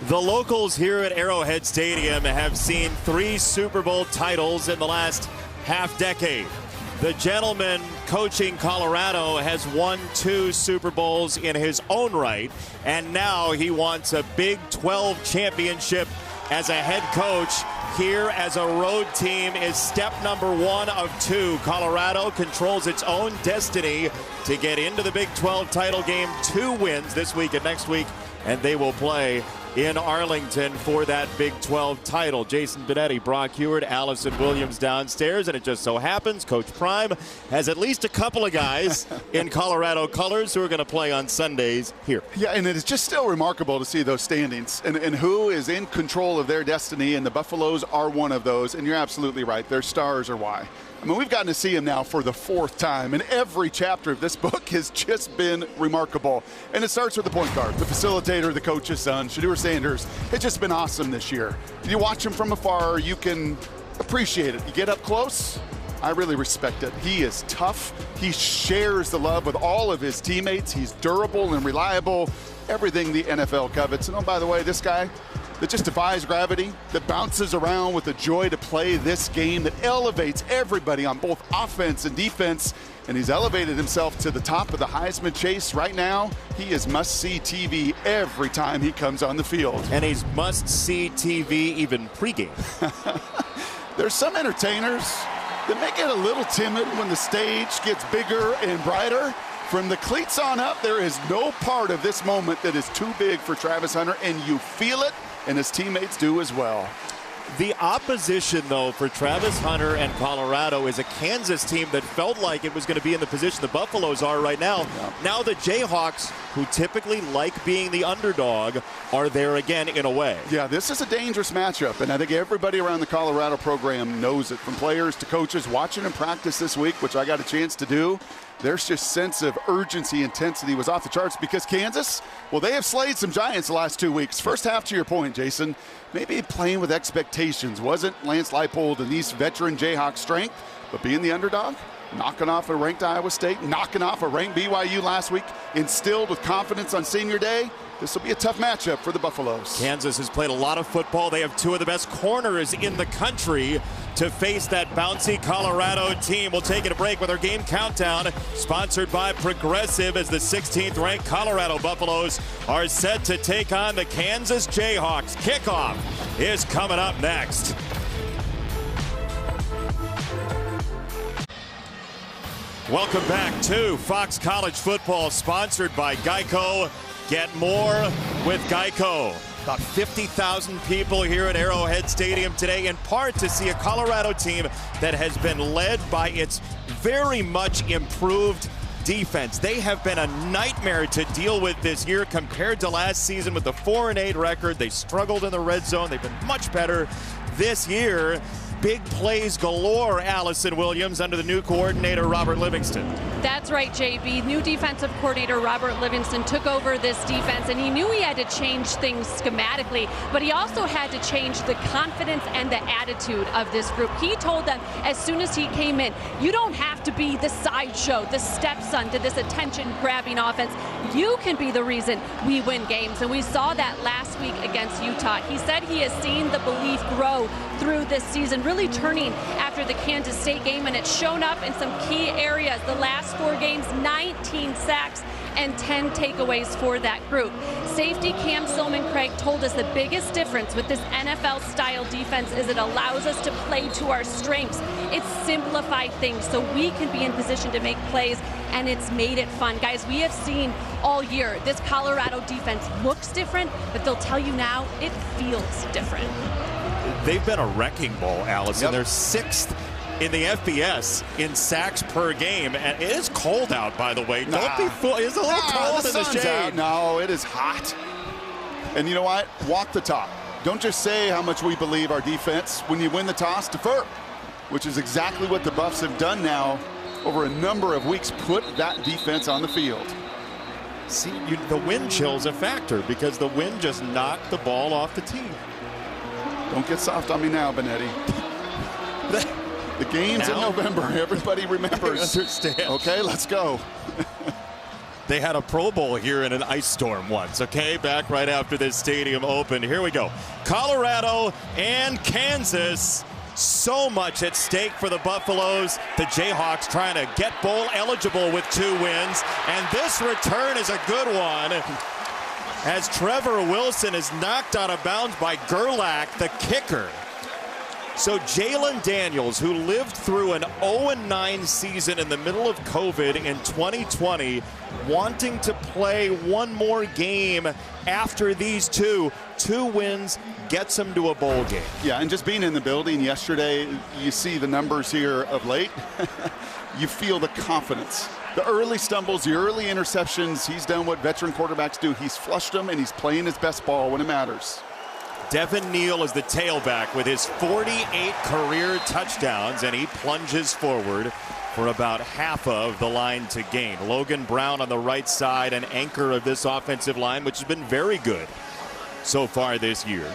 The locals here at Arrowhead Stadium have seen 3 Super Bowl titles in the last half-decade. The gentleman coaching Colorado has won 2 Super Bowls in his own right, and now he wants a Big 12 championship as a head coach. Here as a road team is step number 1 of 2. Colorado controls its own destiny to get into the Big 12 title game. 2 wins this week and next week, and they will play in Arlington for that Big 12 title. Jason Benetti, Brock Huard, Allison Williams downstairs, and it just so happens Coach Prime has at least a couple of guys in Colorado colors who are going to play on Sundays here. Yeah, and it is just still remarkable to see those standings and who is in control of their destiny, and the Buffaloes are one of those, and you're absolutely right. Their stars are why. I mean, we've gotten to see him now for the 4th time, and every chapter of this book has just been remarkable. And it starts with the point guard, the facilitator, the coach's son, Shedeur Sanders. It's just been awesome this year. You watch him from afar, you can appreciate it. You get up close, I really respect it. He is tough. He shares the love with all of his teammates. He's durable and reliable, everything the NFL covets. And oh, by the way, this guy that just defies gravity, that bounces around with the joy to play this game, that elevates everybody on both offense and defense, and he's elevated himself to the top of the Heisman chase right now. He is must-see TV every time he comes on the field. And he's must-see TV even pregame. There's some entertainers that may get a little timid when the stage gets bigger and brighter. From the cleats on up, there is no part of this moment that is too big for Travis Hunter, and you feel it, and his teammates do as well. The opposition, though, for Travis Hunter and Colorado is a Kansas team that felt like it was going to be in the position the Buffaloes are right now. Yeah. Now the Jayhawks, who typically like being the underdog, are there again in a way. Yeah, this is a dangerous matchup, and I think everybody around the Colorado program knows it, from players to coaches. Watching them practice this week, which I got a chance to do, there's just sense of urgency, intensity was off the charts, because Kansas, well, they have slayed some giants the last 2 weeks. First half, to your point, Jason, maybe playing with expectations. Wasn't Lance Leipold and these veteran Jayhawks' strength, but being the underdog, knocking off a ranked Iowa State, knocking off a ranked BYU last week, instilled with confidence on senior day. This will be a tough matchup for the Buffaloes. Kansas has played a lot of football. They have 2 of the best corners in the country to face that bouncy Colorado team. We'll take a break with our game countdown, sponsored by Progressive, as the 16th ranked Colorado Buffaloes are set to take on the Kansas Jayhawks. Kickoff is coming up next. Welcome back to Fox College Football, sponsored by Geico. Get more with Geico. About 50,000 people here at Arrowhead Stadium today, in part to see a Colorado team that has been led by its very much improved defense. They have been a nightmare to deal with this year compared to last season with the 4-8 record. They struggled in the red zone. They've been much better this year. Big plays galore, Allison Williams, under the new coordinator, Robert Livingston. That's right, JB. New defensive coordinator Robert Livingston took over this defense, and he knew he had to change things schematically, but he also had to change the confidence and the attitude of this group. He told them as soon as he came in, you don't have to be the sideshow, the stepson to this attention-grabbing offense. You can be the reason we win games, and we saw that last week against Utah. He said he has seen the belief grow through this season, really turning after the Kansas State game, and it's shown up in some key areas. The last 4 games, 19 sacks and 10 takeaways for that group. Safety Cam Silman-Craig told us the biggest difference with this NFL-style defense is it allows us to play to our strengths. It's simplified things so we can be in position to make plays, and it's made it fun. Guys, we have seen all year this Colorado defense looks different, but they'll tell you now it feels different. They've been a wrecking ball, Allison. Yep. They're 6th in the FBS in sacks per game, and it is cold out, by the way. Don't be fooled. It's a little cold in the shade. Out. No, it is hot. And you know what? Walk the talk. Don't just say how much we believe our defense. When you win the toss, defer, which is exactly what the Buffs have done now over a number of weeks. Put that defense on the field. See, the wind chill's a factor because the wind just knocked the ball off the tee. Don't get soft on me now, Benetti. The game's in November. Everybody remembers. I understand. Okay, let's go. They had a Pro Bowl here in an ice storm once, okay? Back right after this stadium opened. Here we go. Colorado and Kansas. So much at stake for the Buffaloes. The Jayhawks trying to get bowl eligible with 2 wins. And this return is a good one, as Trevor Wilson is knocked out of bounds by Gerlach, the kicker. So Jalen Daniels, who lived through an 0-9 season in the middle of COVID in 2020, wanting to play one more game after these 2 wins gets him to a bowl game. Yeah, and just being in the building yesterday, you see the numbers here of late. You feel the confidence. The early stumbles, the early interceptions, he's done what veteran quarterbacks do. He's flushed them, and he's playing his best ball when it matters. Devin Neal is the tailback with his 48 career touchdowns, and he plunges forward for about half of the line to gain. Logan Brown on the right side, an anchor of this offensive line, which has been very good so far this year.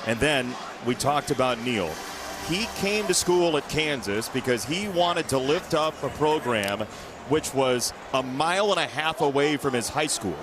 And then we talked about Neal. He came to school at Kansas because he wanted to lift up a program which was 1.5 miles away from his high school.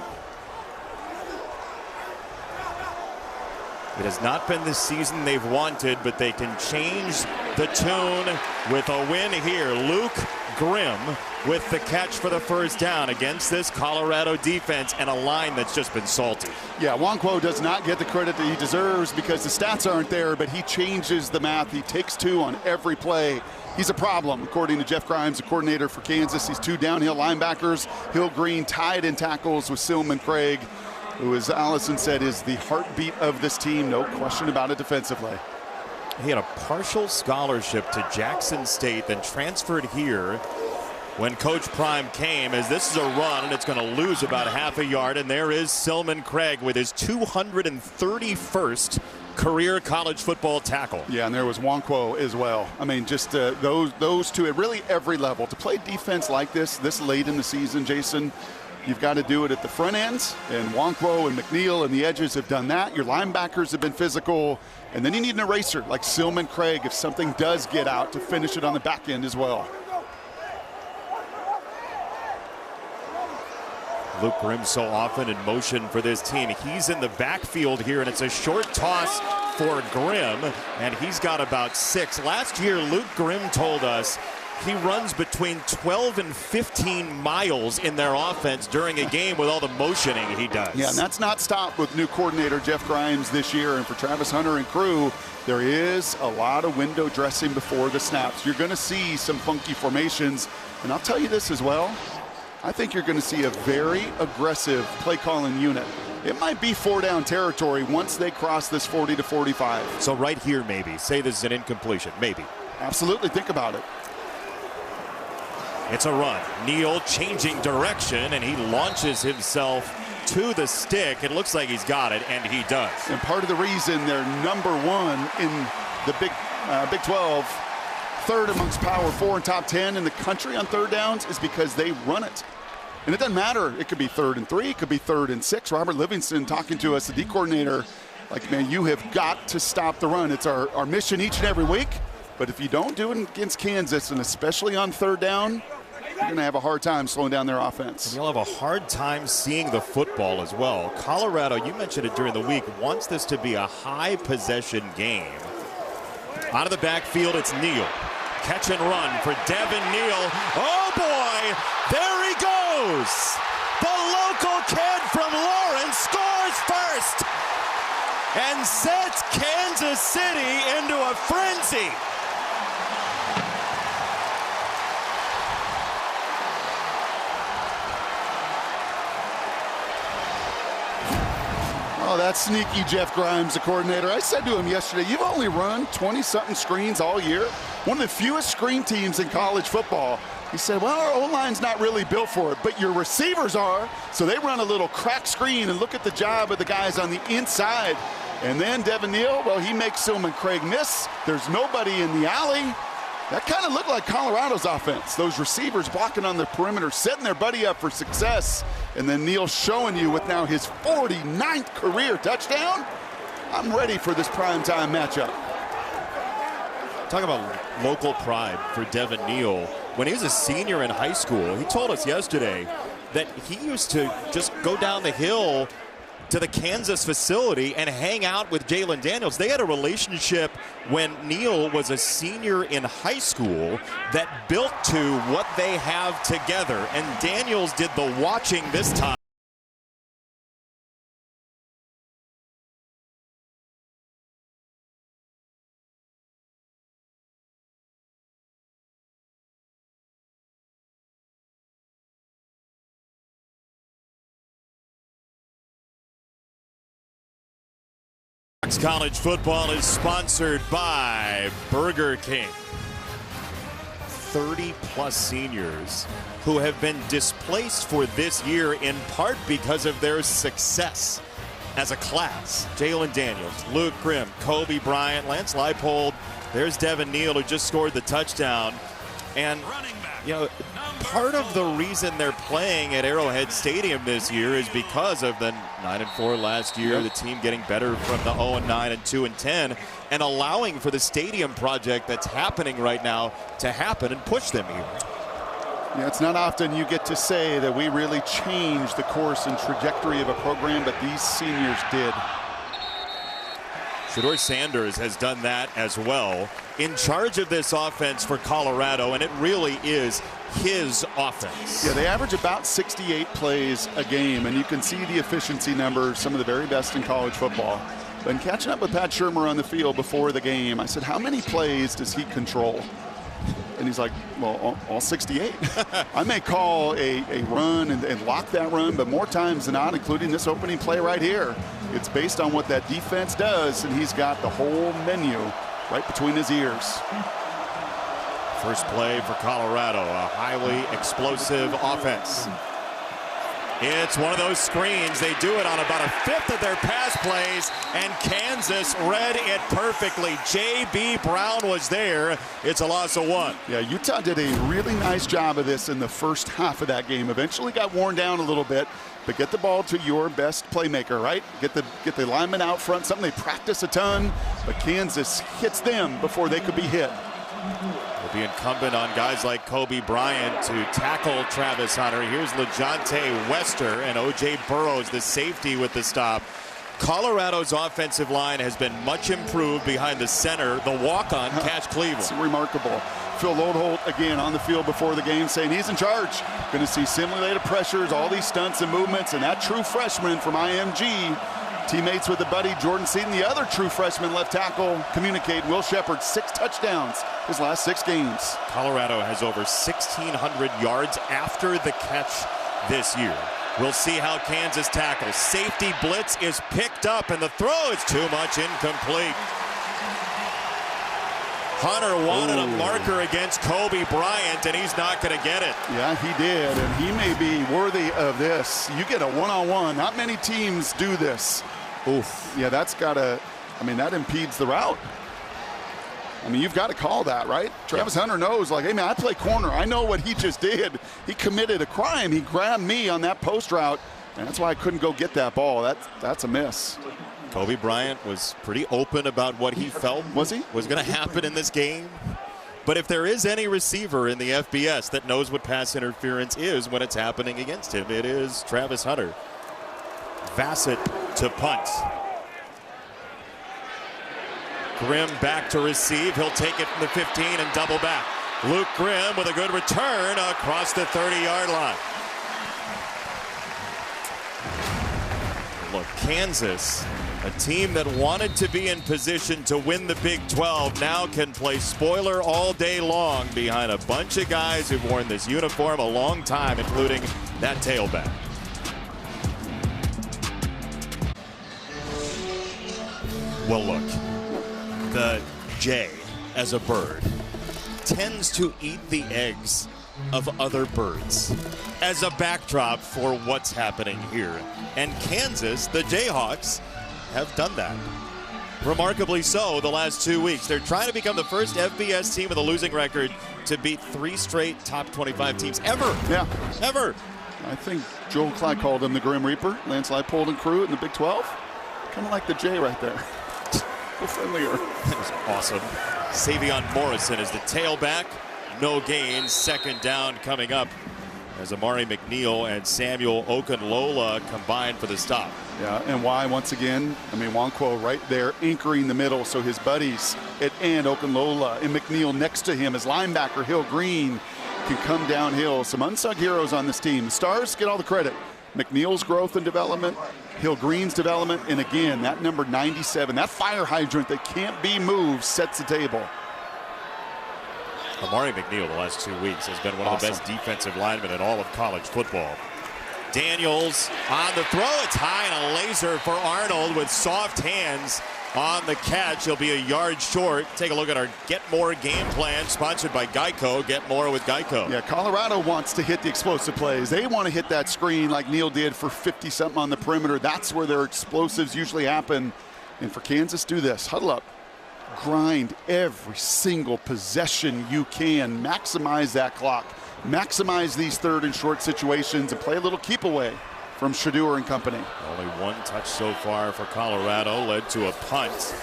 It has not been the season they've wanted, but they can change the tune with a win here. Luke Grimm with the catch for the first down against this Colorado defense and a line that's just been salty. Yeah, Nwankwo does not get the credit that he deserves because the stats aren't there, but he changes the math. He takes 2 on every play. He's a problem, according to Jeff Grimes, the coordinator for Kansas. These 2 downhill linebackers. Hill Green tied in tackles with Silman Craig, who, as Allison said, is the heartbeat of this team. No question about it defensively. He had a partial scholarship to Jackson State, then transferred here when Coach Prime came, as this is a run, and it's going to lose about half a yard. And there is Silman Craig with his 231st career college football tackle. Yeah, and there was Nwankwo as well. I mean, just those 2 at really every level. To play defense like this late in the season, Jason, you've got to do it at the front ends, and Nwankwo and McNeil and the edges have done that. Your linebackers have been physical, and then you need an eraser like Silman Craig if something does get out to finish it on the back end as well. Luke Grimm so often in motion for this team. He's in the backfield here, and it's a short toss for Grimm, and he's got about 6. Last year, Luke Grimm told us he runs between 12 and 15 miles in their offense during a game with all the motioning he does. Yeah, and that's not stopped with new coordinator Jeff Grimes this year. And for Travis Hunter and crew, there is a lot of window dressing before the snaps. You're going to see some funky formations. And I'll tell you this as well. I think you're going to see a very aggressive play calling unit. It might be 4-down territory once they cross this 40 to 45. So right here, maybe. Say this is an incompletion. Maybe. Absolutely. Think about it. It's a run. Neal changing direction, and he launches himself to the stick. It looks like he's got it, and he does. And part of the reason they're #1 in the Big 12, 3rd amongst Power 4 and top 10 in the country on 3rd downs, is because they run it. And it doesn't matter. It could be 3rd and 3. It could be 3rd and 6. Robert Livingston talking to us, the D coordinator, like, man, you have got to stop the run. It's our mission each and every week. But if you don't do it against Kansas, and especially on 3rd down, you're going to have a hard time slowing down their offense. And you'll have a hard time seeing the football as well. Colorado, you mentioned it during the week, wants this to be a high possession game. Out of the backfield, it's Neal. Catch and run for Devin Neal. Oh boy, there he goes. The local kid from Lawrence scores first and sets Kansas City into a frenzy. Oh, that's sneaky Jeff Grimes, the coordinator. I said to him yesterday, you've only run 20-something screens all year. One of the fewest screen teams in college football. He said, well, our O-line's not really built for it, but your receivers are. So they run a little crack screen, and look at the job of the guys on the inside. And then Devin Neal, well, he makes Silman Craig miss. There's nobody in the alley. That kind of looked like Colorado's offense. Those receivers blocking on the perimeter, setting their buddy up for success. And then Neal showing you with now his 49th career touchdown. I'm ready for this primetime matchup. Talk about local pride for Devin Neal. When he was a senior in high school, he told us yesterday that he used to just go down the hill to the Kansas facility and hang out with Jalon Daniels. They had a relationship when Neal was a senior in high school that built to what they have together. And Daniels did the watching this time. College football is sponsored by Burger King. 30-plus seniors who have been displaced for this year in part because of their success as a class. Jalon Daniels, Luke Grimm, Kobe Bryant, Lance Leipold. There's Devin Neal, who just scored the touchdown. And, you know, part of the reason they're playing at Arrowhead Stadium this year is because of the 9-4 last year, the team getting better from the 0-9 and 2-10, and allowing for the stadium project that's happening right now to happen and push them here. Yeah, it's not often you get to say that we really changed the course and trajectory of a program, but these seniors did. Shedeur Sanders has done that as well, in charge of this offense for Colorado, and it really is his offense. Yeah, they average about 68 plays a game, and you can see the efficiency numbers, some of the very best in college football. But catching up with Pat Shurmur on the field before the game, I said, how many plays does he control? And he's like, well, all 68. I may call a run and lock that run, but more times than not, including this opening play right here, it's based on what that defense does, and he's got the whole menu right between his ears. First play for Colorado, a highly explosive offense. It's one of those screens. They do it on about a fifth of their pass plays, and Kansas read it perfectly. J.B. Brown was there. It's a loss of 1. Yeah, Utah did a really nice job of this in the first half of that game. Eventually got worn down a little bit, but get the ball to your best playmaker, right? Get the lineman out front, something they practice a ton, but Kansas hits them before they could be hit. Will be incumbent on guys like Kobe Bryant to tackle Travis Hunter. Here's LeJontay Wester and O.J. Burrows, the safety, with the stop. Colorado's offensive line has been much improved behind the center, the walk-on Cash Cleveland. It's remarkable. Phil Lodeholt again on the field before the game saying he's in charge. Going to see simulated pressures, all these stunts and movements, and that true freshman from IMG, teammates with the buddy Jordan Seaton, the other true freshman left tackle, communicate. Will Sheppard, 6 touchdowns his last 6 games. Colorado has over 1,600 yards after the catch this year. We'll see how Kansas tackles. Safety blitz is picked up, and the throw is too much, incomplete. Hunter wanted a marker against Kobe Bryant, and he's not going to get it. Yeah, he did, and he may be worthy of this. You get a one-on-one. Not many teams do this. Oof. Yeah, that's got to, I mean, that impedes the route. I mean, you've got to call that, right? Travis Hunter knows, like, hey, man, I play corner. I know what he just did. He committed a crime. He grabbed me on that post route, and that's why I couldn't go get that ball. That's a miss. Kobe Bryant was pretty open about what he felt was going to happen in this game. But if there is any receiver in the FBS that knows what pass interference is when it's happening against him, it is Travis Hunter. Vassett to punt. Grimm back to receive. He'll take it from the 15 and double back. Luke Grimm with a good return across the 30-yard line. Look, Kansas, a team that wanted to be in position to win the Big 12, now can play spoiler all day long behind a bunch of guys who've worn this uniform a long time, including that tailback. Well, look, the jay, as a bird, tends to eat the eggs of other birds as a backdrop for what's happening here. And Kansas, the Jayhawks, have done that. Remarkably so the last 2 weeks. They're trying to become the first FBS team with a losing record to beat 3 straight top 25 teams ever. Yeah. Ever. I think Joel Clyde called him the Grim Reaper. Lance Leipold and crew in the Big 12. Kind of like the J right there. Friendlier. That was awesome. Savion Morrison is the tailback. No gain. Second down coming up as Amari McNeil and Samuel Okunlola combined for the stop. Yeah, and why, once again, I mean, Nwankwo right there anchoring the middle, so his buddies at end, Okunlola and McNeil next to him as linebacker Hill Green can come downhill. Some unsung heroes on this team. The Stars get all the credit. McNeil's growth and development, Hill Green's development, and again, that number 97, that fire hydrant that can't be moved, sets the table. Amari McNeil the last 2 weeks has been one of the best defensive linemen in all of college football. Daniels on the throw. It's high and a laser for Arnold with soft hands on the catch. He'll be a yard short. Take a look at our Get More game plan, sponsored by Geico. Get more with Geico. Yeah, Colorado wants to hit the explosive plays. They want to hit that screen like Neal did for 50-something on the perimeter. That's where their explosives usually happen. And for Kansas, do this. Huddle up. Grind every single possession you can. Maximize that clock. Maximize these third and short situations and play a little keep away from Shedeur and company. Only one touch so far for Colorado, led to a punt.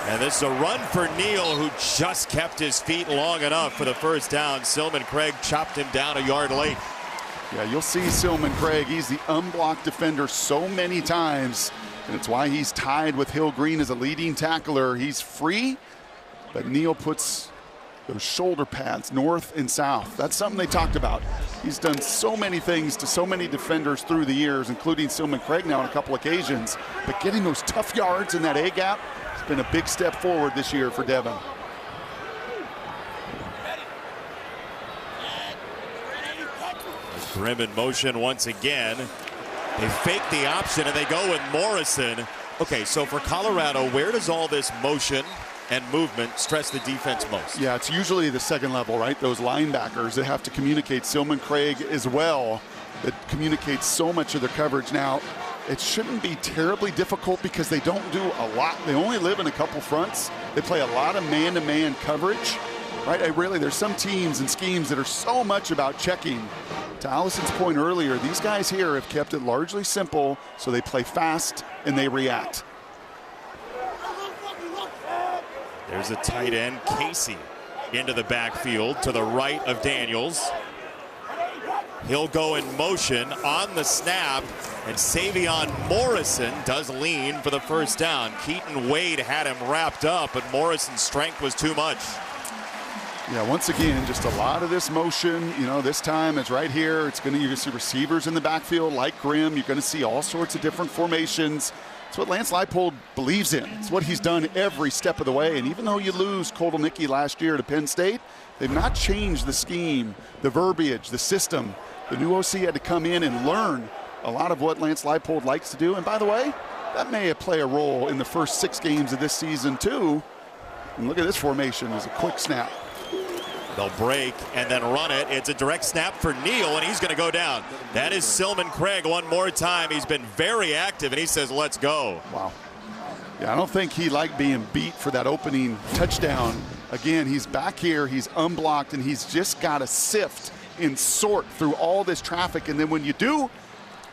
And this is a run for Neal, who just kept his feet long enough for the first down. Silman Craig chopped him down a yard late. Yeah, you'll see Silman Craig. He's the unblocked defender so many times, and it's why he's tied with Hill Green as a leading tackler. He's free, but Neal puts those shoulder pads north and south. That's something they talked about. He's done so many things to so many defenders through the years, including Silman Craig now on a couple occasions. But getting those tough yards in that A-gap has been a big step forward this year for Devin. Grimm in motion once again. They fake the option and they go with Morrison. Okay, so for Colorado, where does all this motion and movement stress the defense most? Yeah, it's usually the second level, right? Those linebackers that have to communicate. Silman Craig as well, that communicates so much of their coverage. Now, it shouldn't be terribly difficult because they don't do a lot. They only live in a couple fronts. They play a lot of man-to-man coverage, right? There's some teams and schemes that are so much about checking. To Allison's point earlier, these guys here have kept it largely simple, so they play fast and they react. There's a tight end, Casey, into the backfield to the right of Daniels. He'll go in motion on the snap, and Savion Morrison does lean for the first down. Keaton Wade had him wrapped up, but Morrison's strength was too much. Yeah, once again, just a lot of this motion. You know, this time it's right here. It's going to, you're going to see receivers in the backfield like Grimm. You're going to see all sorts of different formations. It's what Lance Leipold believes in. It's what he's done every step of the way. And even though you lose Kotelnicki last year to Penn State, they've not changed the scheme, the verbiage, the system. The new OC had to come in and learn a lot of what Lance Leipold likes to do. And by the way, that may play a role in the first 6 games of this season too. And look at this formation as a quick snap. They'll break and then run it. It's a direct snap for Neal, and he's going to go down. That is Silman Craig one more time. He's been very active, and he says, let's go. Wow. Yeah, I don't think he liked being beat for that opening touchdown. Again, he's back here, he's unblocked, and he's just got to sift and sort through all this traffic. And then when you do,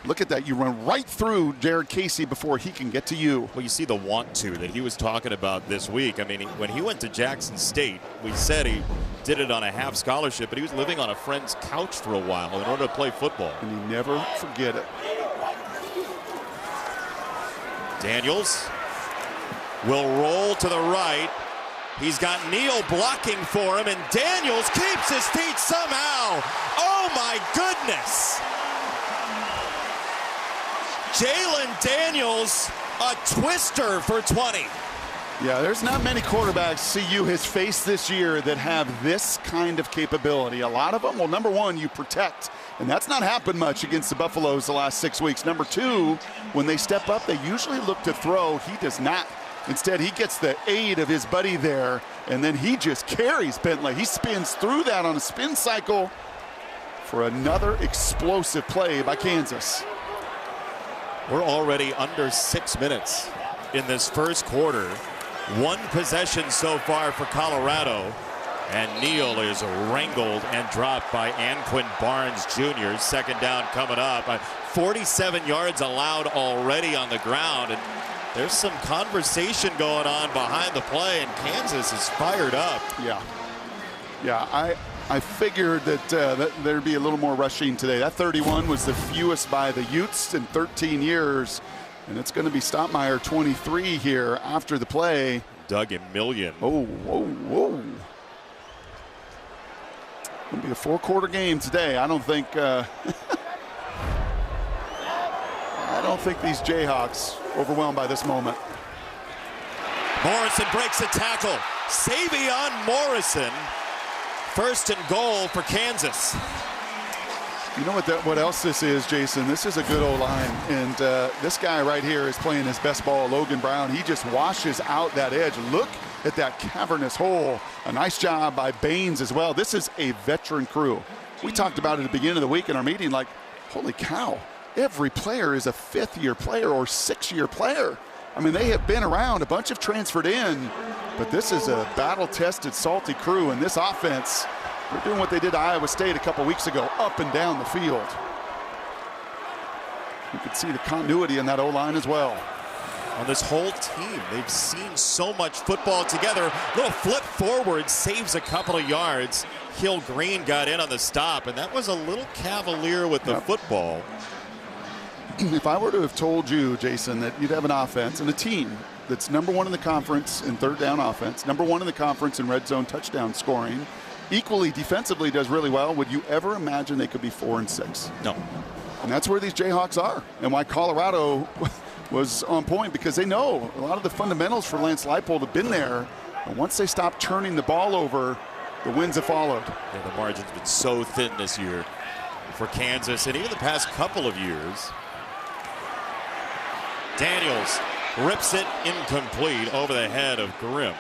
look at that. You run right through Jared Casey before he can get to you. Well, you see the want to that he was talking about this week. I mean, when he went to Jackson State, we said he did it on a half scholarship, but he was living on a friend's couch for a while in order to play football. And you never forget it. Daniels will roll to the right. He's got Neal blocking for him, and Daniels keeps his feet somehow. Oh, my goodness. Jalen Daniels, a twister for 20. Yeah, there's not many quarterbacks CU has faced this year that have this kind of capability. A lot of them, well, number one, you protect, and that's not happened much against the Buffaloes the last 6 weeks. Number two, when they step up, they usually look to throw. He does not. Instead, he gets the aid of his buddy there, and then he just carries Bentley. He spins through that on a spin cycle for another explosive play by Kansas. We're already under 6 minutes in this first quarter. One possession so far for Colorado, and Neal is wrangled and dropped by Anquin Barnes Jr. Second down coming up. 47 yards allowed already on the ground, and there's some conversation going on behind the play, and Kansas is fired up. Yeah, I figured that there'd be a little more rushing today. That 31 was the fewest by the Utes in 13 years. And it's going to be Stottmeyer 23 here after the play. Doug Emillion. Oh, whoa, whoa. Going to be a 4-quarter game today. I don't think I don't think these Jayhawks overwhelmed by this moment. Morrison breaks a tackle. Savion Morrison. First and goal for Kansas. You know what else this is, Jason? This is a good O-line. And this guy right here is playing his best ball, Logan Brown. He just washes out that edge. Look at that cavernous hole. A nice job by Baines as well. This is a veteran crew. We talked about it at the beginning of the week in our meeting, like, holy cow, every player is a 5th-year player or 6-year player. I mean, they have been around. A bunch have transferred in. But this is a battle-tested, salty crew. And this offense, they're doing what they did to Iowa State a couple weeks ago, up and down the field. You can see the continuity in that O-line as well. On this whole team, they've seen so much football together. Little flip forward, saves a couple of yards. Hill Green got in on the stop, and that was a little cavalier with the football. If I were to have told you, Jason, that you'd have an offense and a team that's #1 in the conference in third down offense, #1 in the conference in red zone touchdown scoring, equally defensively does really well, would you ever imagine they could be 4-6? No. And that's where these Jayhawks are, and why Colorado was on point, because they know a lot of the fundamentals for Lance Leipold have been there. And once they stop turning the ball over, the wins have followed. Yeah, the margin's been so thin this year for Kansas, and even the past couple of years. Daniels rips it incomplete over the head of Grimm.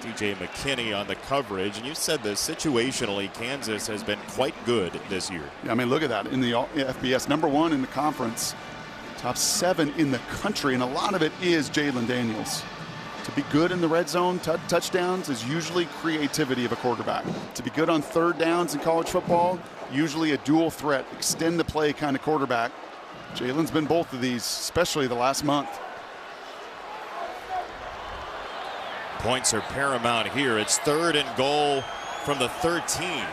DJ McKinney on the coverage, and you said this, situationally Kansas has been quite good this year. Yeah, I mean, look at that in the FBS, #1 in the conference, top 7 in the country, and a lot of it is Jalen Daniels. To be good in the red zone touchdowns is usually creativity of a quarterback. To be good on third downs in college football, usually a dual threat, extend the play kind of quarterback. Jalen's been both of these, especially the last month. Points are paramount here. It's 3rd and goal from the 13.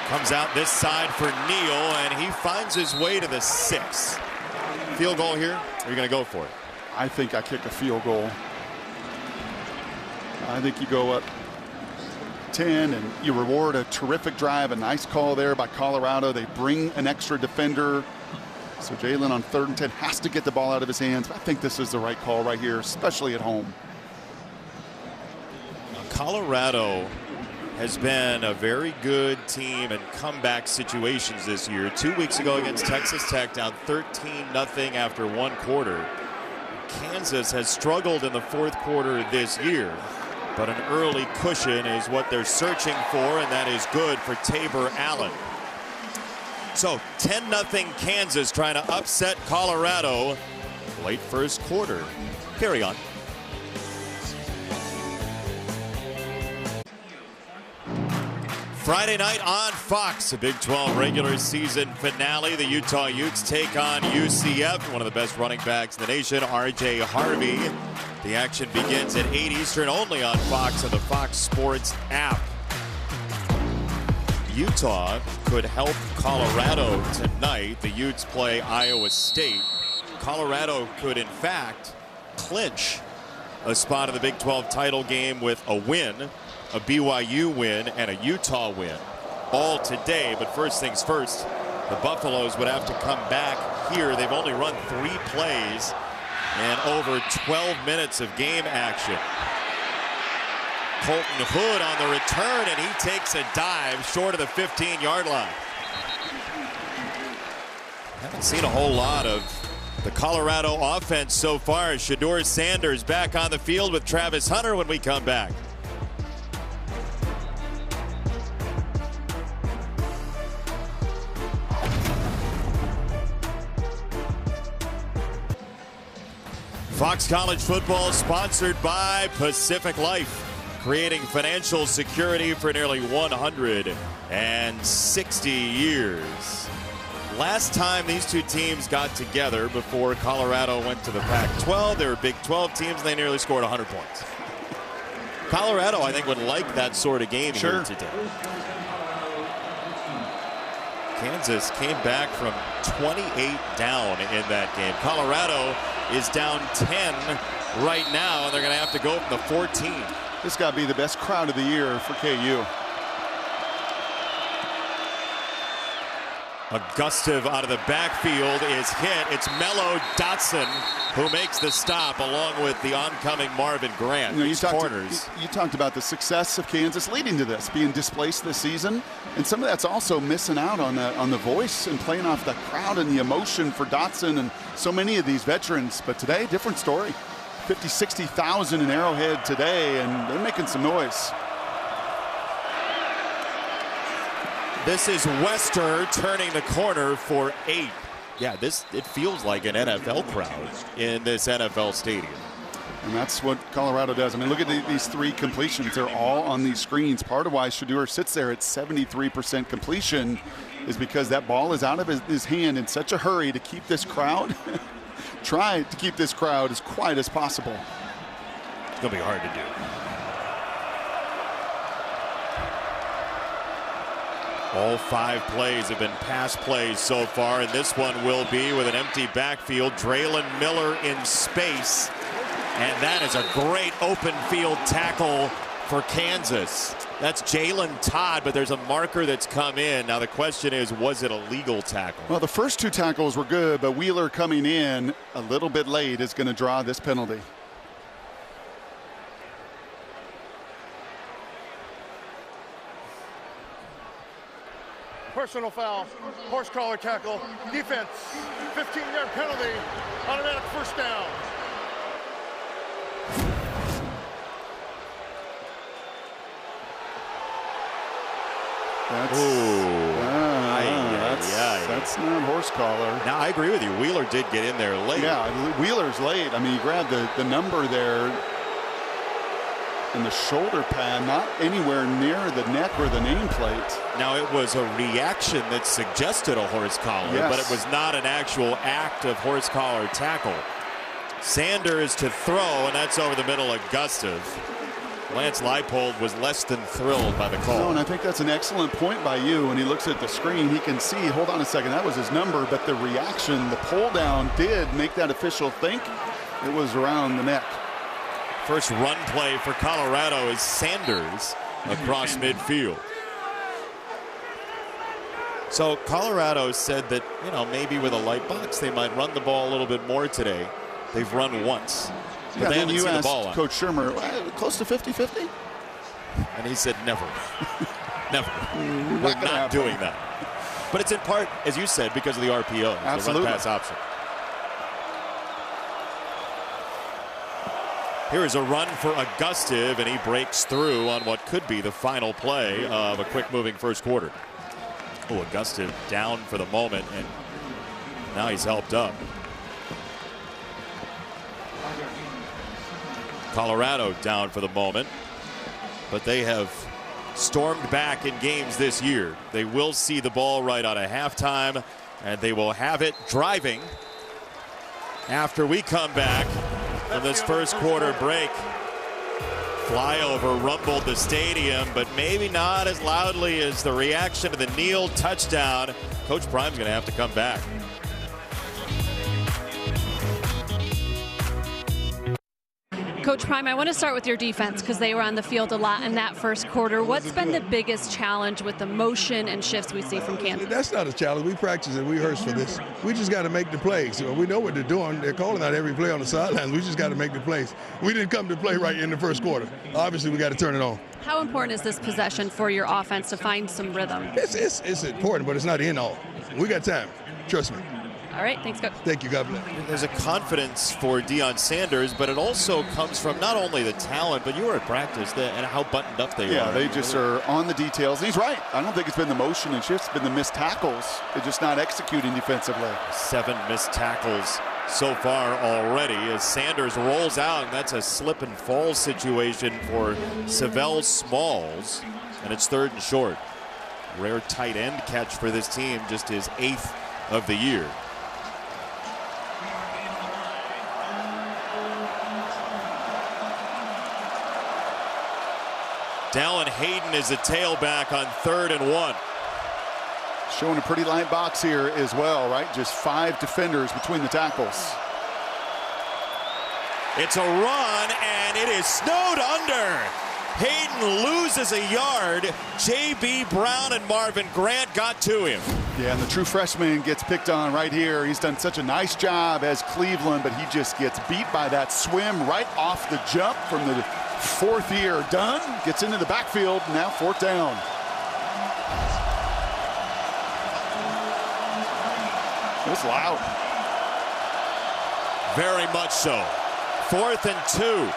Comes out this side for Neal, and he finds his way to the 6. Field goal here, or are you going to go for it? I think I kick a field goal. I think you go up 10 and you reward a terrific drive. A nice call there by Colorado. They bring an extra defender. So Jalen on 3rd and 10 has to get the ball out of his hands. I think this is the right call right here, especially at home. Colorado has been a very good team in comeback situations this year. 2 weeks ago against Texas Tech, down 13-0 after 1 quarter. Kansas has struggled in the 4th quarter this year, but an early cushion is what they're searching for, and that is good for Tabor Allen. So 10-0 Kansas trying to upset Colorado late 1st quarter. Carry on. Friday night on Fox, a Big 12 regular season finale. The Utah Utes take on UCF, one of the best running backs in the nation, R.J. Harvey. The action begins at 8 Eastern, only on Fox and the Fox Sports app. Utah could help Colorado tonight. The Utes play Iowa State. Colorado could, in fact, clinch a spot in the Big 12 title game with a win, a BYU win, and a Utah win, all today. But first things first, the Buffaloes would have to come back here. They've only run 3 plays and over 12 minutes of game action. Colton Hood on the return, and he takes a dive short of the 15-yard line. Haven't seen a whole lot of the Colorado offense so far. Shedeur Sanders back on the field with Travis Hunter when we come back. Fox College Football sponsored by Pacific Life, creating financial security for nearly 160 years. Last time these two teams got together before Colorado went to the Pac-12, they were Big 12 teams and they nearly scored 100 points. Colorado, I think, would like that sort of game Sure. here today. Kansas came back from 28 down in that game. Colorado is down 10 right now, and they're going to have to go from the 14. This got to be the best crowd of the year for KU. Augustive out of the backfield is hit. It's Mello Dotson who makes the stop along with the oncoming Marvin Grant. You talked about the success of Kansas leading to this, being displaced this season, and some of that's also missing out on the voice and playing off the crowd and the emotion for Dotson and so many of these veterans. But today, different story. 50, 60,000 in Arrowhead today, and they're making some noise. This is Wester turning the corner for 8. Yeah, it feels like an NFL crowd in this NFL stadium. And that's what Colorado does. I mean, look at these 3 completions. They're all on these screens. Part of why Shedeur sits there at 73% completion is because that ball is out of his hand in such a hurry to keep this crowd, try to keep this crowd as quiet as possible. It's going to be hard to do. All 5 plays have been pass plays so far, and this one will be with an empty backfield. Draylen Miller in space, and that is a great open field tackle for Kansas. That's Jalen Todd, but there's a marker that's come in. Now the question is, was it a legal tackle? Well, the first 2 tackles were good, but Wheeler coming in a little bit late is going to draw this penalty. Personal foul, horse collar tackle, defense, 15-yard penalty, automatic first down. That's not horse collar. Now, I agree with you. Wheeler did get in there late. Yeah, Wheeler's late. I mean, you grab the number there and the shoulder pad, not anywhere near the neck or the nameplate. Now, it was a reaction that suggested a horse collar, yes, but it was not an actual act of horse collar tackle. Sanders to throw, and that's over the middle of Augustive. Lance Leipold was less than thrilled by the call. No, and I think that's an excellent point by you. When he looks at the screen, he can see, hold on a second, that was his number, but the reaction, the pull down did make that official think it was around the neck. First run play for Colorado is Sanders across midfield. So Colorado said that, maybe with a light box, they might run the ball a little bit more today. They've run once. But they haven't seen the ball on. Coach Shermer, close to 50-50? And he said never. Never. We're not doing that. But it's in part, as you said, because of the RPO, absolutely, the run pass option. Here is a run for Augustive, and he breaks through on what could be the final play of a quick-moving first quarter. Oh, Augustive down for the moment, and now he's helped up. Colorado down for the moment, but they have stormed back in games this year. They will see the ball right out of halftime, and they will have it driving after we come back from this first quarter break. Flyover rumbled the stadium, but maybe not as loudly as the reaction to the Neal touchdown. Coach Prime's going to have to come back. Coach Prime, I want to start with your defense because they were on the field a lot in that first quarter. What's been the biggest challenge with the motion and shifts we see from Kansas? That's not a challenge. We practice and we rehearse for this. We just got to make the plays. We know what they're doing. They're calling out every play on the sidelines. We just got to make the plays. We didn't come to play right in the first quarter. Obviously, we got to turn it on. How important is this possession for your offense to find some rhythm? It's important, but it's not in all. We got time. Trust me. All right, thanks, Coach. Thank you, God bless. There's a confidence for Deion Sanders, but it also comes from not only the talent, but you were at practice and how buttoned up they are. Yeah, they just are on the details. And he's right. I don't think it's been the motion and shifts, it's been the missed tackles. They're just not executing defensively. 7 missed tackles so far already as Sanders rolls out, and that's a slip and fall situation for Savell Smalls, and it's 3rd and short. Rare tight end catch for this team, just his 8th of the year. Dallin Hayden is a tailback on 3rd and 1. Showing a pretty light box here as well, right? Just 5 defenders between the tackles. It's a run, and it is snowed under. Hayden loses a yard. J.B. Brown and Marvin Grant got to him. Yeah, and the true freshman gets picked on right here. He's done such a nice job as Cleveland, but he just gets beat by that swim right off the jump from the 4th year. Dunn gets into the backfield, now 4th down. It was loud. Very much so. 4th and 2.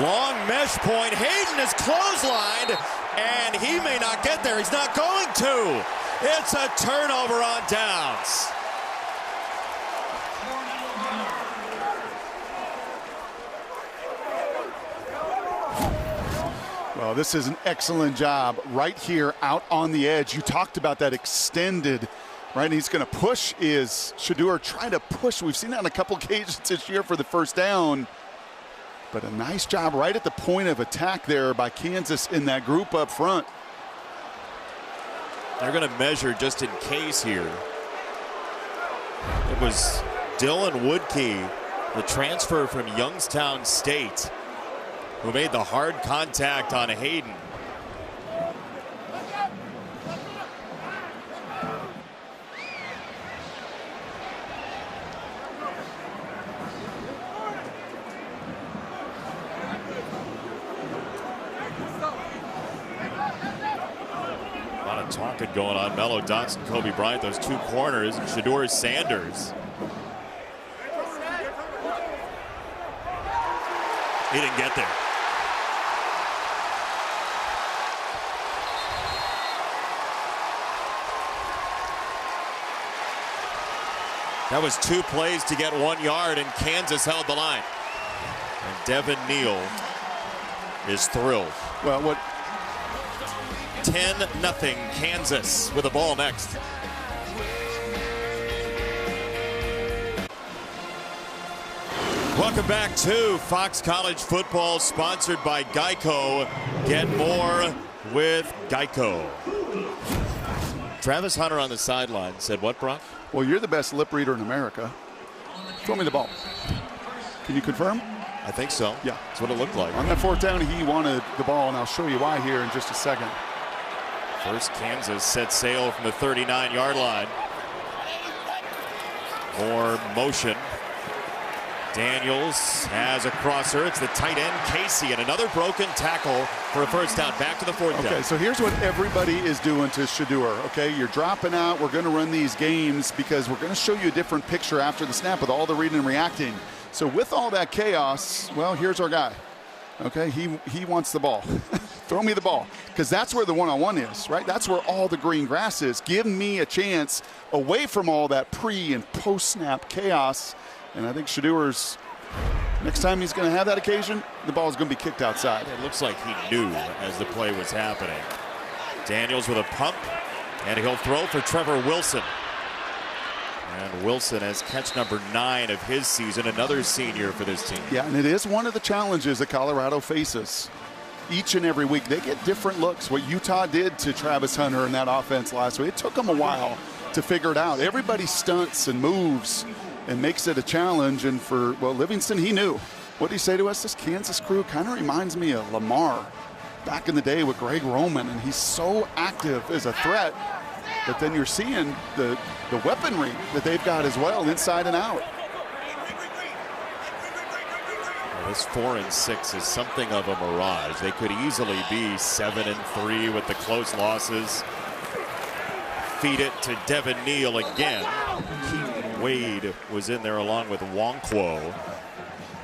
Long mesh point. Hayden is clotheslined, and he may not get there. He's not going to. It's a turnover on downs. Well, this is an excellent job right here out on the edge. You talked about that extended, right? And he's going to push. Is Shedeur trying to push? We've seen that on a couple occasions this year for the 1st down. But a nice job right at the point of attack there by Kansas in that group up front. They're going to measure just in case here. It was Dylan Woodkey, the transfer from Youngstown State, who made the hard contact on Hayden. Talking going on. Mello Dotson, Kobe Bryant, those 2 corners, and Shedeur Sanders. He didn't get there. That was 2 plays to get 1 yard, and Kansas held the line. And Devin Neal is thrilled. Well, what? 10-0 Kansas with the ball next. Welcome back to Fox College Football, sponsored by Geico. Get more with Geico. Travis Hunter on the sideline said what, Brock? Well, you're the best lip reader in America. Throw me the ball. Can you confirm? I think so. Yeah. That's what it looked like. On that 4th down, he wanted the ball, and I'll show you why here in just a second. First, Kansas set sail from the 39-yard line. More motion. Daniels has a crosser. It's the tight end, Casey, and another broken tackle for a 1st down. Back to the 4th down. Okay, so here's what everybody is doing to Shedeur, okay? You're dropping out. We're going to run these games because we're going to show you a different picture after the snap with all the reading and reacting. So with all that chaos, well, here's our guy. Okay, he wants the ball. Throw me the ball, because that's where the one-on-one is, right? That's where all the green grass is. Give me a chance away from all that pre- and post-snap chaos. And I think Shedeur's, next time he's going to have that occasion, the ball is going to be kicked outside. It looks like he knew as the play was happening. Daniels with a pump, and he'll throw for Trevor Wilson. And Wilson has catch number 9 of his season, another senior for this team. Yeah, and it is one of the challenges that Colorado faces. Each and every week, they get different looks. What Utah did to Travis Hunter in that offense last week, it took them a while to figure it out. Everybody stunts and moves and makes it a challenge. And for, well, Livingston, he knew. What did he say to us? This Kansas crew kind of reminds me of Lamar back in the day with Greg Roman, and he's so active as a threat. But then you're seeing the weaponry that they've got as well, inside and out. This 4-6 is something of a mirage. They could easily be 7-3 with the close losses. Feed it to Devin Neal again. Keaton Wade was in there along with Wonkwo.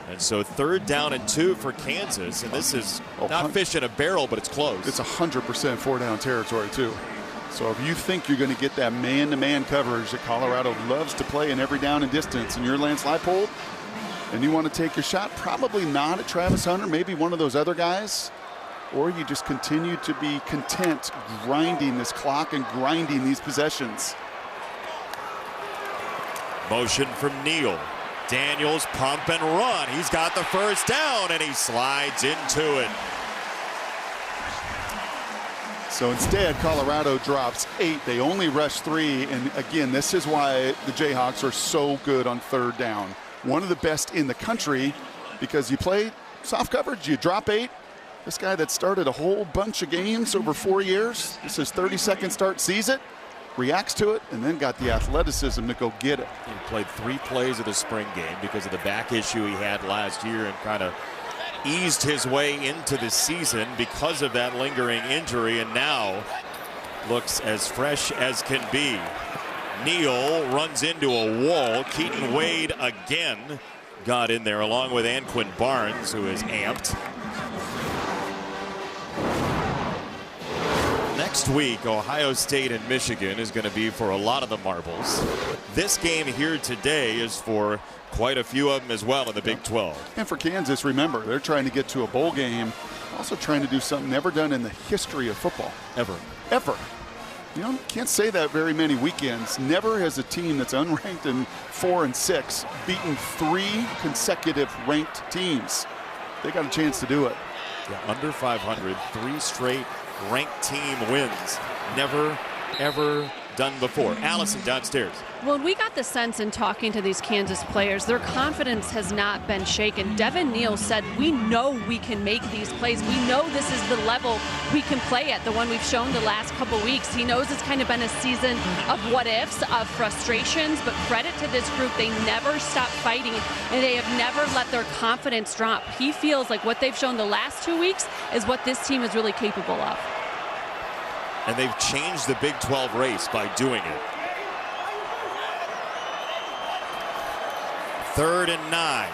And so 3rd down and 2 for Kansas. And this is not fish in a barrel, but it's close. It's 100% 4-down territory, too. So if you think you're going to get that man-to-man coverage that Colorado loves to play in every down and distance, and you're Lance Leipold, and you want to take your shot, probably not at Travis Hunter, maybe one of those other guys, or you just continue to be content grinding this clock and grinding these possessions. Motion from Neal. Daniels pump and run. He's got the first down, and he slides into it. So instead, Colorado drops 8. They only rush 3. And again, this is why the Jayhawks are so good on third down. One of the best in the country, because you play soft coverage, you drop 8. This guy that started a whole bunch of games over 4 years, this is 32nd start, sees it, reacts to it, and then got the athleticism to go get it. He played 3 plays of the spring game because of the back issue he had last year and kind of eased his way into the season because of that lingering injury, and now looks as fresh as can be. Neal runs into a wall. Keaton Wade again got in there along with Anquin Barnes, who is amped. Next week, Ohio State and Michigan is going to be for a lot of the marbles. This game here today is for quite a few of them as well in the Big 12. And for Kansas, remember, they're trying to get to a bowl game, also trying to do something never done in the history of football. Ever. You know, can't say that very many weekends. Never has a team that's unranked in 4 and 6 beaten 3 consecutive ranked teams. They got a chance to do it. Yeah, under 500, 3 straight ranked team wins. Never, ever done before. Allison downstairs. Well, we got the sense in talking to these Kansas players, their confidence has not been shaken. Devin Neal said, we know we can make these plays. We know this is the level we can play at, the one we've shown the last couple weeks. He knows it's kind of been a season of what ifs, of frustrations, but credit to this group. They never stop fighting, and they have never let their confidence drop. He feels like what they've shown the last 2 weeks is what this team is really capable of. And they've changed the Big 12 race by doing it. 3rd and 9.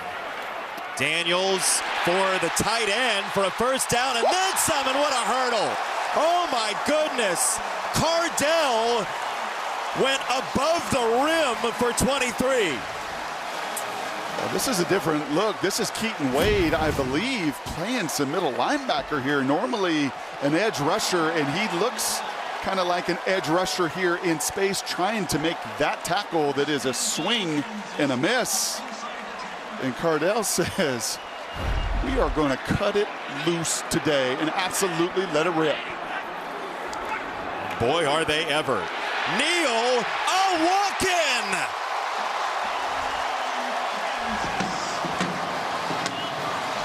Daniels for the tight end for a first down, and then some, and what a hurdle. Oh my goodness. Cardell went above the rim for 23. Well, this is a different look. This is Keaton Wade, I believe, playing some middle linebacker here. Normally an edge rusher, and he looks kind of like an edge rusher here in space, trying to make that tackle that is a swing and a miss. And Cardell says, we are going to cut it loose today and absolutely let it rip. Boy, are they ever. Neal, a walk-in!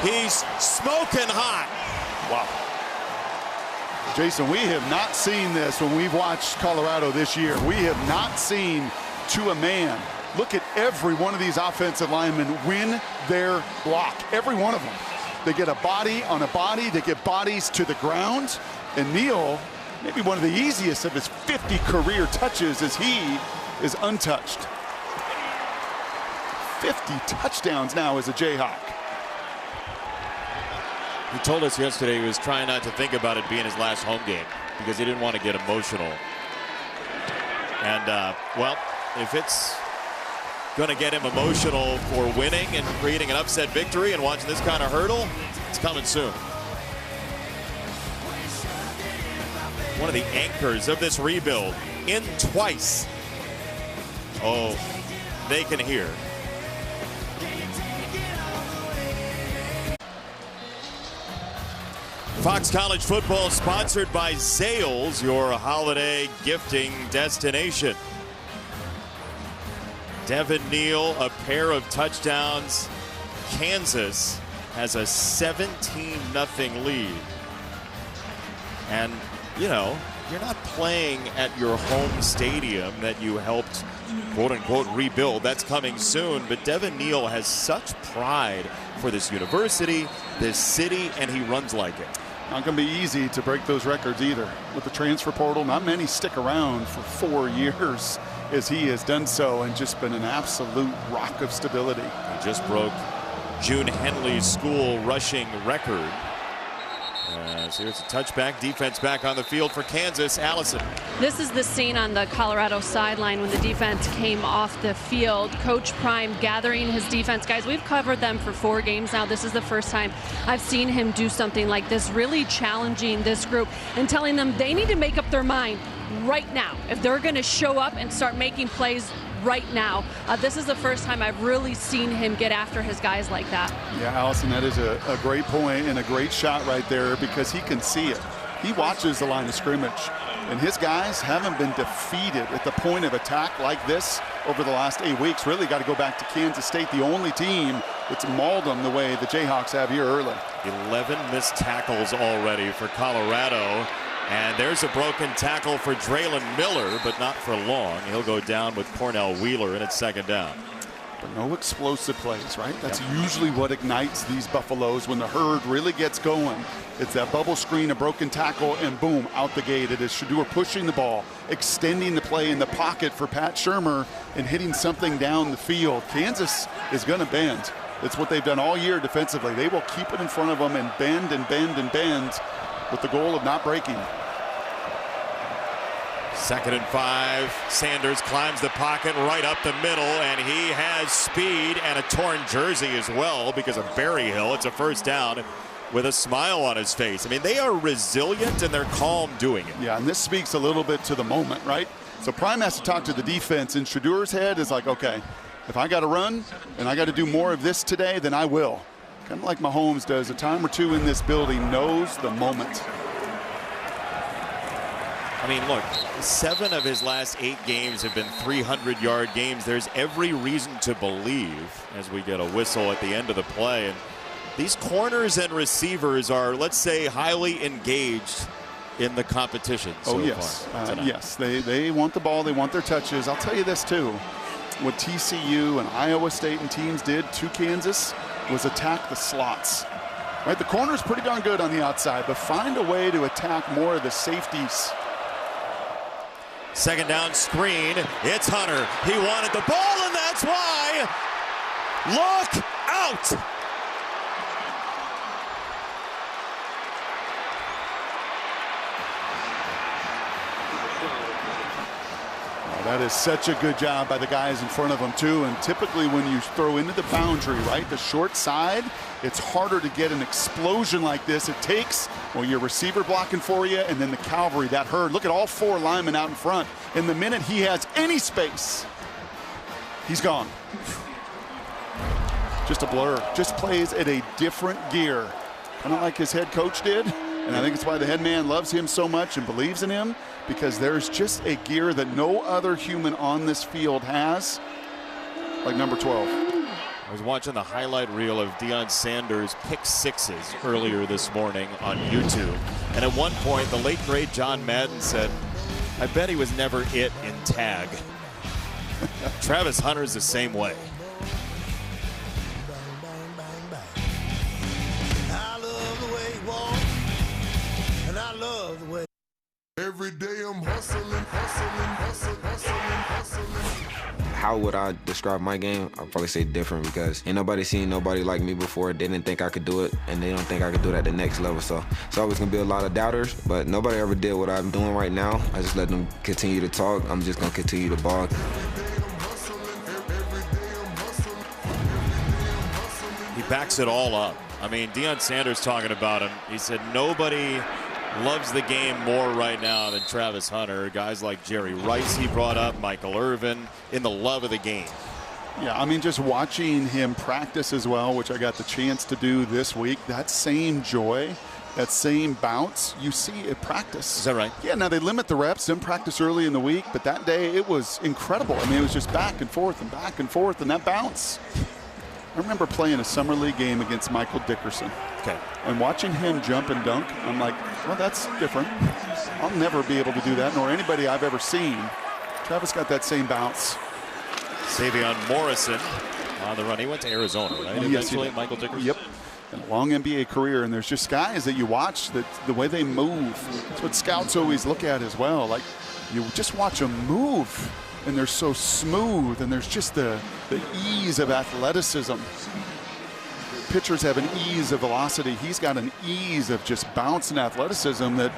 He's smoking hot. Wow. Jason, we have not seen this when we've watched Colorado this year. We have not seen to a man. Look at every one of these offensive linemen win their block. Every one of them. They get a body on a body. They get bodies to the ground. And Neal, maybe one of the easiest of his 50 career touches, as he is untouched. 50 touchdowns now as a Jayhawk. He told us yesterday he was trying not to think about it being his last home game because he didn't want to get emotional. And, well, if it's going to get him emotional for winning and creating an upset victory and watching this kind of hurdle, it's coming soon. One of the anchors of this rebuild in twice. Oh, they can hear. Fox College Football sponsored by Zales, your holiday gifting destination. Devin Neal, a pair of touchdowns. Kansas has a 17-0 lead. And, you know, you're not playing at your home stadium that you helped, quote-unquote, rebuild. That's coming soon. But Devin Neal has such pride for this university, this city, and he runs like it. Not going to be easy to break those records either. With the transfer portal, not many stick around for 4 years as he has done so and just been an absolute rock of stability. He just broke June Henley's school rushing record. So here's a touchback, defense back on the field for Kansas. Allison. This is the scene on the Colorado sideline when the defense came off the field. Coach Prime gathering his defense. Guys, we've covered them for 4 games now. This is the first time I've seen him do something like this, really challenging this group and telling them they need to make up their mind right now. If they're going to show up and start making plays right now. This is the first time I've really seen him get after his guys like that. Yeah, Allison, that is a great point and a great shot right there because he can see it. He watches the line of scrimmage, and his guys haven't been defeated at the point of attack like this over the last 8 weeks. Really got to go back to Kansas State, the only team that's mauled them the way the Jayhawks have here early. 11 missed tackles already for Colorado. And there's a broken tackle for Draylen Miller, but not for long. He'll go down with Cornell Wheeler, and it's second down. But no explosive plays, right? That's usually what ignites these Buffaloes when the herd really gets going. It's that bubble screen, a broken tackle, and boom, out the gate. It is Shedeur pushing the ball, extending the play in the pocket for Pat Shurmur, and hitting something down the field. Kansas is going to bend. It's what they've done all year defensively. They will keep it in front of them and bend and bend and bend with the goal of not breaking. 2nd and 5. Sanders climbs the pocket right up the middle, and he has speed and a torn jersey as well because of Berryhill. It's a first down with a smile on his face. I mean, they are resilient and they're calm doing it. Yeah, and this speaks a little bit to the moment, right? So Prime has to talk to the defense, and Shedeur's head is like, okay, if I got to run and I got to do more of this today, then I will. Kind of like Mahomes does. A time or two in this building knows the moment. I mean, look, 7 of his last 8 games have been 300-yard games. There's every reason to believe, as we get a whistle at the end of the play, and these corners and receivers are, let's say, highly engaged in the competition so yes. far. Yes, they want the ball. They want their touches. I'll tell you this, too. What TCU and Iowa State and teams did to Kansas was attack the slots. Right, the corner's pretty darn good on the outside, but find a way to attack more of the safeties. Second down screen. It's Hunter. He wanted the ball, and that's why. Look out! That is such a good job by the guys in front of them, too. And typically when you throw into the boundary, right, the short side, it's harder to get an explosion like this. It takes, well, your receiver blocking for you and then the cavalry, that herd. Look at all 4 linemen out in front. And the minute he has any space, he's gone. Just a blur. Just plays at a different gear. Kind of like his head coach did. And I think it's why the head man loves him so much and believes in him, because there's just a gear that no other human on this field has, like number 12. I was watching the highlight reel of Deion Sanders' pick sixes earlier this morning on YouTube. And at one point, the late, great John Madden said, I bet he was never it in tag. Travis Hunter's the same way. Every day I'm hustling. How would I describe my game? I'd probably say different, because ain't nobody seen nobody like me before. They didn't think I could do it, and they don't think I could do it at the next level. So it's always gonna be a lot of doubters, but nobody ever did what I'm doing right now. I just let them continue to talk. I'm just gonna continue to ball. He backs it all up. I mean, Deion Sanders talking about him. He said nobody loves the game more right now than Travis Hunter. Guys like Jerry Rice he brought up, Michael Irvin, in the love of the game. Yeah, I mean, just watching him practice as well, which I got the chance to do this week, that same joy, that same bounce, you see at practice. Is that right? Yeah, now they limit the reps in practice early in the week, but that day it was incredible. I mean, it was just back and forth, and that bounce. I remember playing a summer league game against Michael Dickerson. Okay. And watching him jump and dunk, I'm like, well, that's different. I'll never be able to do that, nor anybody I've ever seen. Travis got that same bounce. Savion Morrison on the run. He went to Arizona, right? Yes, Eventually, Michael Dickerson. Yep. And a long NBA career, and there's just guys that you watch that the way they move. That's what scouts always look at as well. Like, you just watch them move, and they're so smooth, and there's just the ease of athleticism. Pitchers have an ease of velocity. He's got an ease of just bounce and athleticism that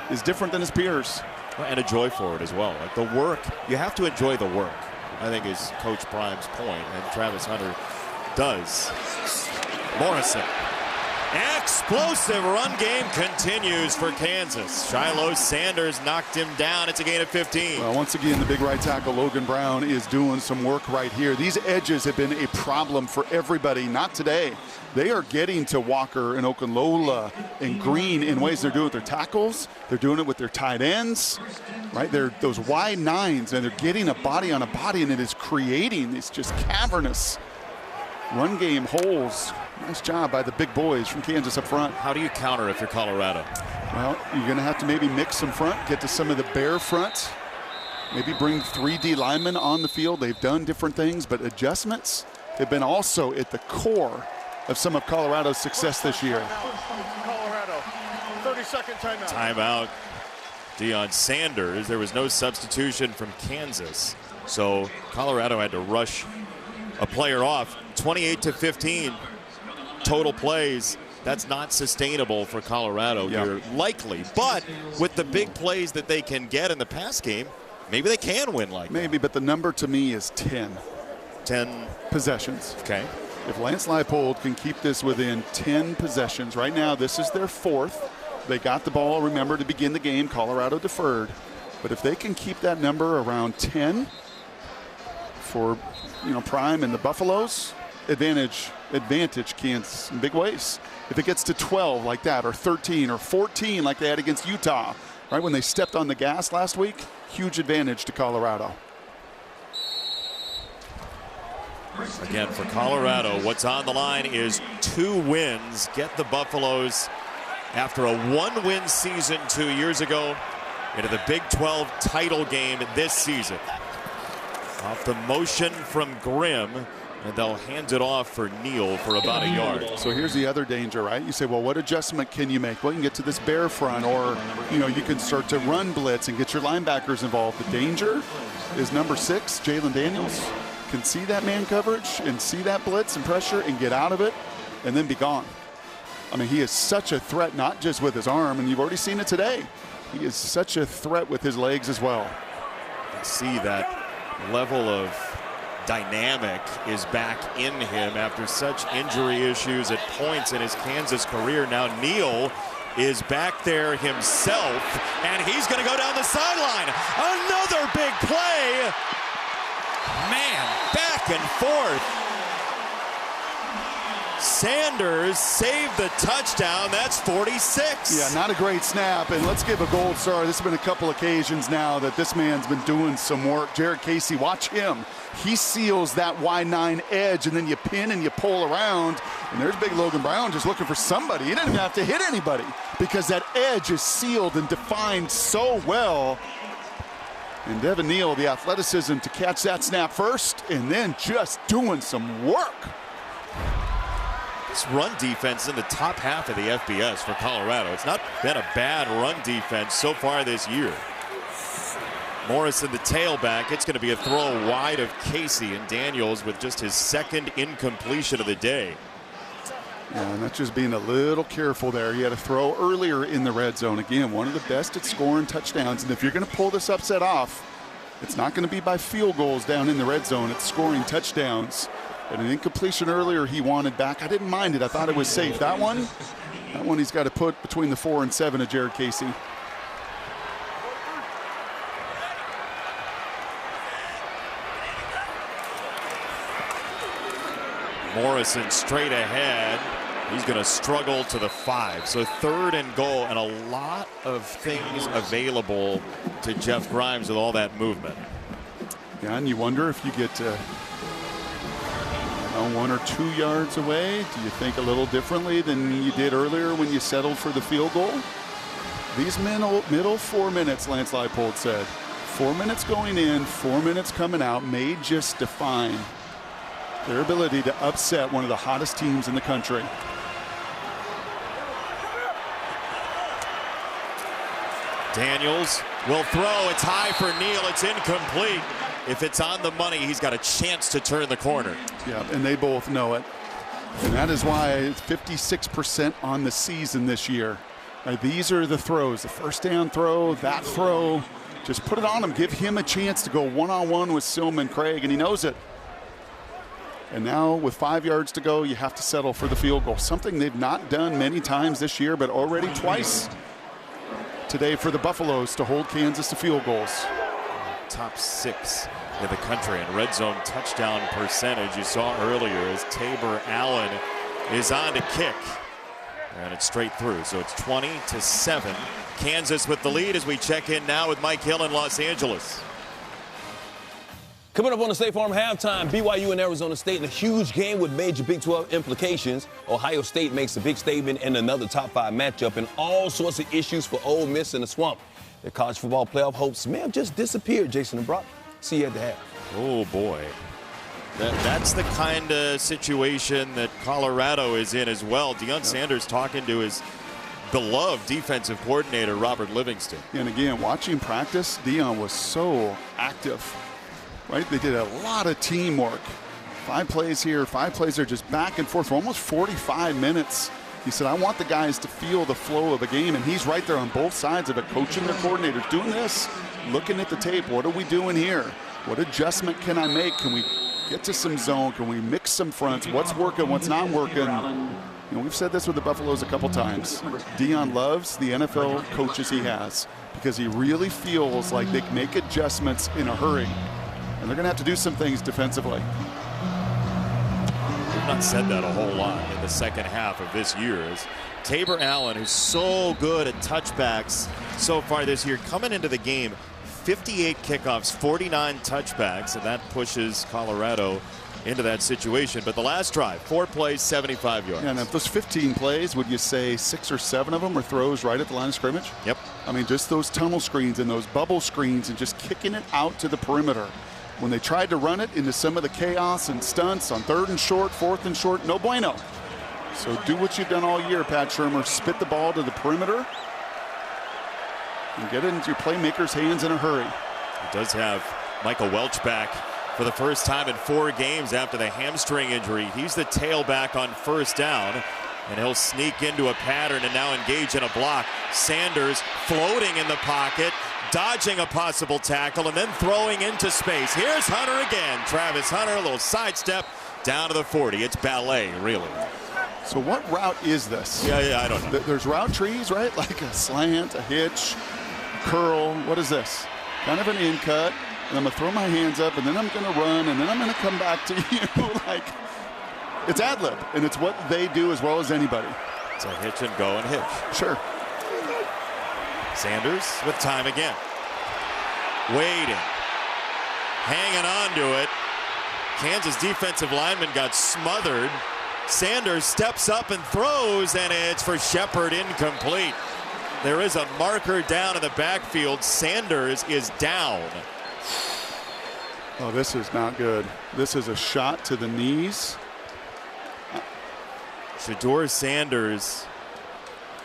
is different than his peers. And a joy for it as well. Like the work, you have to enjoy the work, I think is Coach Prime's point, and Travis Hunter does. Morrison Explosive run game continues for Kansas. Shiloh Sanders knocked him down. It's a gain of 15. Well, once again, the big right tackle, Logan Brown, is doing some work right here. These edges have been a problem for everybody, not today. They are getting to Walker and Okunlola and Green in ways they're doing with their tackles. They're doing it with their tight ends, right? They're those wide nines, and they're getting a body on a body, and it is creating these just cavernous run game holes. Nice job by the big boys from Kansas up front. How do you counter if you're Colorado? Well, you're going to have to maybe mix some front, get to some of the bare front, maybe bring 3D linemen on the field. They've done different things, but adjustments have been also at the core of some of Colorado's success this year. Colorado, 30-second timeout. Timeout. Deion Sanders. There was no substitution from Kansas, so Colorado had to rush a player off. 28-15 total plays. That's not sustainable for Colorado here, likely. But with the big plays that they can get in the pass game, maybe they can win like Maybe, but the number to me is 10. 10 possessions. Okay. If Lance Leipold can keep this within 10 possessions, right now this is their 4th. They got the ball, remember, to begin the game. Colorado deferred. But if they can keep that number around 10 for, Prime and the Buffaloes, advantage Kansas in big ways. If it gets to 12 like that, or 13 or 14 like they had against Utah, right when they stepped on the gas last week, huge advantage to Colorado. Again, for Colorado, what's on the line is 2 wins. Get the Buffaloes, after a 1-win season 2 years ago, into the Big 12 title game this season. Off the motion from Grimm, and they'll hand it off for Neal for about a yard. So here's the other danger, right? You say, well, what adjustment can you make? Well, you can get to this bare front, or, you can start to run blitz and get your linebackers involved. The danger is number 6, Jalen Daniels, can see that man coverage and see that blitz and pressure and get out of it and then be gone. I mean, he is such a threat, not just with his arm, and you've already seen it today. He is such a threat with his legs as well. You see that level of dynamic is back in him after such injury issues at points in his Kansas career. Now Neal is back there himself, and he's going to go down the sideline. Another big play. Man, back and forth. Sanders saved the touchdown. That's 46. Yeah, not a great snap. And let's give a gold star. This has been a couple occasions now that this man's been doing some work. Jared Casey, watch him. He seals that Y9 edge, and then you pin and you pull around. And there's big Logan Brown just looking for somebody. He didn't even have to hit anybody because that edge is sealed and defined so well. And Devin Neal, the athleticism to catch that snap first and then just doing some work. This run defense in the top half of the FBS for Colorado. It's not been a bad run defense so far this year. Morrison, the tailback. It's going to be a throw wide of Casey, and Daniels with just his 2nd incompletion of the day. Yeah, and that's just being a little careful there. He had a throw earlier in the red zone. Again, one of the best at scoring touchdowns. And if you're going to pull this upset off, it's not going to be by field goals down in the red zone. It's scoring touchdowns. And an incompletion earlier he wanted back. I didn't mind it. I thought it was safe. That one he's got to put between the 4 and 7 of Jared Casey. Morrison straight ahead. He's going to struggle to the 5. So 3rd and goal, and a lot of things available to Jeff Grimes with all that movement. Yeah, and you wonder if you get to 1 or 2 yards away. Do you think a little differently than you did earlier when you settled for the field goal? These middle 4 minutes, Lance Leipold said. 4 minutes going in, 4 minutes coming out may just define their ability to upset one of the hottest teams in the country. Daniels will throw. It's high for Neal. It's incomplete. If it's on the money, he's got a chance to turn the corner. Yeah, and they both know it. And that is why it's 56% on the season this year. These are the throws. The first down throw, that throw. Just put it on him. Give him a chance to go one-on-one with Silman Craig, and he knows it. And now with 5 yards to go, you have to settle for the field goal. Something they've not done many times this year, but already twice today for the Buffaloes to hold Kansas to field goals. Top 6 in the country in red zone touchdown percentage. You saw earlier as Tabor Allen is on to kick. And it's straight through, so it's 20-7. Kansas with the lead as we check in now with Mike Hill in Los Angeles. Coming up on the State Farm halftime, BYU and Arizona State in a huge game with major Big 12 implications. Ohio State makes a big statement in another top 5 matchup, and all sorts of issues for Ole Miss in the swamp. Their college football playoff hopes may have just disappeared, Jason and Brock. See you at the half. Oh, boy. That's the kind of situation that Colorado is in as well. Deion Sanders talking to his beloved defensive coordinator, Robert Livingston. And again, watching practice, Deion was so active. Right, they did a lot of teamwork. 5 plays here, 5 plays there, just back and forth for almost 45 minutes. He said, I want the guys to feel the flow of the game, and he's right there on both sides of it, coaching their coordinators, doing this, looking at the tape. What are we doing here? What adjustment can I make? Can we get to some zone? Can we mix some fronts? What's working, what's not working? You know, we've said this with the Buffaloes a couple times. Deion loves the NFL coaches he has because he really feels like they can make adjustments in a hurry. And they're going to have to do some things defensively. We've not said that a whole lot in the second half of this year. As Tabor Allen, who's so good at touchbacks so far this year, coming into the game, 58 kickoffs, 49 touchbacks, and that pushes Colorado into that situation. But the last drive, 4 plays, 75 yards. Yeah, and of those 15 plays, would you say 6 or 7 of them were throws right at the line of scrimmage? Yep. I mean, just those tunnel screens and those bubble screens and just kicking it out to the perimeter. When they tried to run it into some of the chaos and stunts on 3rd and short, 4th and short, no bueno. So do what you've done all year, Pat Shurmur. Spit the ball to the perimeter and get it into your playmakers' hands in a hurry. He does have Michael Welch back for the first time in 4 games after the hamstring injury. He's the tailback on first down, and he'll sneak into a pattern and now engage in a block. Sanders floating in the pocket, dodging a possible tackle, and then throwing into space. Here's Hunter again. Travis Hunter, a little sidestep down to the 40. It's ballet, really. So what route is this? Yeah, I don't know. There's route trees, right? Like a slant, a hitch, a curl. What is this? Kind of an in cut. And I'm going to throw my hands up, and then I'm going to run, and then I'm going to come back to you. Like, it's ad-lib, and it's what they do as well as anybody. It's a hitch and go and hitch. Sure. Sanders with time again. Waiting. Hanging on to it. Kansas defensive lineman got smothered. Sanders steps up and throws, and it's for Shepard, incomplete. There is a marker down in the backfield. Sanders is down. Oh, this is not good. This is a shot to the knees. Shedeur Sanders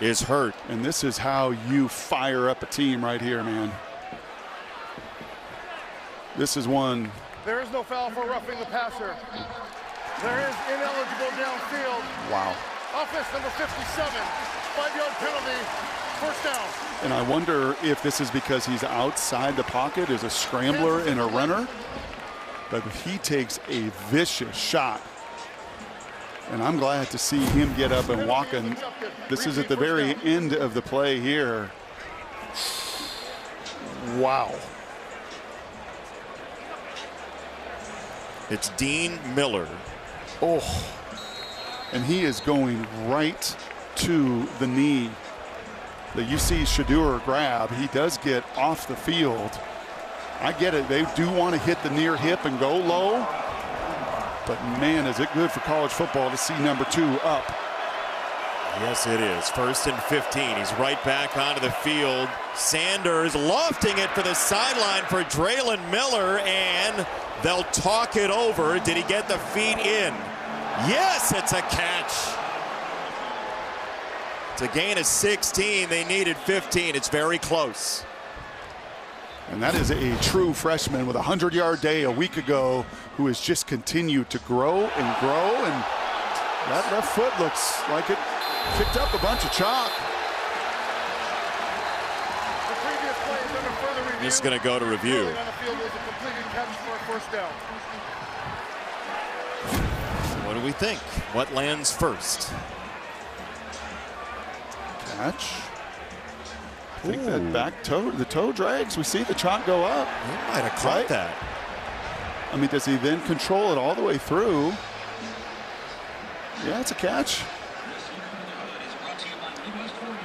is hurt. And this is how you fire up a team right here, man. This is one. There is no foul for roughing the passer. There is ineligible downfield. Wow. Offense number 57, 5-yard penalty, first down. And I wonder if this is because he's outside the pocket as a scrambler and a runner. But he takes a vicious shot. And I'm glad to see him get up and walk. And this is at the very end of the play here. Wow. It's Dean Miller. Oh, and he is going right to the knee. That you see Shedeur grab. He does get off the field. I get it. They do want to hit the near hip and go low. But, man, is it good for college football to see number 2 up. Yes, it is. 1st and 15. He's right back onto the field. Sanders lofting it for the sideline for Draylon Miller, and they'll talk it over. Did he get the feet in? Yes, it's a catch. It's a gain of 16. They needed 15. It's very close. And that is a true freshman with a 100-yard day a week ago who has just continued to grow and grow. And that left foot looks like it picked up a bunch of chalk. The previous play is under further review. This is going to go to review. On the field was a completed catch for a first down. do we think? What lands first? Catch. I think that back toe, the toe drags. We see the chalk go up. He might have caught that. I mean, does he then control it all the way through? Yeah, it's a catch.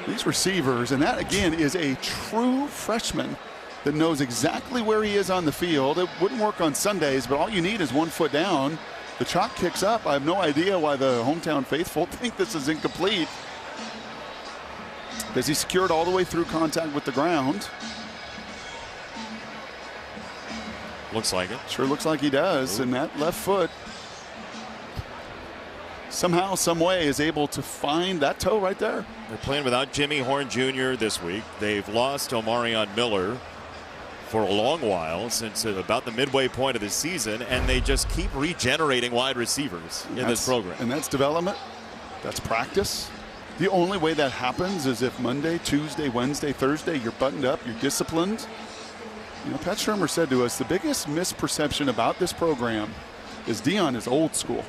These receivers, and that again is a true freshman that knows exactly where he is on the field. It wouldn't work on Sundays, but all you need is 1 foot down. The chalk kicks up. I have no idea why the hometown faithful think this is incomplete. Does he secure it all the way through contact with the ground? Looks like it. Sure looks like he does. And that left foot somehow, some way is able to find that toe right there. They're playing without Jimmy Horn Jr. this week. They've lost Omarion Miller for a long while, since about the midway point of the season, and they just keep regenerating wide receivers in this program. And that's development. That's practice. The only way that happens is if Monday, Tuesday, Wednesday, Thursday, you're buttoned up, you're disciplined. You know, Pat Shurmur said to us, the biggest misperception about this program is Deion is old school.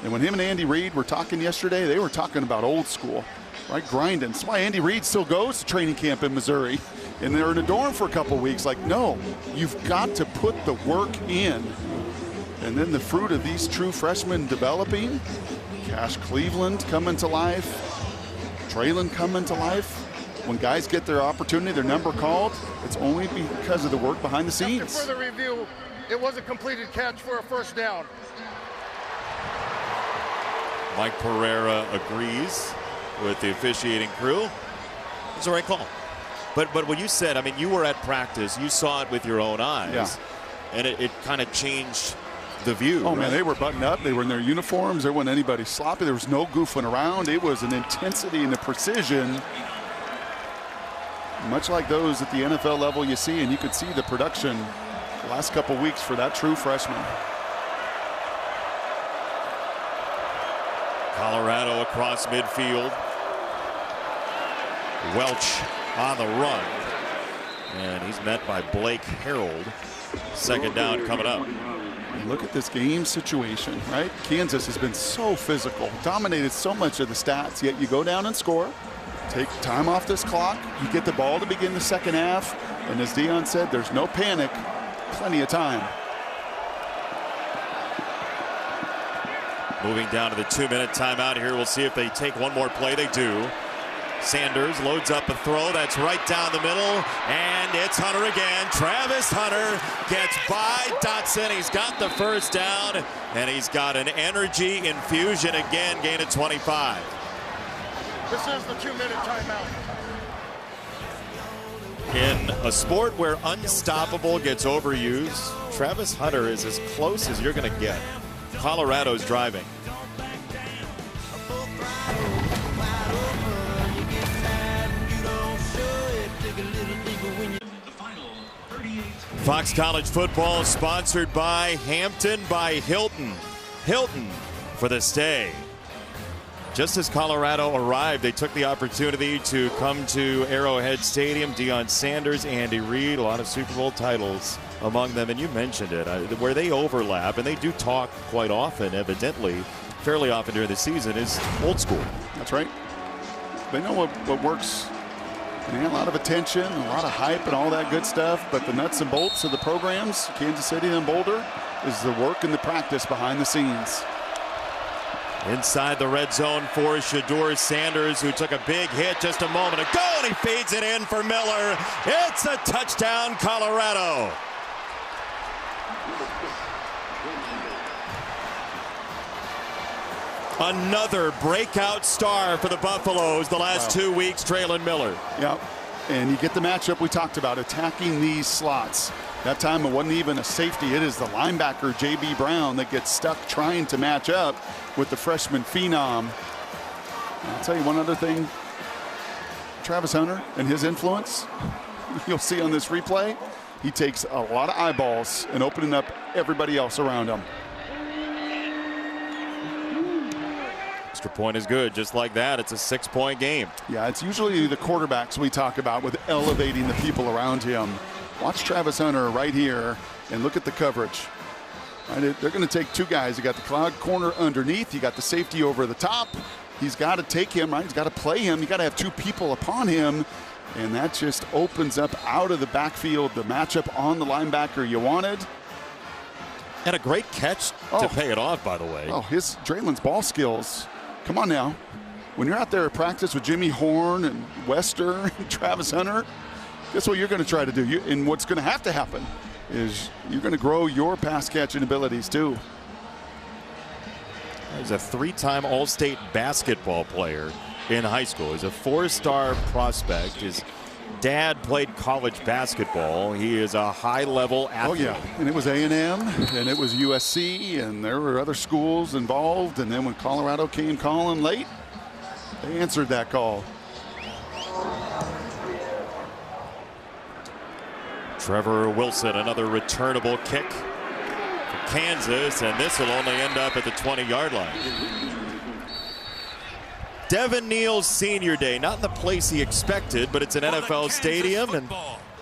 And when him and Andy Reid were talking yesterday, they were talking about old school, right? Grinding. That's why Andy Reid still goes to training camp in Missouri. And they're in a dorm for a couple weeks. Like, no, you've got to put the work in. And then the fruit of these true freshmen developing, Cash Cleveland coming to life, Traylon coming to life. When guys get their opportunity, their number called, it's only because of the work behind the scenes. After further review, it was a completed catch for a first down. Mike Pereira agrees with the officiating crew. It's the right call. But what you said, I mean, you were at practice. You saw it with your own eyes. Yeah. And it kind of changed the view. Oh, right? man, they were buttoned up. They were in their uniforms. There wasn't anybody sloppy. There was no goofing around. It was an intensity and a precision, much like those at the NFL level you see. And you could see the production the last couple weeks for that true freshman. Colorado across midfield. Welch on the run. And he's met by Blake Harold. Second down coming up. Look at this game situation, right? Kansas has been so physical, dominated so much of the stats, yet you go down and score, take time off this clock, you get the ball to begin the second half, and as Deion said, there's no panic, plenty of time. Moving down to the 2-minute timeout here. We'll see if they take one more play. They do. Sanders loads up a throw that's right down the middle, and it's Hunter again. Travis Hunter gets by Dotson. He's got the first down, and he's got an energy infusion again, gain of 25. This is the 2-minute timeout. In a sport where unstoppable gets overused, Travis Hunter is as close as you're going to get. Colorado's driving. Fox College football sponsored by Hampton by Hilton. Hilton for the stay. Just as Colorado arrived, they took the opportunity to come to Arrowhead Stadium. Deion Sanders, Andy Reid, a lot of Super Bowl titles among them. And you mentioned it, where they overlap, and they do talk quite often, evidently, fairly often during the season, is old school. That's right. They know what works. Man, a lot of attention, a lot of hype and all that good stuff, but the nuts and bolts of the programs, Kansas City and Boulder, is the work and the practice behind the scenes. Inside the red zone for Shedeur Sanders, who took a big hit just a moment ago, and he feeds it in for Miller. It's a touchdown, Colorado. Another breakout star for the Buffaloes the last 2 weeks, Traylon Miller. Yep, and you get the matchup we talked about, attacking these slots. That time it wasn't even a safety. It is the linebacker, J.B. Brown, that gets stuck trying to match up with the freshman phenom. And I'll tell you one other thing. Travis Hunter and his influence, you'll see on this replay, he takes a lot of eyeballs and opening up everybody else around him. Extra point is good, just like that. It's a 6-point game. Yeah, it's usually the quarterbacks we talk about with elevating the people around him. Watch Travis Hunter right here and look at the coverage. Right? They're going to take two guys. You got the cloud corner underneath. You got the safety over the top. He's got to take him, right? He's got to play him. You got to have two people upon him. And that just opens up out of the backfield the matchup on the linebacker you wanted. And a great catch to pay it off, by the way. Oh, Draylen's ball skills. Come on now. When you're out there at practice with Jimmy Horn and Wester and Travis Hunter, guess what you're going to try to do? And what's going to have to happen is you're going to grow your pass catching abilities too. He's a three-time All-State basketball player in high school. He's a four-star prospect. His dad played college basketball. He is a high-level athlete. Oh, yeah. And it was A&M, and it was USC, and there were other schools involved. And then when Colorado came calling late, they answered that call. Trevor Wilson, another returnable kick for Kansas, and this will only end up at the 20-yard line. Devin Neal's senior day, not in the place he expected, but it's an NFL stadium, and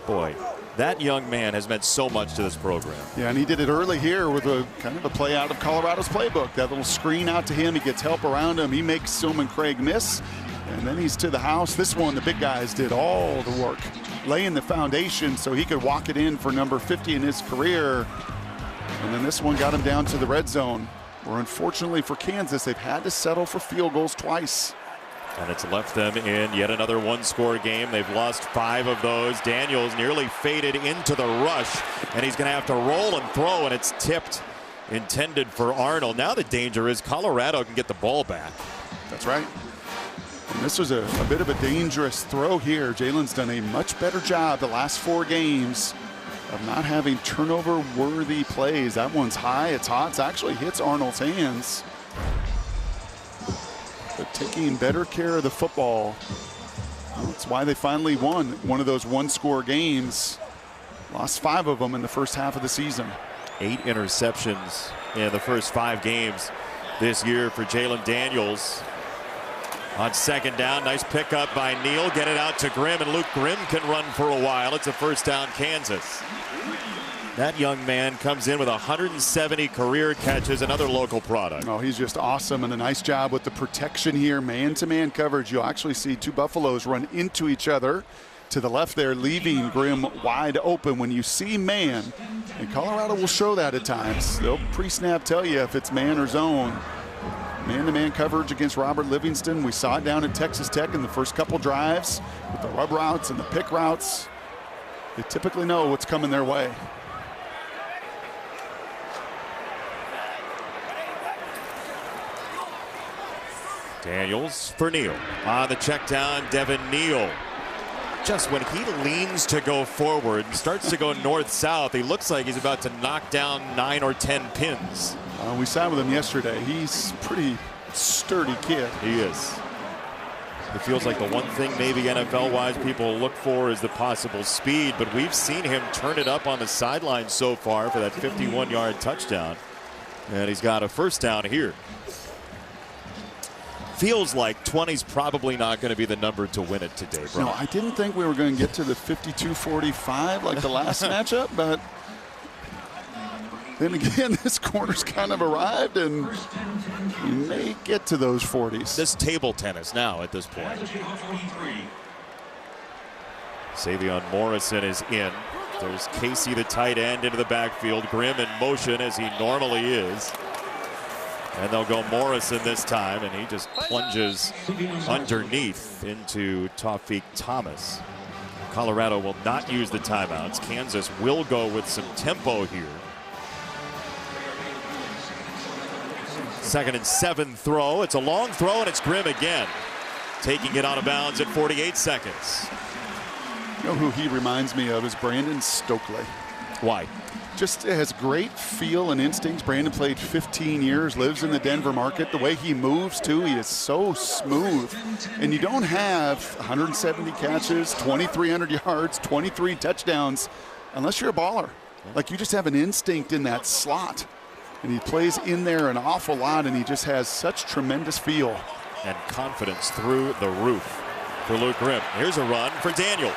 boy, that young man has meant so much to this program. Yeah, and he did it early here with a kind of a play out of Colorado's playbook. That little screen out to him, he gets help around him, he makes Silman Craig miss, and then he's to the house. This one, the big guys did all the work, laying the foundation so he could walk it in for number 50 in his career. And then this one got him down to the red zone, where unfortunately for Kansas, they've had to settle for field goals twice. And it's left them in yet another one-score game. They've lost 5 of those. Daniels nearly faded into the rush, and he's going to have to roll and throw, and it's tipped, intended for Arnold. Now the danger is Colorado can get the ball back. That's right. And this was a bit of a dangerous throw here. Jalen's done a much better job the last 4 games of not having turnover-worthy plays. That one's high, it's hot, it actually hits Arnold's hands. But taking better care of the football. That's why they finally won one of those one-score games. Lost 5 of them in the first half of the season. 8 interceptions in the first 5 games this year for Jalen Daniels. On second down, nice pickup by Neal. Get it out to Grimm, and Luke Grimm can run for a while. It's a first down, Kansas. That young man comes in with 170 career catches, another local product. Oh, he's just awesome, and a nice job with the protection here. Man-to-man coverage. You'll actually see 2 Buffaloes run into each other to the left there, leaving Grimm wide open. When you see man, and Colorado will show that at times, they'll pre-snap tell you if it's man or zone. Man-to-man coverage against Robert Livingston. We saw it down at Texas Tech in the first couple drives with the rub routes and the pick routes. They typically know what's coming their way. Daniels for Neal. On the check down, Devin Neal. Just when he leans to go forward and starts to go north-south, he looks like he's about to knock down 9 or 10 pins. We sat with him yesterday. He's a pretty sturdy kid. He is. It feels like the one thing maybe NFL-wise people look for is the possible speed, but we've seen him turn it up on the sideline so far for that 51-yard touchdown. And he's got a first down here. Feels like 20's probably not going to be the number to win it today, bro. No, I didn't think we were going to get to the 52-45 like the last matchup, but then again, this corner's kind of arrived, and you may get to those 40s. This table tennis now at this point. Savion Morrison is in. There's Casey, the tight end, into the backfield. Grimm in motion as he normally is. And they'll go Morrison this time, and he just plunges underneath into Tawfiq Thomas. Colorado will not use the timeouts. Kansas will go with some tempo here. 2nd and 7 throw. It's a long throw, and it's Grimm again, taking it out of bounds at 48 seconds. You know who he reminds me of is Brandon Stokely. Why? Just has great feel and instincts. Brandon played 15 years, lives in the Denver market. The way he moves, too, he is so smooth. And you don't have 170 catches, 2,300 yards, 23 touchdowns, unless you're a baller. Like, you just have an instinct in that slot. And he plays in there an awful lot, and he just has such tremendous feel. And confidence through the roof for Luke Grimm. Here's a run for Daniels.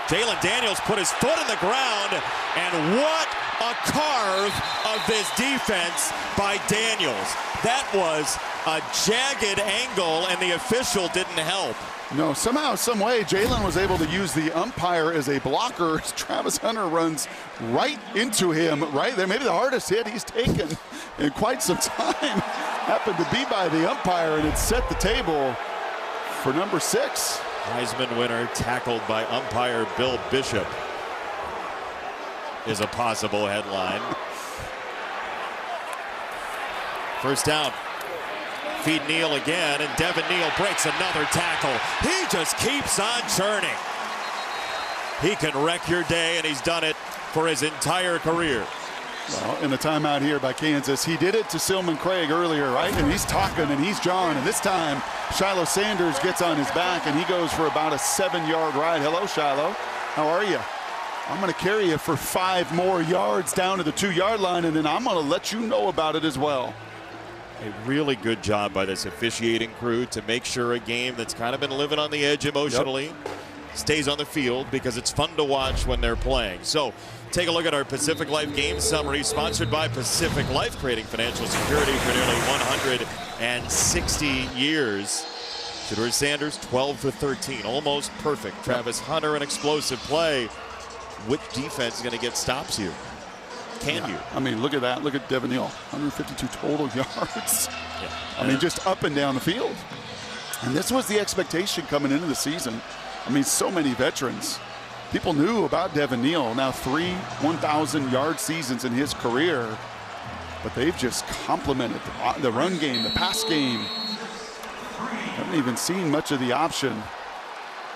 Jalen Daniels put his foot in the ground, and what a carve of this defense by Daniels. That was a jagged angle, and the official didn't help. No, somehow, some way, Jalen was able to use the umpire as a blocker as Travis Hunter runs right into him right there. Maybe the hardest hit he's taken in quite some time. Happened to be by the umpire, and it set the table for number 6. Heisman winner tackled by umpire Bill Bishop is a possible headline. First down. Feed Neal again, and Devin Neal breaks another tackle. He just keeps on churning. He can wreck your day, and he's done it for his entire career. Well, in the timeout here by Kansas, he did it to Silman Craig earlier, right? And he's talking and he's jawing. And this time, Shiloh Sanders gets on his back, and he goes for about a 7-yard ride. Hello, Shiloh. How are you? I'm going to carry you for 5 more yards down to the 2-yard line, and then I'm going to let you know about it as well. A really good job by this officiating crew to make sure a game that's kind of been living on the edge emotionally stays on the field, because it's fun to watch when they're playing. So take a look at our Pacific Life game summary, sponsored by Pacific Life, creating financial security for nearly 160 years. Shedeur Sanders, 12 for 13, almost perfect. Travis Hunter, an explosive play. Which defense is going to get stops here? Can you? I mean, look at that. Look at Devin Neal, 152 total yards. Yeah. I mean, just up and down the field. And this was the expectation coming into the season. I mean, so many veterans. People knew about Devin Neal. Now 3 1,000-yard seasons in his career. But they've just complemented the run game, the pass game. Haven't even seen much of the option.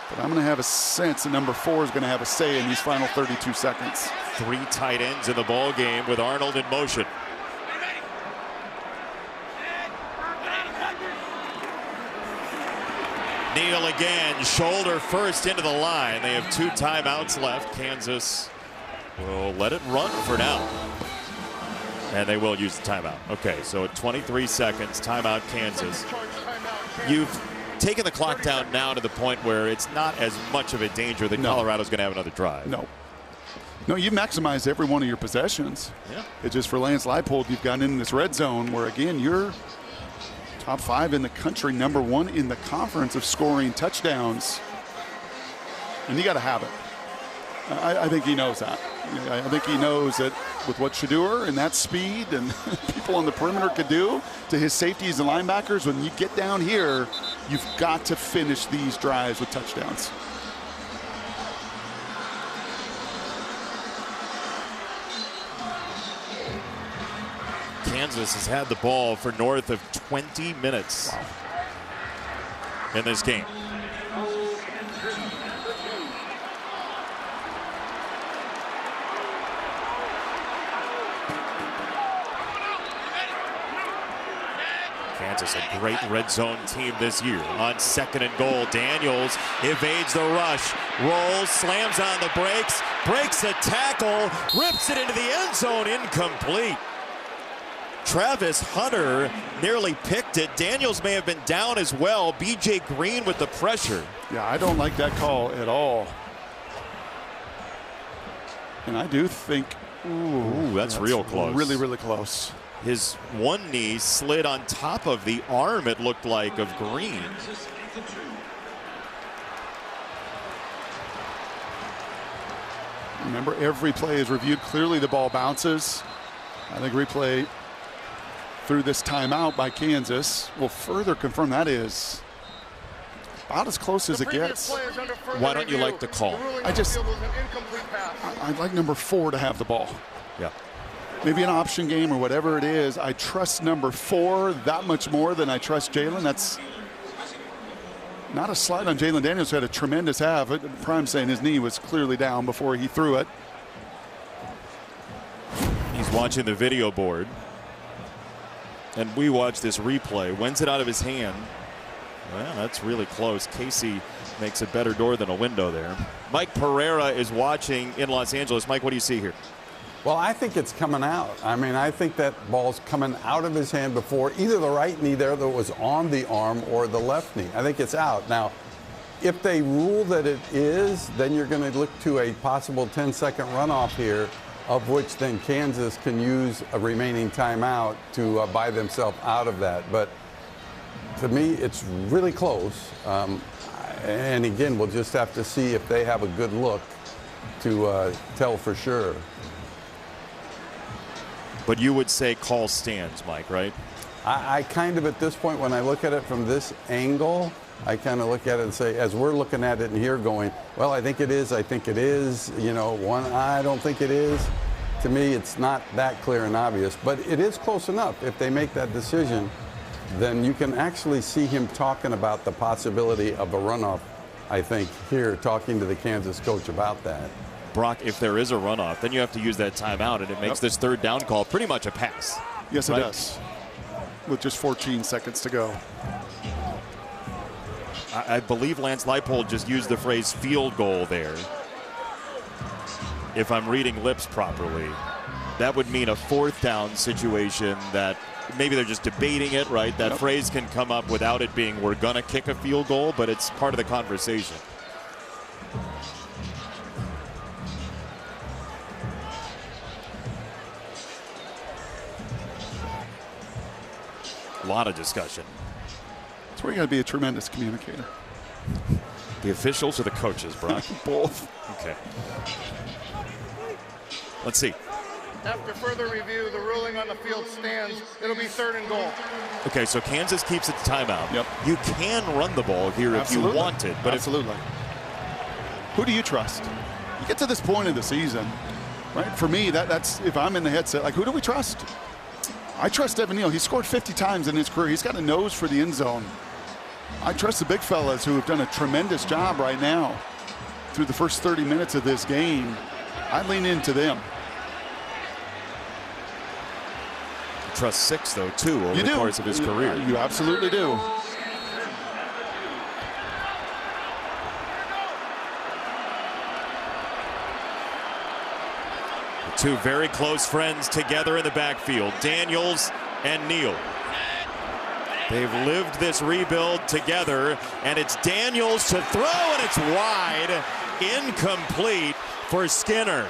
But I'm going to have a sense that number 4 is going to have a say in these final 32 seconds. 3 tight ends in the ball game with Arnold in motion. Neal again, shoulder first into the line. They have 2 timeouts left. Kansas will let it run for now. And they will use the timeout. Okay, so at 23 seconds, timeout Kansas. You've taken the clock down now to the point where it's not as much of a danger that Colorado's going to have another drive. No, you maximize every one of your possessions. Yeah. It's just for Lance Leipold, you've gotten in this red zone where, again, you're top 5 in the country, number 1 in the conference of scoring touchdowns. And you got to have it. I think he knows that. I think he knows that with what Shedeur and that speed and people on the perimeter could do to his safeties and linebackers, when you get down here, you've got to finish these drives with touchdowns. Kansas has had the ball for north of 20 minutes in this game. Kansas, a great red zone team this year. On 2nd and goal, Daniels evades the rush, rolls, slams on the brakes, breaks a tackle, rips it into the end zone, incomplete. Travis Hunter nearly picked it. Daniels may have been down as well. B.J. Green with the pressure. Yeah, I don't like that call at all. And I do think, that's real close. Really, really close. His one knee slid on top of the arm, it looked like, of Green. Remember, every play is reviewed. Clearly the ball bounces. I think replay through this timeout by Kansas will further confirm that is about as close as it gets. Why don't you like the call? I'd like number 4 to have the ball. Yeah. Maybe an option game or whatever it is. I trust number 4 that much more than I trust Jalen. That's not a slight on Jalen Daniels, who had a tremendous half. Prime saying his knee was clearly down before he threw it. He's watching the video board. And we watch this replay. When's it out of his hand? Well, that's really close. Casey makes a better door than a window there. Mike Pereira is watching in Los Angeles. Mike, what do you see here? Well, I think it's coming out. I mean, I think that ball's coming out of his hand before either the right knee there that was on the arm or the left knee. I think it's out. Now, if they rule that it is, then you're going to look to a possible 10-second runoff here. of which then Kansas can use a remaining timeout to buy themselves out of that. But to me, it's really close. And again, we'll just have to see if they have a good look to tell for sure. But you would say call stands, Mike, right? I kind of, at this point, when I look at it from this angle, I kind of look at it and say, as we're looking at it in here going, well, I think it is, you know, I don't think it is. To me, it's not that clear and obvious, but it is close enough. If they make that decision, then you can actually see him talking about the possibility of a runoff, I think, here, talking to the Kansas coach about that. Brock, if there is a runoff, then you have to use that timeout, and it makes this third down call pretty much a pass. Yes, right? it does. With just 14 seconds to go. I believe Lance Leipold just used the phrase field goal there. If I'm reading lips properly, that would mean a fourth down situation that maybe they're just debating it, right? That phrase can come up without it being we're going to kick a field goal, but it's part of the conversation. A lot of discussion. That's where you got to be a tremendous communicator. The officials or the coaches, Brock? Both. Okay. Let's see. After further review, the ruling on the field stands. It'll be 3rd and goal. Okay, so Kansas keeps its timeout. Yep. You can run the ball here if you want it, but absolutely. Who do you trust? You get to this point of the season, right? For me, that's if I'm in the headset, like, who do we trust? I trust Evan Neal. He scored 50 times in his career. He's got a nose for the end zone. I trust the big fellas who have done a tremendous job right now through the first 30 minutes of this game. I lean into them. You trust 6, though, too, over the course of his career. You absolutely do. Two very close friends together in the backfield, Daniels and Neal. They've lived this rebuild together, and it's Daniels to throw, and it's wide, incomplete for Skinner.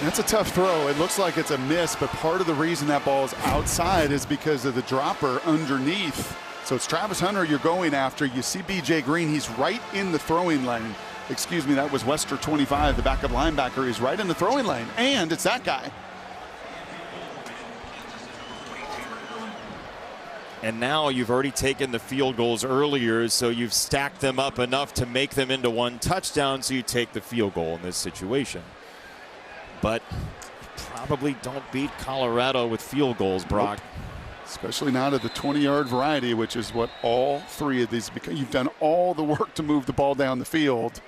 That's a tough throw. It looks like it's a miss, but part of the reason that ball is outside is because of the dropper underneath. So it's Travis Hunter you're going after. You see B.J. Green. He's right in the throwing lane. Excuse me, that was Wester 25, the backup linebacker. He's right in the throwing lane, and it's that guy. And now you've already taken the field goals earlier, so you've stacked them up enough to make them into one touchdown, so you take the field goal in this situation. But probably don't beat Colorado with field goals, Brock. Nope. Especially not at the 20-yard variety, which is what all three of these, because you've done all the work to move the ball down the field.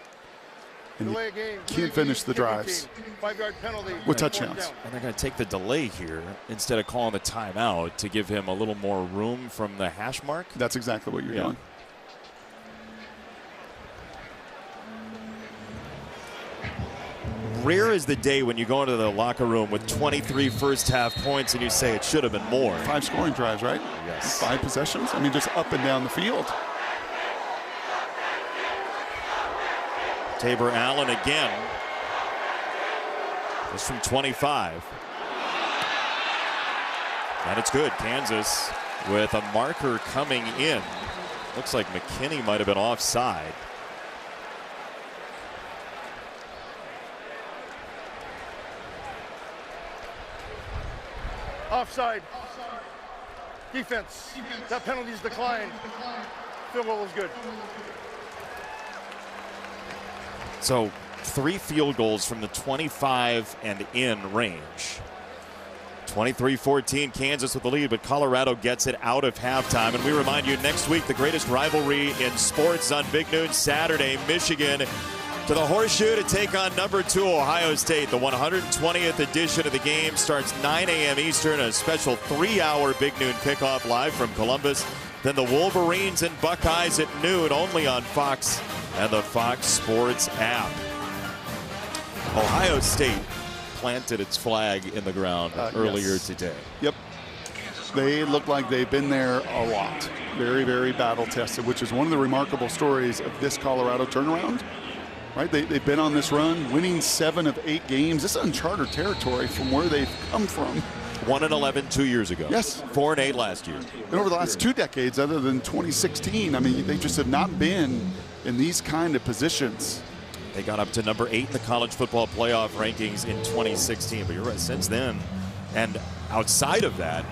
And you can't finish the drives 5-yard penalty with touchdowns. And they're going to take the delay here instead of calling the timeout to give him a little more room from the hash mark. That's exactly what you're doing. Rare is the day when you go into the locker room with 23 first-half points and you say it should have been more. 5 scoring drives, right? Yes. 5 possessions. I mean, just up and down the field. Tabor Allen again. Just from 25. And it's good. Kansas with a marker coming in. Looks like McKinney might have been offside. Offside. Defense. That penalty's declined. Field goal is good. So 3 field goals from the 25 and in range. 23-14, Kansas with the lead, but Colorado gets it out of halftime. And we remind you, next week, the greatest rivalry in sports on Big Noon Saturday. Michigan to the Horseshoe to take on number 2 Ohio State. The 120th edition of the game starts 9 a.m. Eastern, a special 3-hour Big Noon kickoff live from Columbus. Then the Wolverines and Buckeyes at noon, only on Fox and the Fox Sports app. Ohio State planted its flag in the ground earlier today. Yep. They look like they've been there a lot. Very, very battle tested, which is one of the remarkable stories of this Colorado turnaround. right? They've been on this run, winning 7 of 8 games. This is uncharted territory from where they've come from. 1-11 2 years ago. Yes. 4-8 last year. And over the last 2 decades, other than 2016, I mean, they just have not been in these kind of positions. They got up to number 8 in the college football playoff rankings in 2016. But you're right, since then, and outside of that,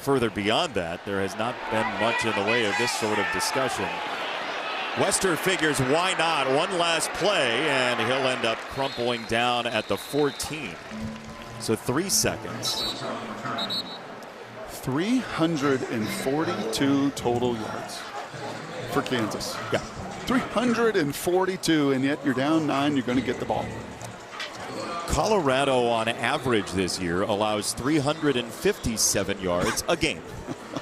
further beyond that, there has not been much in the way of this sort of discussion. Wester figures, why not? One last play, and he'll end up crumpling down at the 14. So 3 seconds. 342 total yards for Kansas. Yeah. 342, and yet you're down 9, you're going to get the ball. Colorado, on average this year, allows 357 yards a game.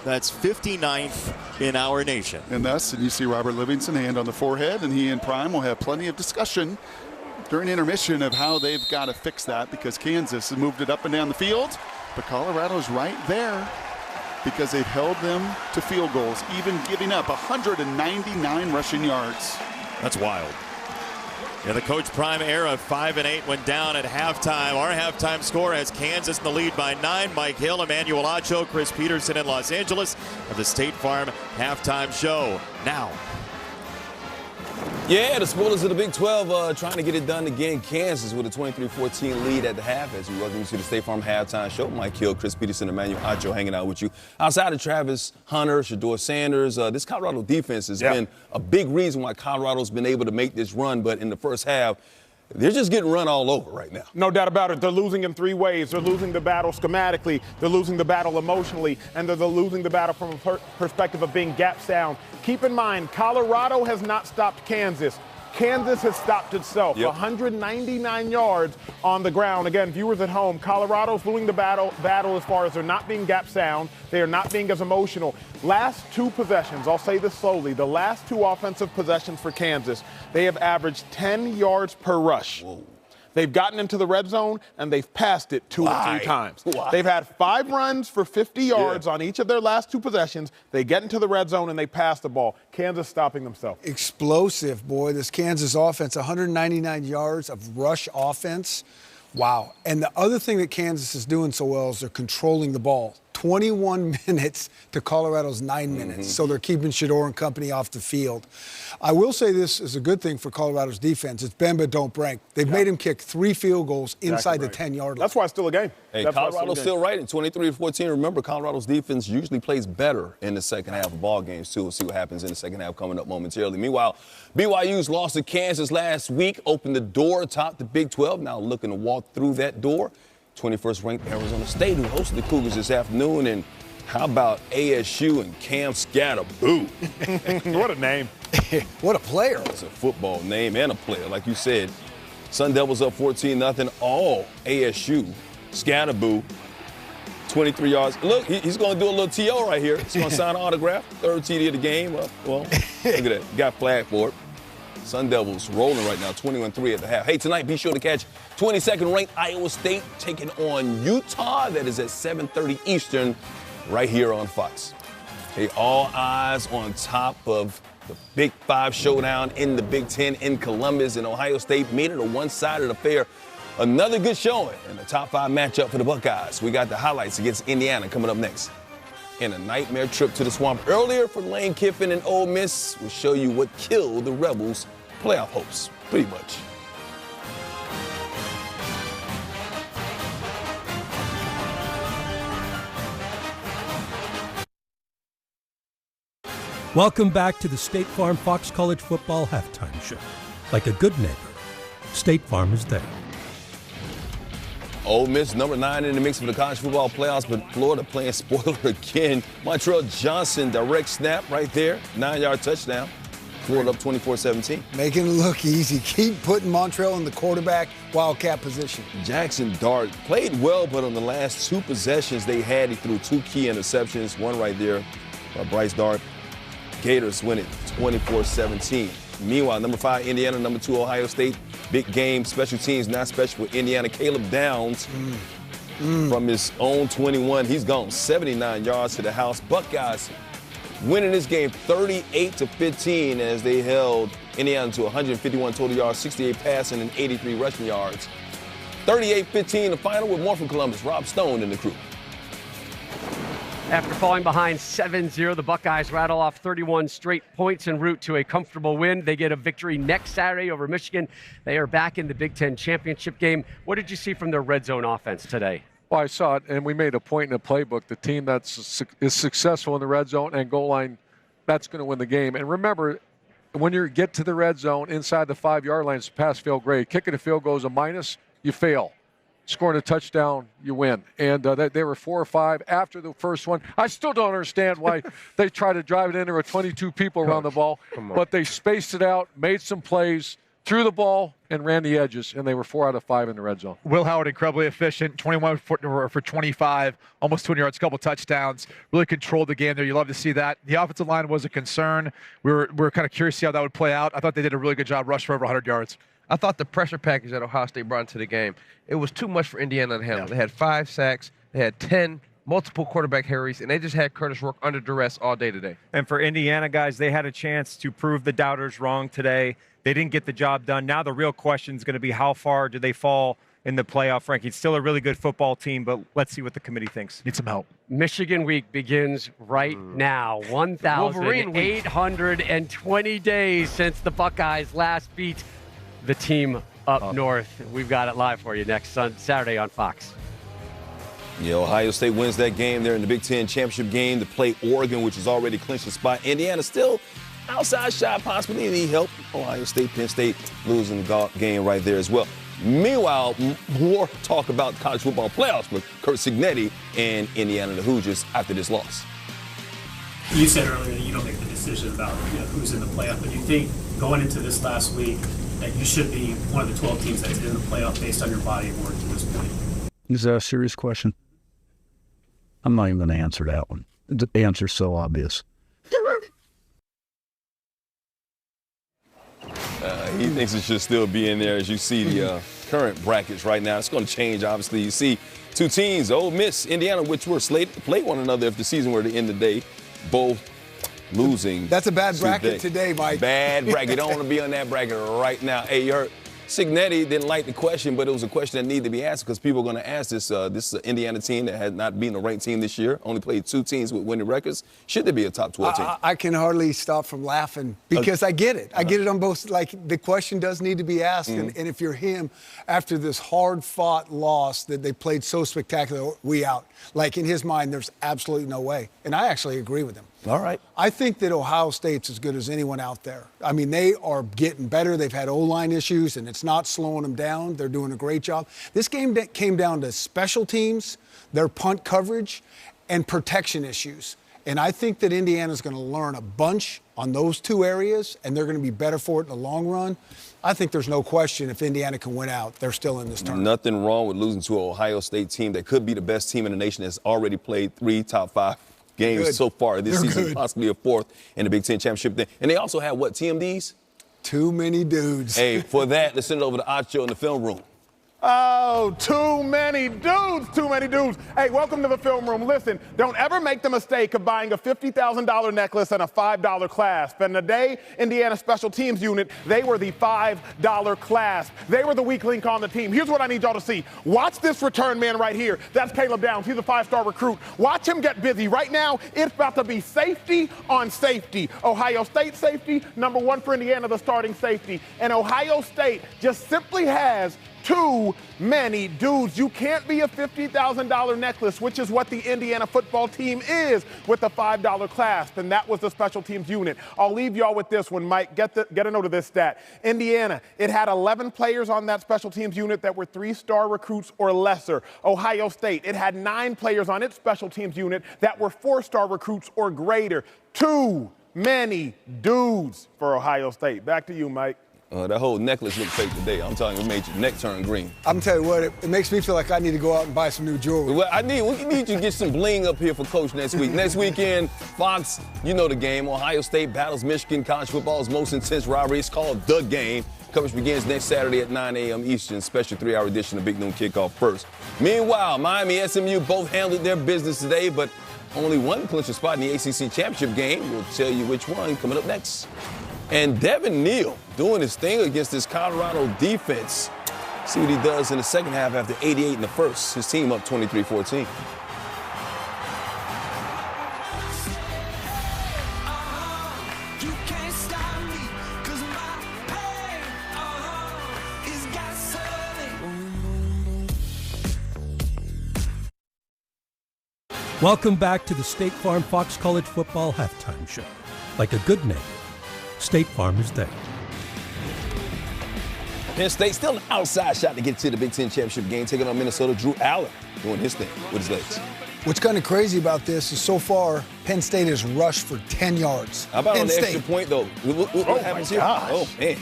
That's 59th in our nation. And you see Robert Livingston hand on the forehead, and he and Prime will have plenty of discussion during intermission of how they've got to fix that, because Kansas has moved it up and down the field, but Colorado's right there because they've held them to field goals, even giving up 199 rushing yards. That's wild. Yeah, the Coach Prime era, 5-8, went down at halftime. Our halftime score has Kansas in the lead by 9. Mike Hill, Emmanuel Acho, Chris Peterson in Los Angeles of the State Farm halftime show. Now. Yeah, the spoilers of the Big 12 trying to get it done again. Kansas with a 23-14 lead at the half. As we welcome you to the State Farm halftime show. Mike Hill, Chris Peterson, Emmanuel Acho hanging out with you. Outside of Travis Hunter, Shedeur Sanders, this Colorado defense has been a big reason why Colorado's been able to make this run. But in the first half, they're just getting run all over right now. No doubt about it. They're losing in 3 ways. They're losing the battle schematically, they're losing the battle emotionally, and they're losing the battle from a perspective of being gap sound. Keep in mind, Colorado has not stopped Kansas. Kansas has stopped itself. 199 yards on the ground. Again, viewers at home, Colorado's losing the battle as far as they're not being gap sound. They are not being as emotional. Last 2 possessions, I'll say this slowly, the last 2 offensive possessions for Kansas, they have averaged 10 yards per rush. Whoa. They've gotten into the red zone, and they've passed it 2 or 3 times. They've had 5 runs for 50 yards on each of their last 2 possessions. They get into the red zone, and they pass the ball. Kansas stopping themselves. Explosive, boy, this Kansas offense, 199 yards of rush offense. Wow. And the other thing that Kansas is doing so well is they're controlling the ball. 21 minutes to Colorado's 9 minutes. So they're keeping Shedeur and company off the field. I will say this is a good thing for Colorado's defense. It's bend but don't break. They've made him kick 3 field goals inside the 10-yard line. That's why it's still a game. Hey, Colorado's still right at 23-14. Remember, Colorado's defense usually plays better in the second half of ball games, too. We'll see what happens in the second half coming up momentarily. Meanwhile, BYU's loss to Kansas last week opened the door atop the Big 12. Now looking to walk through that door. 21st ranked Arizona State, who hosted the Cougars this afternoon. And how about ASU and Cam Scatterboo? What a name. What a player. It's a football name and a player, like you said. Sun Devils up 14-0, all ASU. Scatterboo, 23 yards. Look, he's going to do a little TO right here. He's going to sign an autograph. 3rd TD of the game. Well, look at that. Got flagged for it. Sun Devils rolling right now, 21-3 at the half. Hey, tonight, be sure to catch 22nd ranked Iowa State taking on Utah. That is at 7:30 Eastern right here on Fox. Hey, all eyes on top of the Big 5 showdown in the Big 10 in Columbus, and Ohio State made it a one-sided affair. Another good showing in the top 5 matchup for the Buckeyes. We got the highlights against Indiana coming up next. And a nightmare trip to the Swamp earlier for Lane Kiffin and Ole Miss will show you what killed the Rebels' playoff hopes, pretty much. Welcome back to the State Farm Fox College Football Halftime Show. Like a good neighbor, State Farm is there. Ole Miss, number 9 in the mix for the college football playoffs, but Florida playing spoiler again. Montrell Johnson, direct snap right there, 9-yard touchdown. Florida up 24-17. Making it look easy. Keep putting Montrell in the quarterback wildcat position. Jackson Dart played well, but on the last 2 possessions they had, he threw 2 key interceptions. One right there by Bryce Dart. Gators win it 24-17. Meanwhile, number 5, Indiana, number 2, Ohio State. Big game, special teams, not special for Indiana. Caleb Downs from his own 21. He's gone 79 yards to the house. Buckeyes winning this game 38-15 as they held Indiana to 151 total yards, 68 passing, and 83 rushing yards. 38-15 the final with more from Columbus. Rob Stone in the crew. After falling behind 7-0, the Buckeyes rattle off 31 straight points en route to a comfortable win. They get a victory next Saturday over Michigan. They are back in the Big Ten championship game. What did you see from their red zone offense today? Well, I saw it, and we made a point in the playbook. The team that is successful in the red zone and goal line, that's going to win the game. And remember, when you get to the red zone inside the 5-yard line, it's pass-fail grade. Kicking a field goal is a minus, you fail. Scoring a touchdown, you win. And they were 4 or 5 after the first one. I still don't understand why they try to drive it in. There were 22 people around the ball. But they spaced it out, made some plays, threw the ball, and ran the edges, and they were 4 out of 5 in the red zone. Will Howard, incredibly efficient, 21 for 25, almost 200 yards, a couple touchdowns, really controlled the game there. You love to see that. The offensive line was a concern. We were kind of curious to see how that would play out. I thought they did a really good job, rushed for over 100 yards. I thought the pressure package that Ohio State brought into the game, it was too much for Indiana to handle. Yeah. They had 5 sacks, they had 10 multiple quarterback hurries, and they just had Curtis Rourke under duress all day today. And for Indiana, guys, they had a chance to prove the doubters wrong today. They didn't get the job done. Now the real question is going to be how far do they fall in the playoff rankings. Still a really good football team, but let's see what the committee thinks. Need some help. Michigan week begins right now. 1,820 days since the Buckeyes last beat the team up north. We've got it live for you next Saturday on Fox. Yeah, Ohio State wins that game. They're in the Big Ten championship game to play Oregon, which has already clinched a spot. Indiana still outside shot, possibly need help. Ohio State, Penn State losing the game right there as well. Meanwhile, more talk about the college football playoffs with Curt Cignetti and Indiana the Hoosiers after this loss. You said earlier that you don't make the decision about who's in the playoff, but you think going into this last week that you should be one of the 12 teams that's in the playoff based on your body of work to this point? Is that a serious question? I'm not even going to answer that one. The answer's so obvious. He thinks it should still be in there as you see the current brackets right now. It's going to change, obviously. You see two teams, Ole Miss, Indiana, which were slated to play one another if the season were to end today, both losing. That's a bad bracket today, Mike. Bad bracket. Don't want to be on that bracket right now. Hey, you heard Cignetti didn't like the question, but it was a question that needed to be asked because people are going to ask this. This is an Indiana team that had not been a ranked team this year, only played 2 teams with winning records. Should there be a top 12 team? I can hardly stop from laughing because I get it. I get it on both. Like, the question does need to be asked. And if you're him, after this hard-fought loss that they played so spectacular, we out. Like, in his mind, there's absolutely no way. And I actually agree with him. All right. I think that Ohio State's as good as anyone out there. I mean, they are getting better. They've had O-line issues, and it's not slowing them down. They're doing a great job. This game came down to special teams, their punt coverage, and protection issues. And I think that Indiana's going to learn a bunch on those 2 areas, and they're going to be better for it in the long run. I think there's no question if Indiana can win out, they're still in this tournament. Nothing wrong with losing to an Ohio State team that could be the best team in the nation that's already played 3 top 5 games so far this season, possibly a 4th in the Big Ten championship. And they also have what, TMDs? Too many dudes. Hey, for that, let's send it over to Acho in the film room. Oh, too many dudes, too many dudes. Hey, welcome to the film room. Listen, don't ever make the mistake of buying a $50,000 necklace and a $5 clasp. And today, Indiana Special Teams Unit, they were the $5 clasp. They were the weak link on the team. Here's what I need y'all to see. Watch this return man right here. That's Caleb Downs. He's a 5-star recruit. Watch him get busy. Right now, it's about to be safety on safety. Ohio State safety, number 1 for Indiana, the starting safety. And Ohio State just simply has too many dudes. You can't be a $50,000 necklace, which is what the Indiana football team is, with a $5 clasp, and that was the special teams unit. I'll leave y'all with this one, Mike. Get a note of this stat. Indiana, it had 11 players on that special teams unit that were 3-star recruits or lesser. Ohio State, it had 9 players on its special teams unit that were 4-star recruits or greater. Too many dudes for Ohio State. Back to you, Mike. That whole necklace looked fake today. I'm telling you, it made your neck turn green. I'm telling you what, it makes me feel like I need to go out and buy some new jewelry. Well, we need you to get some bling up here for Coach next week. Next weekend, Fox, you know the game. Ohio State battles Michigan. College football's most intense rivalry. It's called The Game. Coverage begins next Saturday at 9 a.m. Eastern. Special 3-hour edition of Big Noon Kickoff first. Meanwhile, Miami and SMU both handled their business today, but only one clinched a spot in the ACC championship game. We'll tell you which one coming up next. And Devin Neal doing his thing against this Colorado defense. See what he does in the second half after 88 in the first. His team up 23-14. Welcome back to the State Farm Fox College Football Halftime Show. Like a good neighbor, State Farm is there. Penn State still an outside shot to get to the Big Ten championship game, taking on Minnesota. Drew Allen doing his thing with his legs. What's kind of crazy about this is so far, Penn State has rushed for 10 yards. How about Penn on the State. extra point, though? What happens here? Oh, man.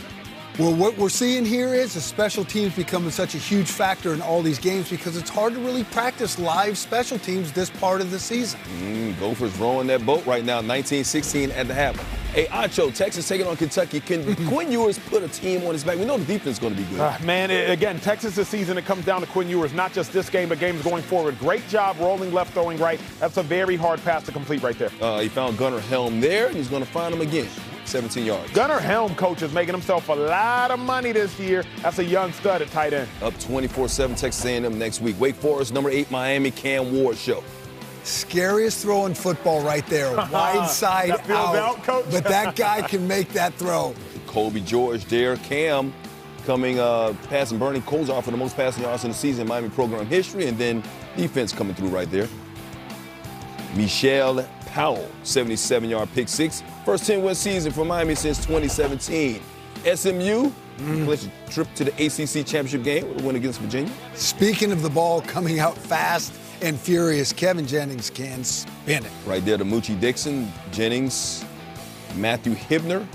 Well, what we're seeing here is the special teams becoming such a huge factor in all these games because it's hard to really practice live special teams this part of the season. Gophers rowing that boat right now, 19-16 at the half. Hey, Acho, Texas taking on Kentucky. Can Quinn Ewers put a team on his back? We know the defense is going to be good. Again, Texas this season, it comes down to Quinn Ewers, not just this game, but games going forward. Great job rolling left, throwing right. That's a very hard pass to complete right there. He found Gunnar Helm there, and he's going to find him again. 17 yards. Gunnar Helm, coach, is making himself a lot of money this year. That's a young stud at tight end. Up 24-7 Texas A&M next week. Wake Forest, number 8, Miami, Cam Ward show. Scariest throw in football right there. Wide side that feels out, coach. But that guy can make that throw. Colby George there. Cam coming, passing Bernie Kosar for the most passing yards in the season in Miami program history. And then defense coming through right there. Michelle Powell, 77-yard pick six. First 10-win season for Miami since 2017. SMU, clinched a trip to the ACC championship game with a win against Virginia. Speaking of the ball coming out fast and furious, Kevin Jennings can spin it. Right there to Moochie Dixon, Jennings, Matthew Hibner.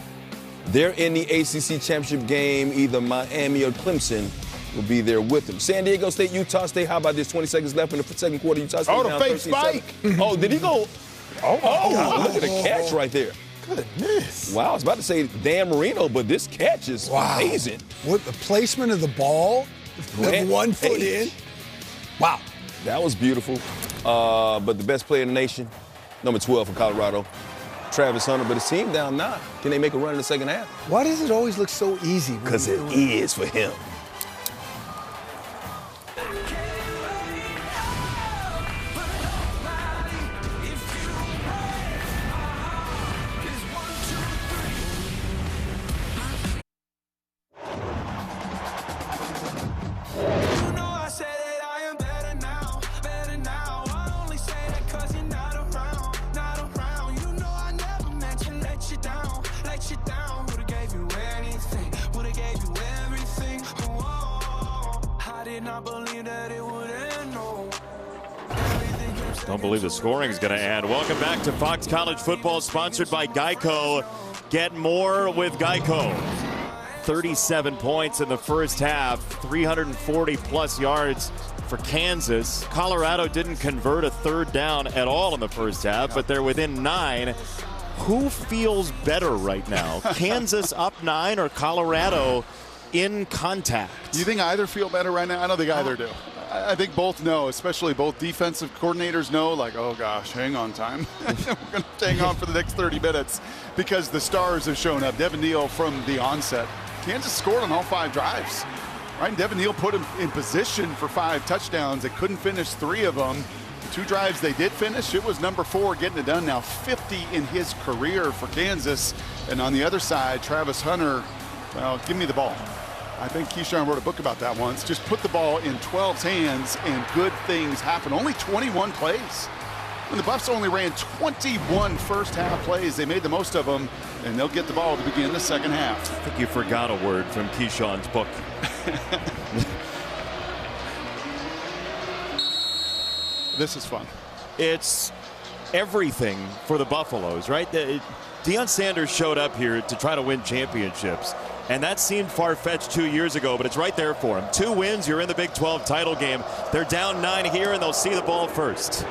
They're in the ACC championship game. Either Miami or Clemson will be there with them. San Diego State, Utah State. How about this? 20 seconds left in the second quarter. Utah State the fake spike. Oh, did he go? Oh, look at the catch right there. Goodness. Wow, I was about to say Dan Marino, but this catch is amazing. What the placement of the ball, the 1 foot in. Wow. That was beautiful. But the best player in the nation, number 12 for Colorado, Travis Hunter, but his team down 9. Can they make a run in the second half? Why does it always look so easy? Because it is for him. Don't believe the scoring is going to add. Welcome back to Fox College Football, sponsored by Geico. Get more with Geico. 37 points in the first half, 340-plus yards for Kansas. Colorado didn't convert a third down at all in the first half, but they're within 9. Who feels better right now? Kansas up 9 or Colorado in contact? Do you think either feel better right now? I don't think either do. I think both know, especially both defensive coordinators know, like, oh gosh, hang on time. We're going to hang on for the next 30 minutes because the stars have shown up. Devin Neal from the onset. Kansas scored on all 5 drives. Right? Devin Neal put him in position for 5 touchdowns. They couldn't finish 3 of them. 2 drives they did finish. It was number 4 getting it done now. 50 in his career for Kansas. And on the other side, Travis Hunter, well, give me the ball. I think Keyshawn wrote a book about that once. Just put the ball in 12's hands and good things happen. Only 21 plays. When the Buffs only ran 21 first half plays, they made the most of them, and they'll get the ball to begin the second half. I think you forgot a word from Keyshawn's book. This is fun. It's everything for the Buffaloes, right? Deion Sanders showed up here to try to win championships. And that seemed far-fetched 2 years ago, but it's right there for him. 2 wins, you're in the Big 12 title game. They're down 9 here, and they'll see the ball first.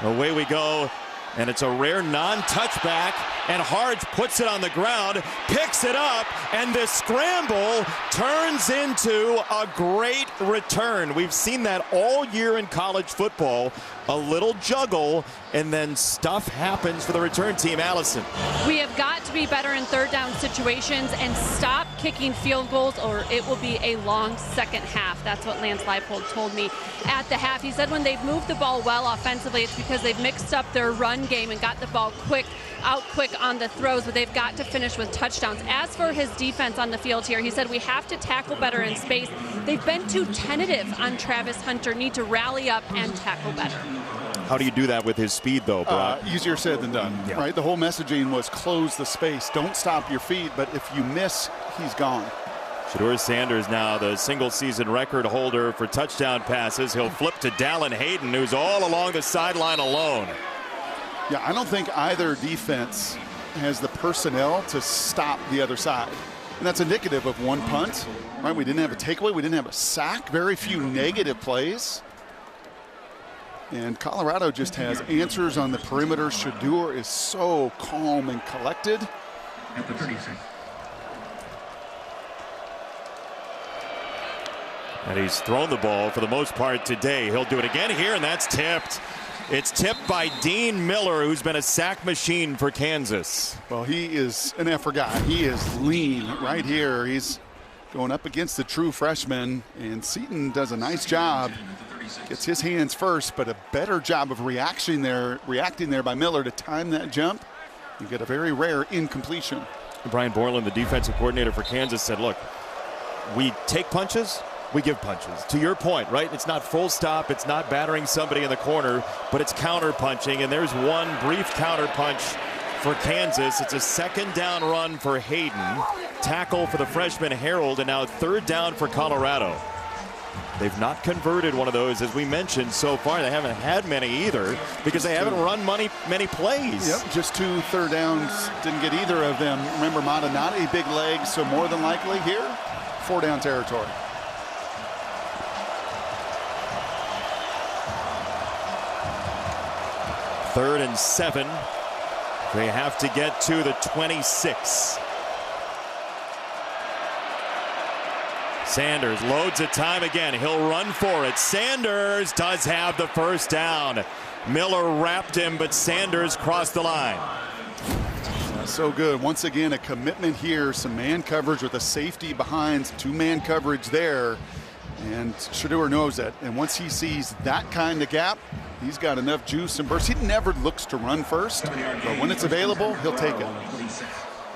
Away we go. And it's a rare non-touchback, and Harge puts it on the ground, picks it up, and this scramble turns into a great return. We've seen that all year in college football. A little juggle, and then stuff happens for the return team. Allison. We have got to be better in third down situations and stop kicking field goals, or it will be a long second half. That's what Lance Leipold told me at the half. He said when they've moved the ball well offensively, it's because they've mixed up their run game and got the ball out quick on the throws, but they've got to finish with touchdowns. As for his defense on the field here, he said we have to tackle better in space. They've been too tentative on Travis Hunter, need to rally up and tackle better. How do you do that with his speed, though, Brock? Easier said than done, right? The whole messaging was close the space. Don't stop your feet, but if you miss, he's gone. Shedeur Sanders now the single-season record holder for touchdown passes. He'll flip to Dallin Hayden, who's all along the sideline alone. Yeah, I don't think either defense has the personnel to stop the other side. And that's indicative of one punt, right? We didn't have a takeaway. We didn't have a sack. Very few negative plays. And Colorado just has answers on the perimeter. Shedeur is so calm and collected. At the 36. And he's thrown the ball for the most part today. He'll do it again here, and that's tipped. It's tipped by Dean Miller, who's been a sack machine for Kansas. Well, he is an effort guy. He is lean right here. He's going up against the true freshman, and Seton does a nice job. Gets his hands first, but a better job of reacting there by Miller to time that jump and get a very rare incompletion. Brian Borland, the defensive coordinator for Kansas, said, look, we take punches, we give punches. To your point, right? It's not full stop, it's not battering somebody in the corner, but it's counter punching, and there's one brief counter punch for Kansas. It's a second down run for Hayden, tackle for the freshman Harold, and now third down for Colorado. They've not converted one of those, as we mentioned, so far. They haven't had many either because they haven't run many plays. Yep, just 2 third downs. Didn't get either of them. Remember, Mata not a big leg, so more than likely here, 4-down territory. Third and 7. They have to get to the 26. Sanders loads a time again. He'll run for it. Sanders does have the first down. Miller wrapped him, but Sanders crossed the line. So good. Once again, a commitment here. Some man coverage with a safety behind. 2-man coverage there. And Shedeur knows that. And once he sees that kind of gap, he's got enough juice and burst. He never looks to run first, but when it's available, he'll take it.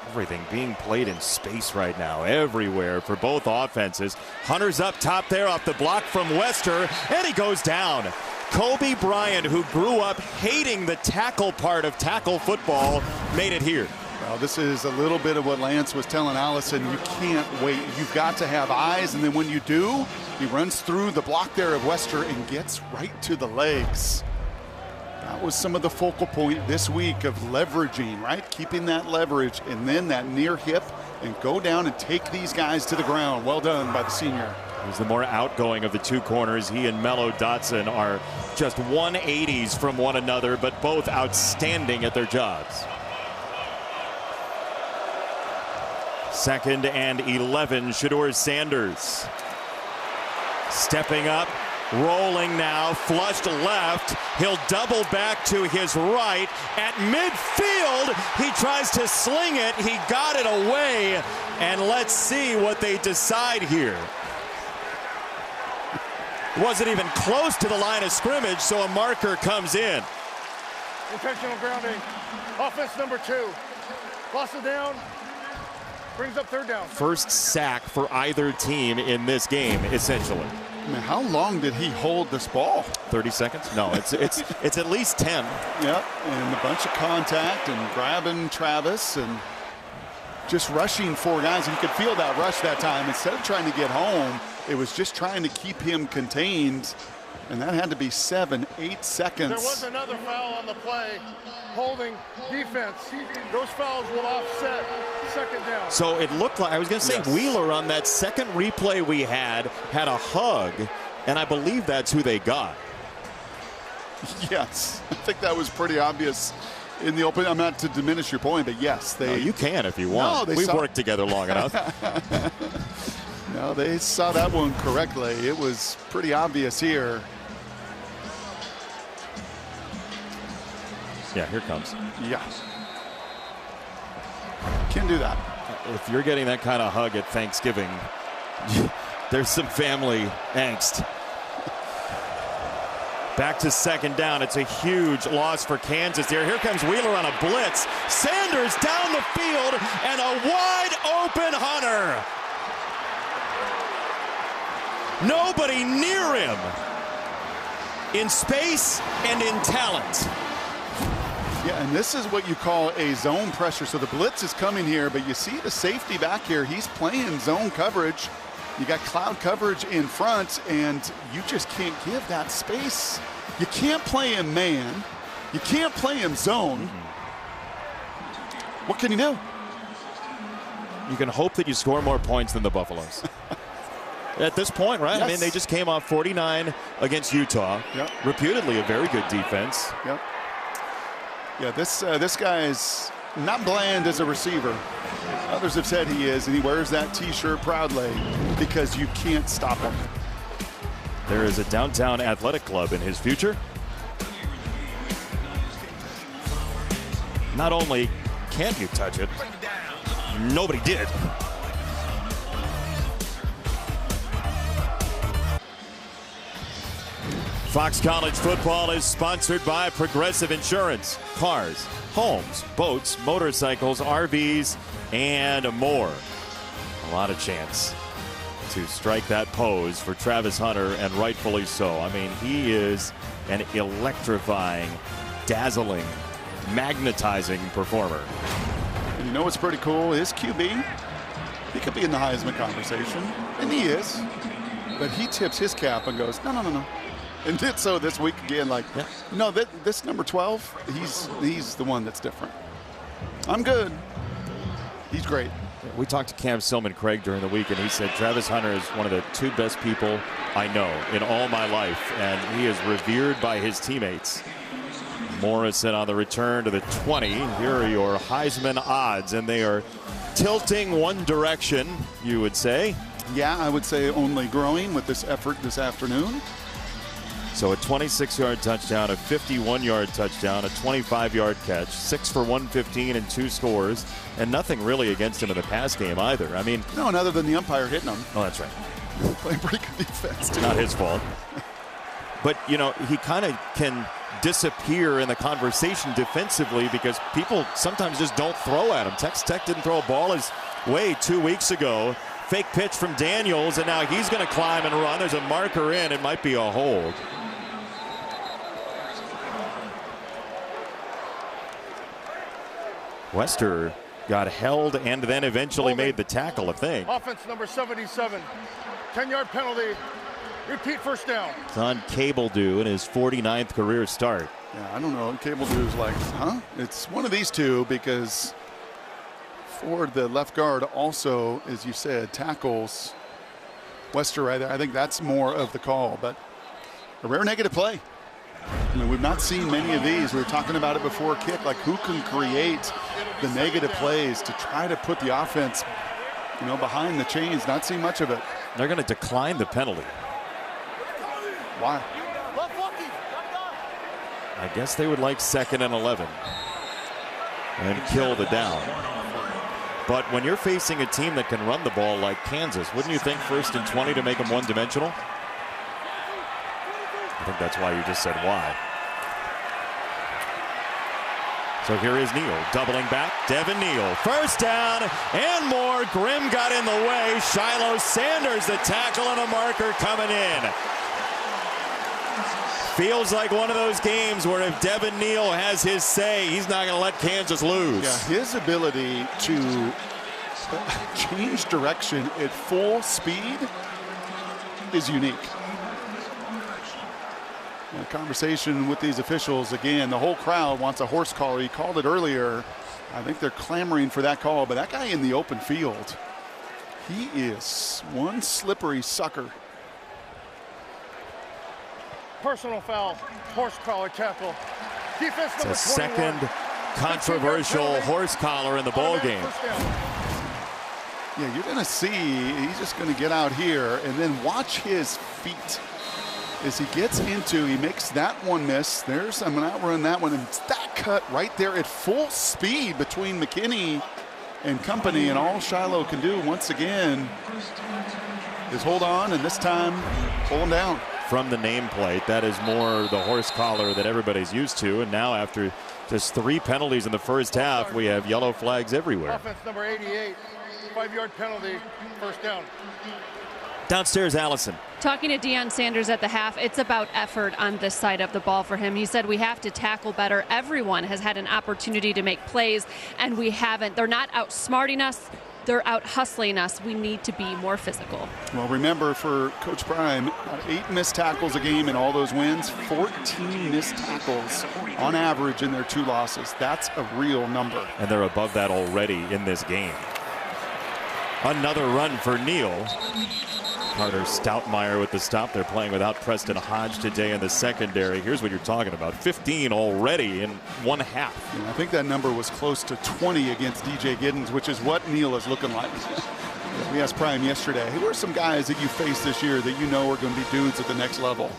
Everything being played in space right now, everywhere for both offenses. Hunter's up top there off the block from Wester, and he goes down. Kobe Bryant, who grew up hating the tackle part of tackle football, made it here. Well, this is a little bit of what Lance was telling Allison. You can't wait. You've got to have eyes, and then when you do, he runs through the block there of Wester and gets right to the legs. That was some of the focal point this week of leveraging, right? Keeping that leverage and then that near hip and go down and take these guys to the ground. Well done by the senior. He's the more outgoing of the two corners. He and Mello Dotson are just 180s from one another, but both outstanding at their jobs. 2nd and 11, Shedeur Sanders. Stepping up. Rolling now, flushed left. He'll double back to his right. At midfield, he tries to sling it. He got it away. And let's see what they decide here. Wasn't even close to the line of scrimmage, so a marker comes in. Intentional grounding. Offense number 2. Loss it down. Brings up third down. First sack for either team in this game, essentially. I mean, how long did he hold this ball? 30 seconds? No, it's at least 10. Yep, and a bunch of contact and grabbing Travis and just rushing 4 guys. And you could feel that rush that time. Instead of trying to get home, it was just trying to keep him contained. And that had to be 7-8 seconds. There was another foul on the play, holding defense. Those fouls will offset second down. So it looked like, I was going to say, yes. Wheeler on that second replay we had a hug, and I believe that's who they got. Yes, I think that was pretty obvious in the open. I'm not to diminish your point, but yes, they. No, you can if you want. We've worked together long enough. No, they saw that one correctly. It was pretty obvious here. Yeah, here it comes. Yeah. Can do that. If you're getting that kind of hug at Thanksgiving, there's some family angst. Back to second down. It's a huge loss for Kansas here. Here comes Wheeler on a blitz. Sanders down the field and a wide open Hunter. Nobody near him in space and in talent. Yeah, and this is what you call a zone pressure. So the blitz is coming here, but you see the safety back here. He's playing zone coverage. You got cloud coverage in front, and you just can't give that space. You can't play him man. You can't play him zone. What can you do? You can hope that you score more points than the Buffaloes. At this point, right? Yes. I mean, they just came off 49 against Utah. Yep. Reputedly a very good defense. Yep. Yeah, this guy is not bland as a receiver. Others have said he is, and he wears that T-shirt proudly because you can't stop him. There is a downtown athletic club in his future. Not only can't you touch it, nobody did. Fox College football is sponsored by Progressive Insurance. Cars, homes, boats, motorcycles, RVs, and more. A lot of chance to strike that pose for Travis Hunter, and rightfully so. I mean, he is an electrifying, dazzling, magnetizing performer. And you know what's pretty cool? His QB, he could be in the Heisman conversation, and he is. But he tips his cap and goes, no. And did so this week again, like, no, this number 12, he's the one that's different. I'm good. He's great. We talked to Cam Silman Craig during the week, and he said Travis Hunter is one of the two best people I know in all my life, and he is revered by his teammates. Morrison on the return to the 20. Here are your Heisman odds, and they are tilting one direction, you would say. Yeah, I would say only growing with this effort this afternoon. So a 26-yard touchdown, a 51-yard touchdown, a 25-yard catch, 6 for 115 and 2 scores, and nothing really against him in the pass game either. I mean, no, other than the umpire hitting him. Oh, that's right. Playing pretty good defense, too. Not his fault. But, you know, he kind of can disappear in the conversation defensively because people sometimes just don't throw at him. Texas Tech didn't throw a ball his way 2 weeks ago. Fake pitch from Daniels, and now he's going to climb and run. There's a marker in. It might be a hold. Wester got held and then eventually made the tackle, I think. Offense number 77. 10-yard penalty. Repeat first down. It's on Cabledew in his 49th career start. Yeah, I don't know. Cabledew's like, huh? It's one of these two because for the left guard also, as you said, tackles Wester right there. I think that's more of the call, but a rare negative play. I mean, we've not seen many of these. We were talking about it before kick, like who can create the negative plays to try to put the offense, you know, behind the chains. Not seen much of it. They're going to decline the penalty. Why? I guess they would like 2nd and 11 and kill the down. But when you're facing a team that can run the ball like Kansas, wouldn't you think 1st and 20 to make them one-dimensional? I think that's why you just said why. So here is Neal doubling back. Devin Neal, first down and more. Grimm got in the way. Shiloh Sanders, the tackle, and a marker coming in. Feels like one of those games where if Devin Neal has his say, he's not going to let Kansas lose. Yeah, his ability to change direction at full speed is unique. A conversation with these officials again. The whole crowd wants a horse collar. He called it earlier. I think they're clamoring for that call, but that guy in the open field, he is one slippery sucker. Personal foul, horse collar tackle. Defense It's number a second 21. controversial horse collar in the ball game. Yeah, you're going to see he's just going to get out here and then watch his feet as he gets into, he makes that one miss. There's, I'm going to outrun that one. And it's that cut right there at full speed between McKinney and company. And all Shiloh can do once again is hold on and this time pull him down. From the nameplate, that is more the horse collar that everybody's used to. And now after just 3 penalties in the first half, we have yellow flags everywhere. Offense number 88, 5-yard penalty, first down. Downstairs, Allison. Talking to Deion Sanders at the half, it's about effort on this side of the ball for him. He said we have to tackle better. Everyone has had an opportunity to make plays, and we haven't. They're not outsmarting us. They're out hustling us. We need to be more physical. Well, remember for Coach Prime, 8 missed tackles a game in all those wins, 14 missed tackles on average in their 2 losses. That's a real number. And they're above that already in this game. Another run for Neal. Carter Stoutmeyer with the stop. They're playing without Preston Hodge today in the secondary. Here's what you're talking about. 15 already in 1 half. And I think that number was close to 20 against DJ Giddens, which is what Neal is looking like. We asked Prime yesterday, who are some guys that you face this year that you know are going to be dudes at the next level?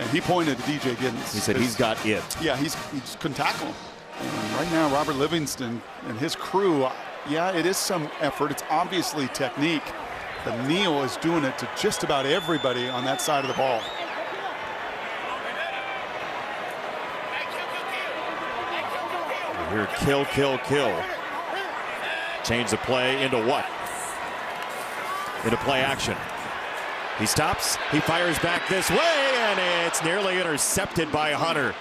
And he pointed to DJ Giddens. He said he's got it. Yeah, he just couldn't tackle him. And right now, Robert Livingston and his crew, yeah, it is some effort. It's obviously technique. But Neal is doing it to just about everybody on that side of the ball. Here, kill, kill, kill. Change the play into what? Into play action. He stops, he fires back this way, and it's nearly intercepted by Hunter.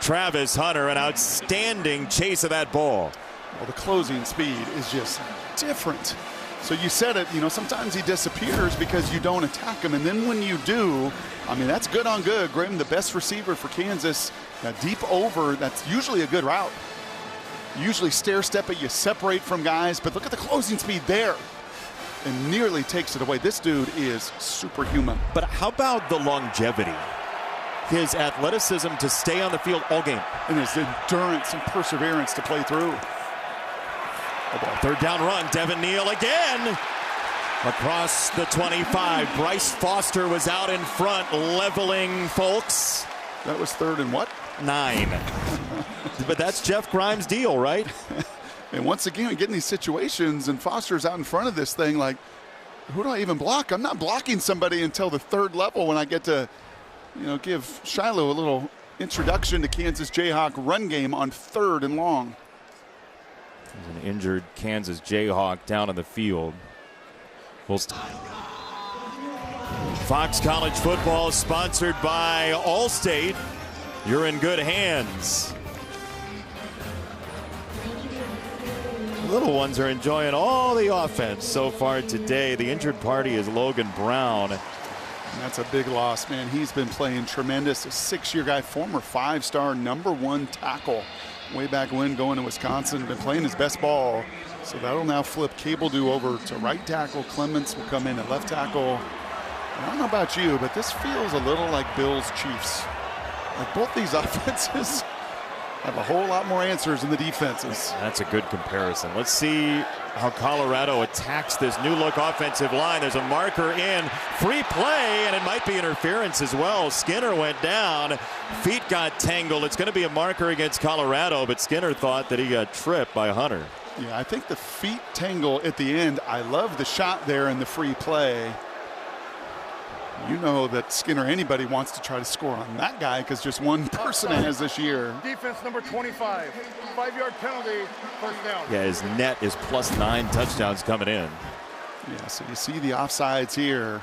Travis Hunter, an outstanding chase of that ball. Well, the closing speed is just different. So you said it, you know, sometimes he disappears because you don't attack him. And then when you do, I mean, that's good on good. Graham, the best receiver for Kansas, deep over, that's usually a good route. Usually stair step it, you separate from guys, but look at the closing speed there. And nearly takes it away. This dude is superhuman. But how about the longevity? His athleticism to stay on the field all game. And his endurance and perseverance to play through. Third down run, Devin Neal again. Across the 25, Bryce Foster was out in front, leveling folks. That was 3rd and what? 9. But that's Jeff Grimes' deal, right? And once again, we get in these situations, and Foster's out in front of this thing like, who do I even block? I'm not blocking somebody until the 3rd level when I get to, you know, give Shiloh a little introduction to Kansas Jayhawk run game on 3rd and long. There's an injured Kansas Jayhawk down in the field. Fox College football sponsored by Allstate. You're in good hands. Little ones are enjoying all the offense so far today. The injured party is Logan Brown. And that's a big loss, man. He's been playing tremendous. A 6-year guy, former 5-star #1 tackle. Way back when, going to Wisconsin, been playing his best ball. So that'll now flip Cabledew over to right tackle. Clements will come in at left tackle. And I don't know about you, but this feels a little like Bills Chiefs. Like both these offenses have a whole lot more answers than the defenses. That's a good comparison. Let's see how Colorado attacks this new look offensive line. There's a marker in, free play, and it might be interference as well. Skinner went down, feet got tangled. It's going to be a marker against Colorado, but Skinner thought that he got tripped by Hunter. Yeah, I think the feet tangle at the end. I love the shot there in the free play. You know that Skinner, anybody wants to try to score on that guy because just one person has this year. Defense number 25, 5-yard penalty, first down. Yeah, his net is +9 touchdowns coming in. Yeah, so you see the offsides here.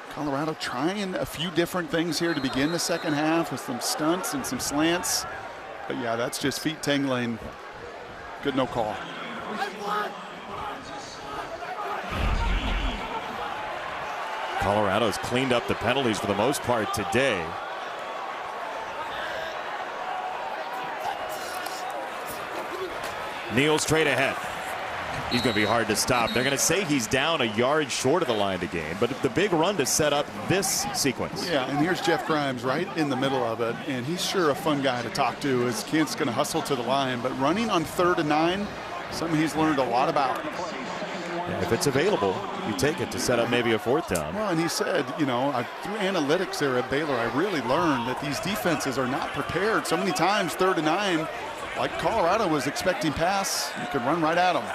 Colorado trying a few different things here to begin the second half with some stunts and some slants. But yeah, that's just feet tangling. Good no call. Colorado's cleaned up the penalties for the most part today. Neal straight ahead. He's going to be hard to stop. They're going to say he's down a yard short of the line to gain, but the big run to set up this sequence. Yeah, and here's Jeff Grimes right in the middle of it, and he's sure a fun guy to talk to as Kansas going to hustle to the line, but running on 3rd and 9, something he's learned a lot about. Yeah, if it's available, you take it to set up maybe a 4th down. Well, and he said, you know, through analytics there at Baylor, I really learned that these defenses are not prepared. So many times, 3rd and 9, like Colorado was expecting pass, you could run right at them.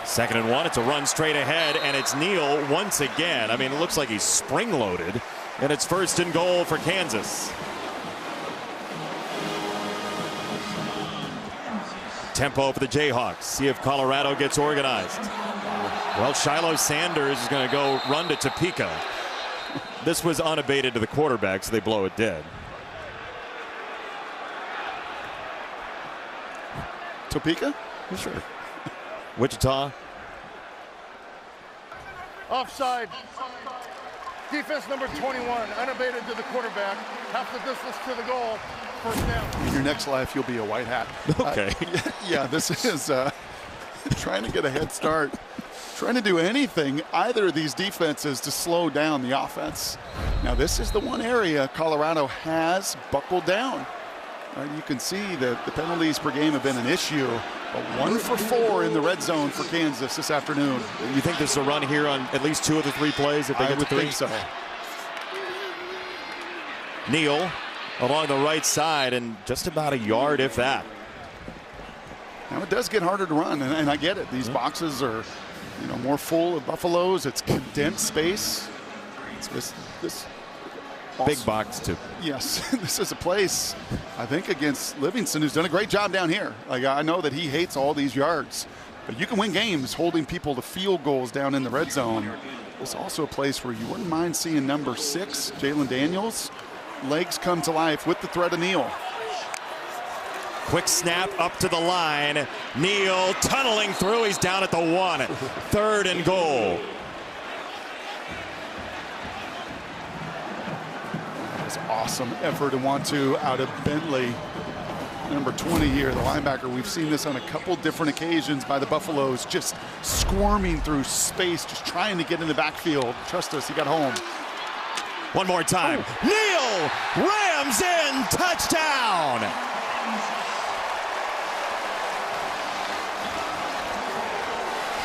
2nd and 1, it's a run straight ahead, and it's Neal once again. I mean, it looks like he's spring-loaded, and it's 1st and goal for Kansas. Tempo for the Jayhawks. See if Colorado gets organized. Well, Shiloh Sanders is going to go run to Topeka. This was unabated to the quarterback, so they blow it dead. Topeka? Sure. Wichita. Offside. Defense number 21, unabated to the quarterback. Half the distance to the goal. 1st down. In your next life, you'll be a white hat. Okay. Yeah, this is trying to get a head start. Trying to do anything, either of these defenses, to slow down the offense. Now, this is the one area Colorado has buckled down. You can see that the penalties per game have been an issue, but 1 for 4 in the red zone for Kansas this afternoon. You think this is a run here on at least 2 of the 3 plays if they get to 3? I think so. Neal along the right side and just about a yard, if that. Now it does get harder to run, and I get it. These boxes are, you know, more full of Buffaloes. It's condensed space. It's this big box too. Yes, this is a place, I think, against Livingston, who's done a great job down here. Like, I know that he hates all these yards, but you can win games holding people to field goals down in the red zone. It's also a place where you wouldn't mind seeing number 6, Jalen Daniels. Legs come to life with the threat of Neal. Quick snap up to the line. Neal tunneling through. He's down at the 1. 3rd and goal. That's awesome effort and want to out of Bentley. Number 20 here, the linebacker. We've seen this on a couple different occasions by the Buffaloes, just squirming through space, just trying to get in the backfield. Trust us, he got home. One more time. Neal rams in, touchdown.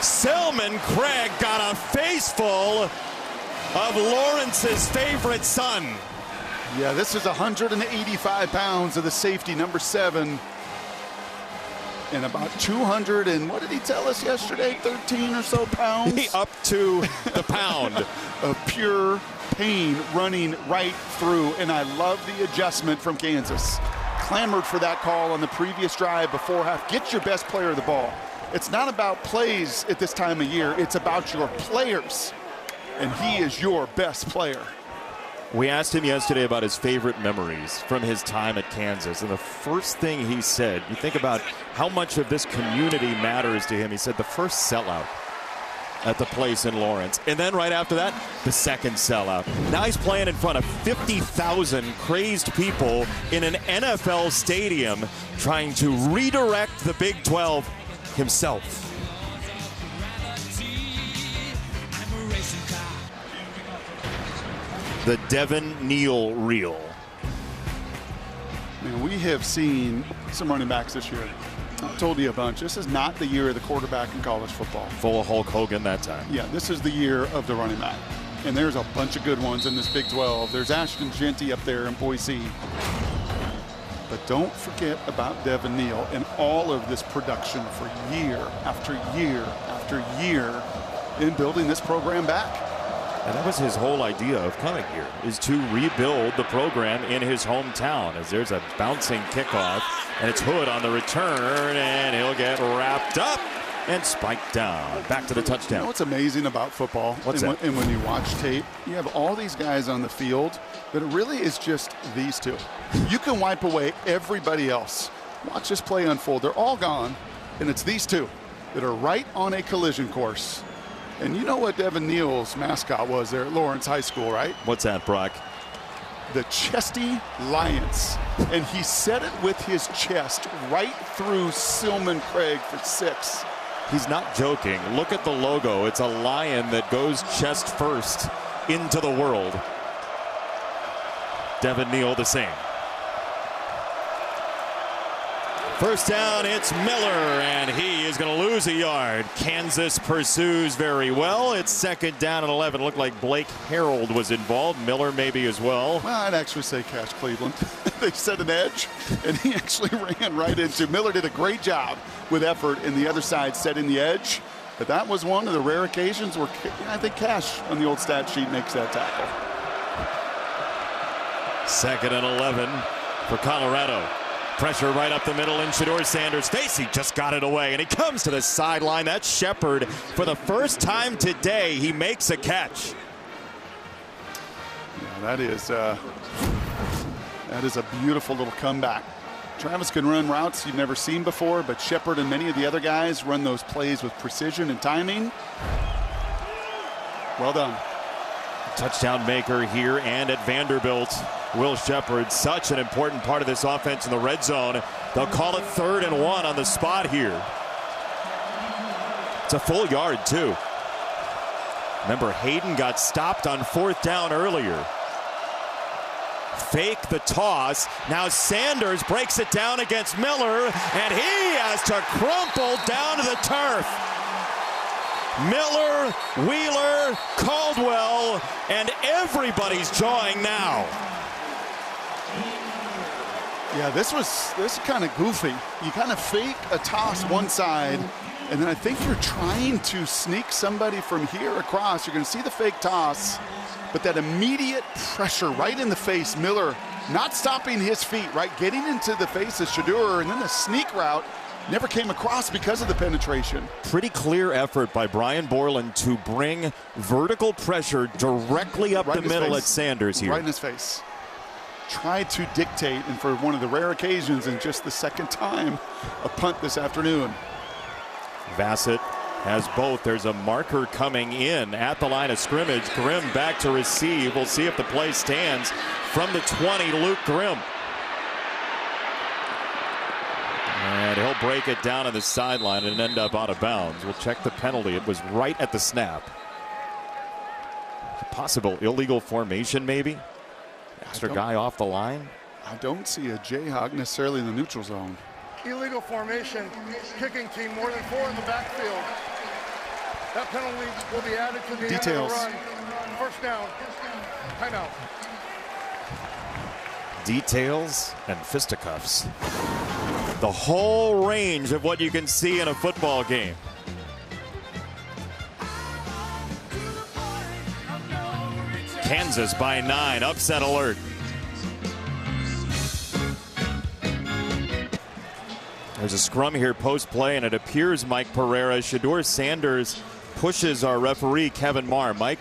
Selman Craig got a face full of Lawrence's favorite son. Yeah, this is 185 pounds of the safety, number 7. And about 200 and, what did he tell us yesterday, 13 or so pounds? Up to the pound. Of pure pain running right through, and I love the adjustment from Kansas. Clamored for that call on the previous drive before half. Get your best player the ball. It's not about plays at this time of year. It's about your players, and he is your best player. We asked him yesterday about his favorite memories from his time at Kansas, and the first thing he said, you think about how much of this community matters to him, he said the first sellout at the place in Lawrence. And then right after that, the second sellout. Now he's playing in front of 50,000 crazed people in an NFL stadium trying to redirect the Big 12 himself. The Devin Neal reel. Man, we have seen some running backs this year. I told you a bunch. This is not the year of the quarterback in college football. Full of Hulk Hogan that time. Yeah, this is the year of the running back. And there's a bunch of good ones in this Big 12. There's Ashton Jeanty up there in Boise. But don't forget about Devin Neal and all of this production for year after year after year in building this program back. And that was his whole idea of coming here, is to rebuild the program in his hometown. As there's a bouncing kickoff, and it's Hood on the return, and he'll get wrapped up and spiked down. Back to the touchdown. You know what's amazing about football? What's that? And when you watch tape, you have all these guys on the field, but it really is just these two. You can wipe away everybody else. Watch this play unfold. They're all gone, and it's these two that are right on a collision course. And you know what Devin Neal's mascot was there at Lawrence High School, right? What's that, Brock? the Chesty Lions. And he set it with his chest right through Silman Craig for 6. He's not joking. Look at the logo. It's a lion that goes chest first into the world. Devin Neal the same. First down, it's Miller, and he is going to lose a yard. Kansas pursues very well. It's second down and 11. Looked like Blake Harold was involved. Miller maybe as well. Well, I'd actually say Cash Cleveland. They set an edge, and he actually ran right into. Miller did a great job with effort, and the other side setting the edge. But that was one of the rare occasions where I think Cash on the old stat sheet makes that tackle. Second and 11 for Colorado. Pressure right up the middle in Shedeur Sanders. Stacy just got it away, and he comes to the sideline. That's Shepard. For the first time today, he makes a catch. Yeah, that is a beautiful little comeback. Travis can run routes you've never seen before, but Shepard and many of the other guys run those plays with precision and timing. Well done. Touchdown maker here and at Vanderbilt. Will Shepard, such an important part of this offense in the red zone. They'll call it 3rd and 1 on the spot here. It's a full yard, too. Remember, Hayden got stopped on 4th down earlier. Fake the toss. Now Sanders breaks it down against Miller, and he has to crumple down to the turf. Miller, Wheeler, Caldwell, and everybody's jawing now. Yeah, this is kind of goofy. You kind of fake a toss one side, and then I think you're trying to sneak somebody from here across. You're going to see the fake toss, but that immediate pressure right in the face. Miller not stopping his feet, right? Getting into the face of Shedeur, and then the sneak route never came across because of the penetration. Pretty clear effort by Brian Borland to bring vertical pressure directly up the middle at Sanders here. Right in his face. Tried to dictate, and for one of the rare occasions and just the second time, a punt this afternoon. Bassett has both. There's a marker coming in at the line of scrimmage. Grimm back to receive. We'll see if the play stands. From the 20, Luke Grimm. And he'll break it down on the sideline and end up out of bounds. We'll check the penalty. It was right at the snap. Possible illegal formation, maybe? Extra guy off the line. I don't see a Jayhawk necessarily in the neutral zone. Illegal formation, kicking team more than 4 in the backfield. That penalty will be added to the Details. end of the run. First down, timeout. Details and fisticuffs. The whole range of what you can see in a football game. Kansas by 9, upset alert. There's a scrum here post-play, and it appears Mike Pereira. Shedeur Sanders pushes our referee, Kevin Marr. Mike?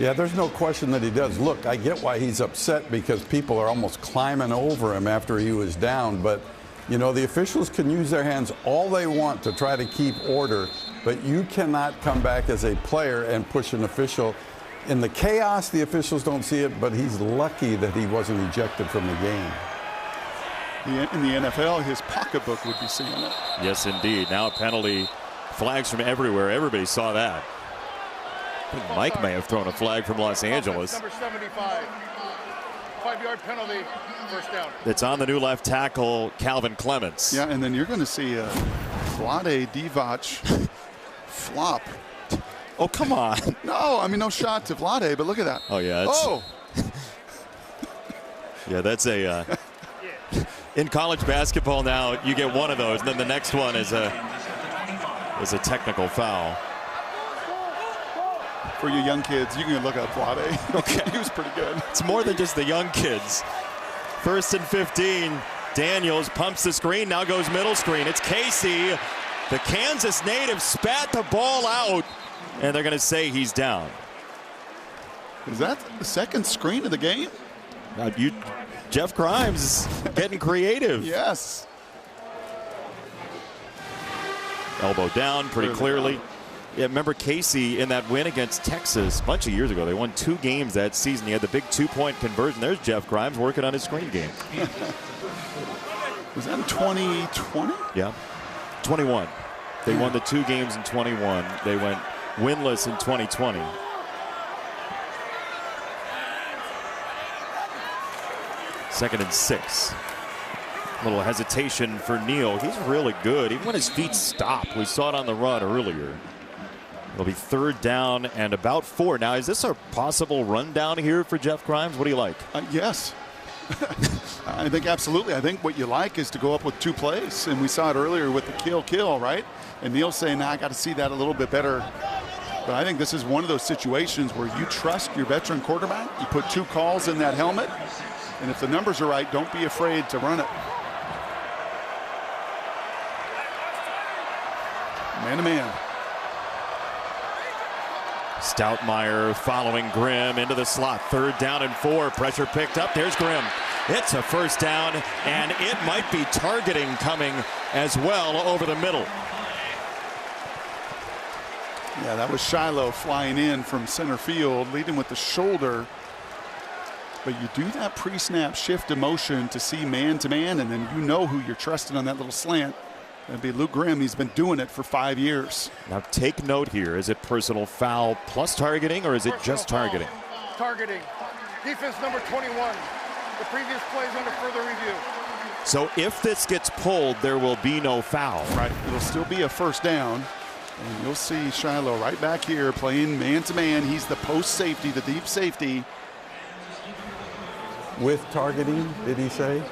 Yeah, there's no question that he does. Look, I get why he's upset because people are almost climbing over him after he was down. But, you know, the officials can use their hands all they want to try to keep order, but you cannot come back as a player and push an official. In the chaos, the officials don't see it, but he's lucky that he wasn't ejected from the game. In the NFL, his pocketbook would be seeing it. Yes, indeed. Now a penalty. Flags from everywhere. Everybody saw that. I think Mike may have thrown a flag from Los Angeles. Number 75. 5-yard penalty, first down. It's on the new left tackle, Calvin Clements. Yeah, and then you're going to see Vlade Divac flop. Oh, come on. No, I mean, no shot to Vlade, but look at that. Oh, yeah. Oh! Yeah, that's a... in college basketball now, you get one of those, and then the next one is a technical foul. For you young kids, you can look up Vlade. Okay. He was pretty good. It's more than just the young kids. 1st and 15. Daniels pumps the screen, now goes middle screen. It's Casey. The Kansas native spat the ball out, and they're going to say he's down. Is that the second screen of the game? Jeff Grimes getting creative. Yes. Elbow down pretty clearly. Yeah, remember Casey in that win against Texas a bunch of years ago. They won 2 games that season. He had the big 2-point conversion. There's Jeff Grimes working on his screen game. Was that in 2020? Yeah, 21. They won the 2 games in 21. They went winless in 2020. Second and 6. Little hesitation for Neal. He's really good, even when his feet stop. We saw it on the run earlier. It'll be 3rd down and about 4. Now, is this a possible rundown here for Jeff Grimes? What do you like? Yes. I think absolutely. I think what you like is to go up with 2 plays, and we saw it earlier with the kill, right? And Neal saying, I got to see that a little bit better. But I think this is one of those situations where you trust your veteran quarterback. You put 2 calls in that helmet, and if the numbers are right, don't be afraid to run it. Man-to-man. Stoutmeyer following Grimm into the slot. 3rd down and 4. Pressure picked up. There's Grimm. It's a 1st down, and it might be targeting coming as well over the middle. Yeah, that was Shiloh flying in from center field, leading with the shoulder. But you do that pre-snap shift to motion to see man-to-man, and then you know who you're trusting on that little slant. That'd be Luke Grimm. He's been doing it for 5 years. Now take note here. Is it personal foul plus targeting, or is it just targeting? Targeting. Defense number 21. The previous plays under further review. So if this gets pulled, there will be no foul. Right. It'll still be a 1st down. And you'll see Shiloh right back here playing man-to-man. He's the post safety, the deep safety. With targeting, did he say?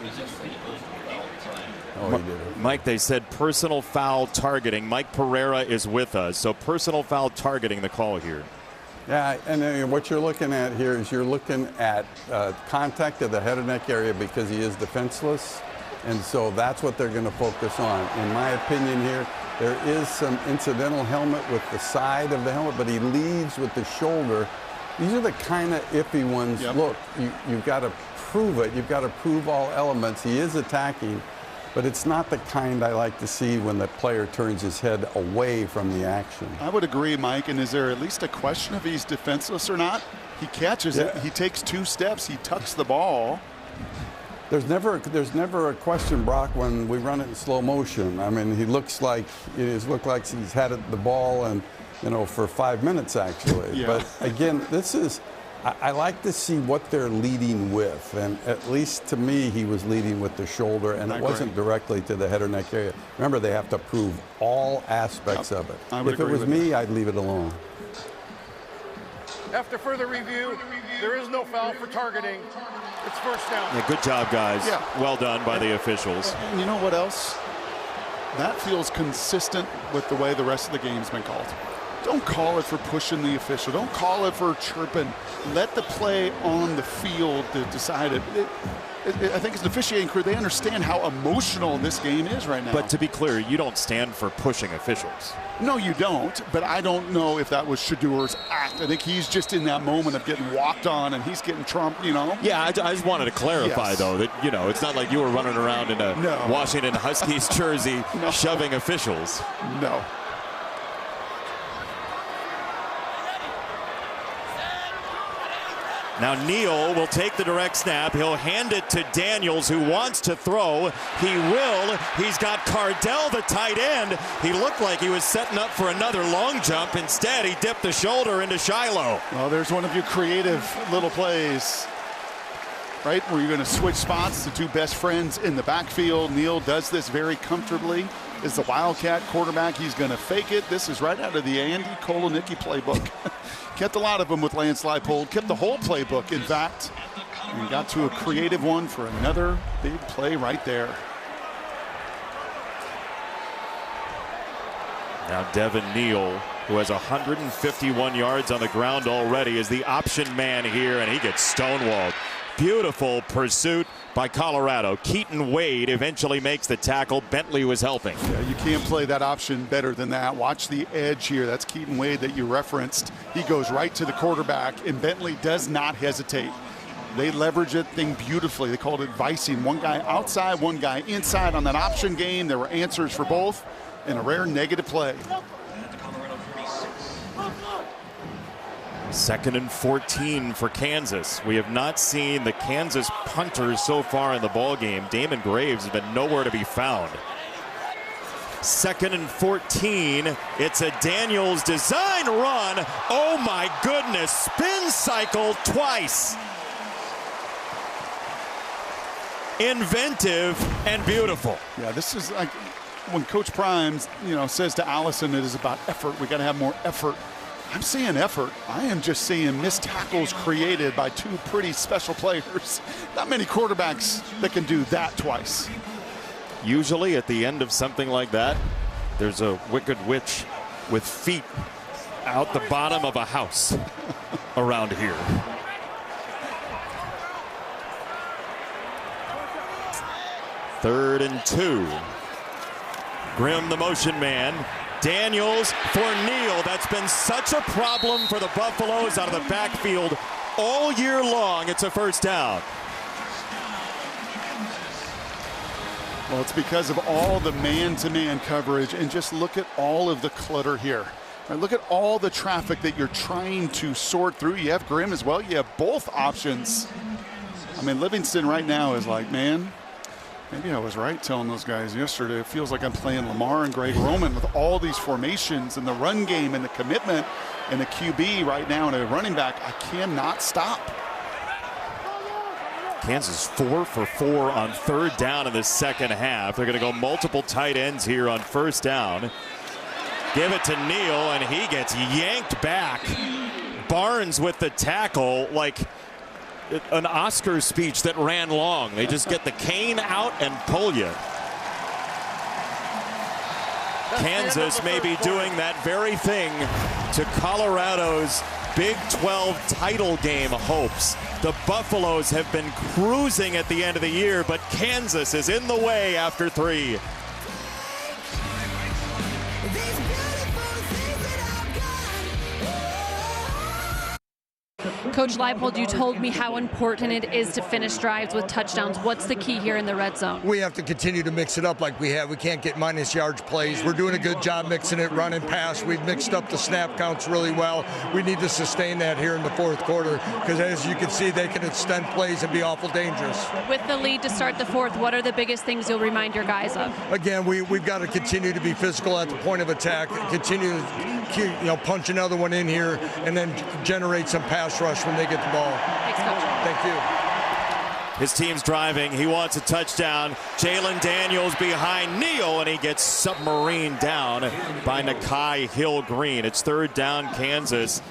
Oh, he did. Mike, they said personal foul targeting. Mike Pereira is with us. So personal foul targeting the call here. Yeah, and what you're looking at here is you're looking at contact of the head and neck area because he is defenseless. And so that's what they're going to focus on. In my opinion here, there is some incidental helmet with the side of the helmet, but he leads with the shoulder. These are the kind of iffy ones. Yep. Look, you've got to prove it. You've got to prove all elements. He is attacking, but it's not the kind I like to see when the player turns his head away from the action. I would agree, Mike. And is there at least a question if he's defenseless or not? He catches it. He takes 2 steps. He tucks the ball. There's never a question, Brock, when we run it in slow motion. I mean, he looks like he's had the ball and for 5 minutes actually. Yeah. But again, I like to see what they're leading with, and at least to me, he was leading with the shoulder, and it wasn't directly to the head or neck area. Remember, they have to prove all aspects of it. If it was me, I'd leave it alone. After further review, there is no foul for targeting. It's 1st down. Yeah, good job, guys. Yeah. Well done by the officials. And you know what else? That feels consistent with the way the rest of the game's been called. Don't call it for pushing the official. Don't call it for chirping. Let the play on the field to decide it. I think as an officiating crew, they understand how emotional this game is right now. But to be clear, you don't stand for pushing officials. No, you don't. But I don't know if that was Shedur's act. I think he's just in that moment of getting walked on and he's getting trumped, Yeah, I just wanted to clarify, though, that, it's not like you were running around in a Washington Huskies jersey shoving officials. No. Now Neal will take the direct snap. He'll hand it to Daniels, who wants to throw. He will. He's got Cardell, the tight end. He looked like he was setting up for another long jump. Instead, he dipped the shoulder into Shiloh. Well, there's one of your creative little plays, right, where you're going to switch spots. The 2 best friends in the backfield. Neal does this very comfortably. Is the Wildcat quarterback. He's going to fake it. This is right out of the Andy Kolonicki playbook. Kept a lot of them with Lance Leipold. Kept the whole playbook, in fact. And got to a creative one for another big play right there. Now Devin Neal, who has 151 yards on the ground already, is the option man here, and he gets stonewalled. Beautiful pursuit by Colorado. Keaton Wade eventually makes the tackle. Bentley was helping. Yeah, you can't play that option better than that. Watch the edge here. That's Keaton Wade that you referenced. He goes right to the quarterback, and Bentley does not hesitate. They leverage it thing beautifully. They called it vicing. One guy outside, one guy inside on that option game. There were answers for both, and a rare negative play. 2nd and 14 for Kansas. We have not seen the Kansas punters so far in the ball game. Damon Graves has been nowhere to be found. 2nd and 14. It's a Daniels design run. Oh my goodness, spin cycle twice. Inventive and beautiful. Yeah, this is like when Coach Primes, says to Allison it is about effort. We got to have more effort. I'm seeing effort. I am just seeing missed tackles created by two pretty special players. Not many quarterbacks that can do that twice. Usually at the end of something like that, there's a wicked witch with feet out the bottom of a house around here. Third and 2. Grimm, the motion man. Daniels for Neal. That's been such a problem for the Buffaloes out of the backfield all year long. It's a first down. Well, it's because of all the man-to-man coverage, and just look at all of the clutter here. Right, look at all the traffic that you're trying to sort through. You have Grimm as well. You have both options. I mean, Livingston right now is like, man, maybe I was right telling those guys yesterday. It feels like I'm playing Lamar and Greg Roman with all these formations and the run game and the commitment and the QB right now and a running back. I cannot stop. Kansas 4 for 4 on 3rd down in the second half. They're going to go multiple tight ends here on 1st down. Give it to Neal, and he gets yanked back. Barnes with the tackle, like an Oscar speech that ran long. They just get the cane out and pull you. Kansas may be doing that very thing to Colorado's Big 12 title game hopes. The Buffaloes have been cruising at the end of the year, but Kansas is in the way after 3. Coach Leipold, you told me how important it is to finish drives with touchdowns. What's the key here in the red zone? We have to continue to mix it up like we have. We can't get minus yards plays. We're doing a good job mixing it, running pass. We've mixed up the snap counts really well. We need to sustain that here in the 4th quarter because, as you can see, they can extend plays and be awful dangerous. With the lead to start the 4th, what are the biggest things you'll remind your guys of? Again, we've got to continue to be physical at the point of attack, continue to punch another one in here, and then generate some pass rush when they get the ball. Thanks, Coach. Thank you. His team's driving. He wants a touchdown. Jalen Daniels behind Neal, and he gets submarined down by Nakai Hill-Green. It's 3rd down, Kansas.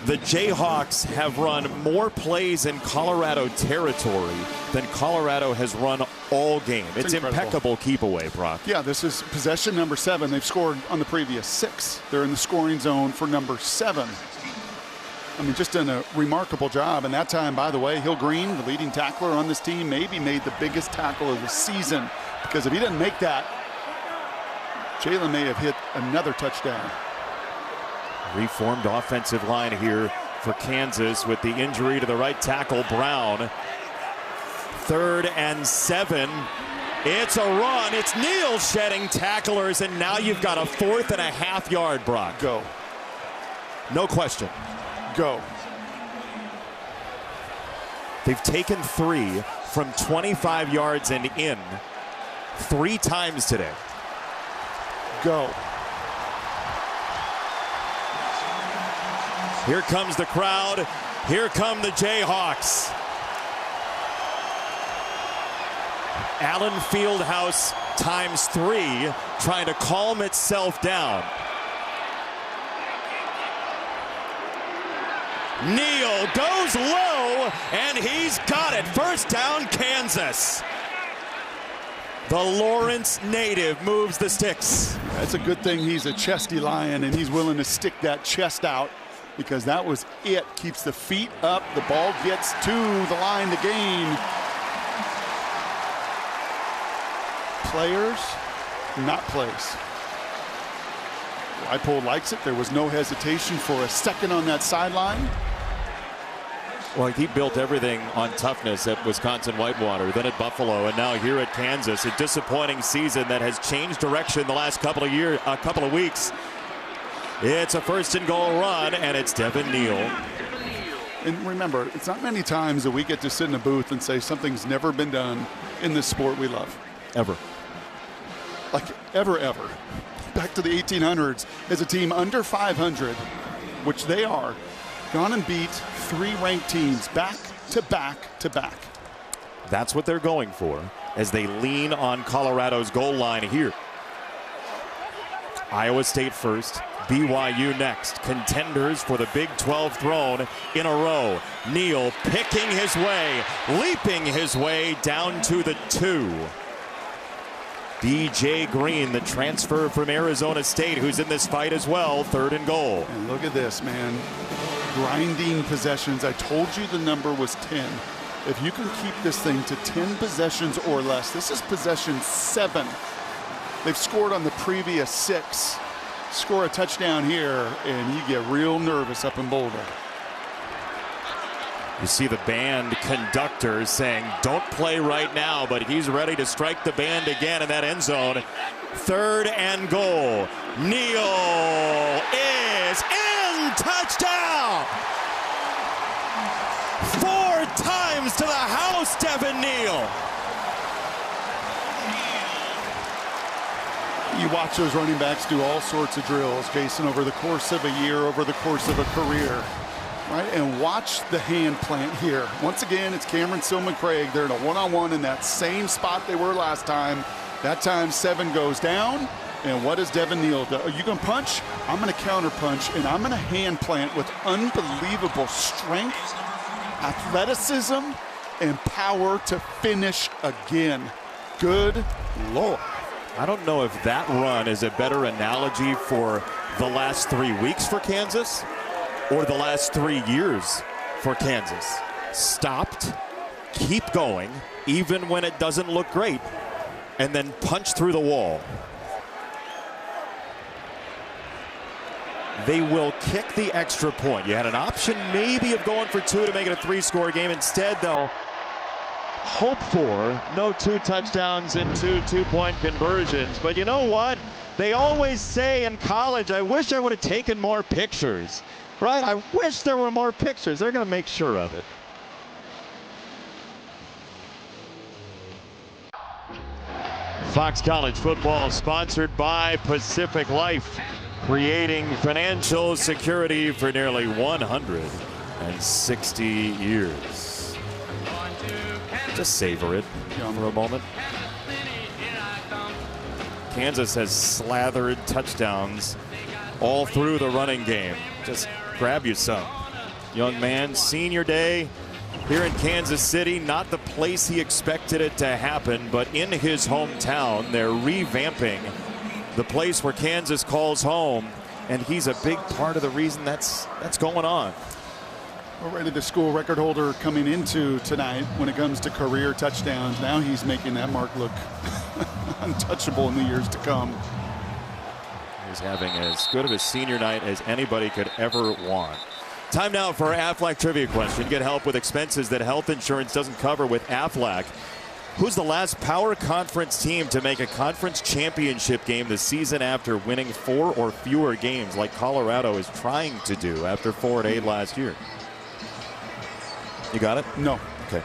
The Jayhawks have run more plays in Colorado territory than Colorado has run all game. It's impeccable keep away, Brock. Yeah, this is possession number 7. They've scored on the previous 6. They're in the scoring zone for number 7. I mean, just done a remarkable job. And that time, by the way, Hill-Green, the leading tackler on this team, maybe made the biggest tackle of the season. Because if he didn't make that, Jalen may have hit another touchdown. Reformed offensive line here for Kansas with the injury to the right tackle, Brown. 3rd and 7. It's a run. It's Neal shedding tacklers, and now you've got a 4th and a half yard, Brock. Go. No question. Go. They've taken 3 from 25 yards and in 3 times today. Go. Here comes the crowd. Here come the Jayhawks. Allen Fieldhouse times 3, trying to calm itself down. Neal goes low, and he's got it. 1st down, Kansas. The Lawrence native moves the sticks. That's a good thing he's a chesty lion, and he's willing to stick that chest out because that was it. Keeps the feet up. The ball gets to the line to gain. Players, not plays. Leipold likes it. There was no hesitation for a second on that sideline. Well, he built everything on toughness at Wisconsin Whitewater, then at Buffalo, and now here at Kansas. A disappointing season that has changed direction the last couple of weeks. It's a first and goal run, and it's Devin Neal. And remember, it's not many times that we get to sit in a booth and say something's never been done in this sport we love. Ever. Like, ever. Back to the 1800s, as a team under 500, which they are, gone and beat 3 ranked teams back to back to back. That's what they're going for as they lean on Colorado's goal line here. Iowa State first, BYU next. Contenders for the Big 12 throne in a row. Neal picking his way, leaping his way down to the 2. DJ Green, the transfer from Arizona State, who's in this fight as well. 3rd and goal. And look at this, man. Grinding possessions. I told you the number was 10. If you can keep this thing to 10 possessions or less, this is possession 7. They've scored on the previous 6. Score a touchdown here, and you get real nervous up in Boulder. You see the band conductor saying, don't play right now, but he's ready to strike the band again in that end zone. 3rd and goal. Neal is in. Touchdown! 4 times to the house, Devin Neal. You watch those running backs do all sorts of drills, Jason, over the course of a year, over the course of a career. Right, and watch the hand plant here. Once again, it's Cameron Silman-Craig. They're in a one-on-one in that same spot they were last time. That time 7 goes down. And what does Devin Neal do? Are you going to punch? I'm going to counter punch, and I'm going to hand plant with unbelievable strength, athleticism, and power to finish again. Good Lord. I don't know if that run is a better analogy for the last 3 weeks for Kansas or the last 3 years for Kansas. Stopped, keep going, even when it doesn't look great, and then punch through the wall. They will kick the extra point. You had an option maybe of going for 2 to make it a 3-score game. Instead, they'll hope for no 2 touchdowns and 2 2-point conversions. But you know what? They always say in college, I wish I would have taken more pictures. Right? I wish there were more pictures. They're going to make sure of it. Fox College football sponsored by Pacific Life, creating financial security for nearly 160 years. Just savor it for a moment. Kansas has slathered touchdowns all through the running game. Just grab you some. Young man, senior day here in Kansas City, not the place he expected it to happen, but in his hometown, they're revamping the place where Kansas calls home, and he's a big part of the reason that's going on. Already the school record holder coming into tonight when it comes to career touchdowns. Now he's making that mark look untouchable in the years to come. He's having as good of a senior night as anybody could ever want. Time now for our Aflac trivia question. Get help with expenses that health insurance doesn't cover with Aflac. Who's the last Power Conference team to make a conference championship game the season after winning 4 or fewer games like Colorado is trying to do after 4-8 last year? You got it? No. Okay.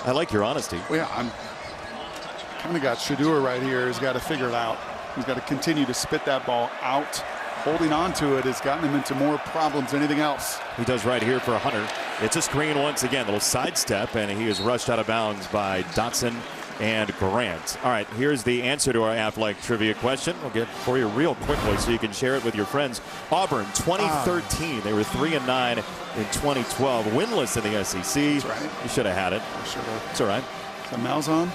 I like your honesty. Well, yeah, I'm kind of got Shedeur right here. He's got to figure it out. He's got to continue to spit that ball out. Holding on to it has gotten him into more problems than anything else. He does right here for Hunter. It's a screen once again, a little sidestep, and he is rushed out of bounds by Dotson and Grant. All right, here's the answer to our Aflac trivia question. We'll get for you real quickly so you can share it with your friends. Auburn, 2013. They were 3-9 in 2012, winless in the SEC. That's right. You should have had it. I should have. It's all right. Is that Malzahn?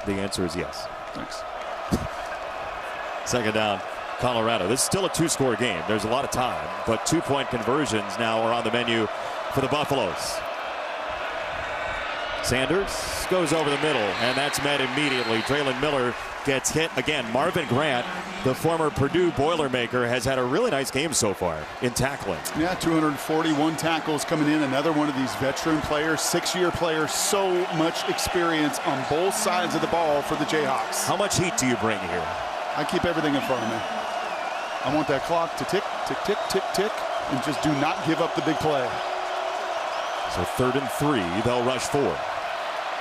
The answer is yes. Thanks. Second down, Colorado. This is still a 2-score game. There's a lot of time, but 2-point conversions now are on the menu for the Buffaloes. Sanders goes over the middle, and that's met immediately. Traylon Miller gets hit again. Marvin Grant, the former Purdue Boilermaker, has had a really nice game so far in tackling. Yeah, 241 tackles coming in. Another one of these veteran players, 6-year players, so much experience on both sides of the ball for the Jayhawks. How much heat do you bring here? I keep everything in front of me. I want that clock to tick, tick, tick, tick, tick, and just do not give up the big play. So 3rd and 3, they'll rush 4.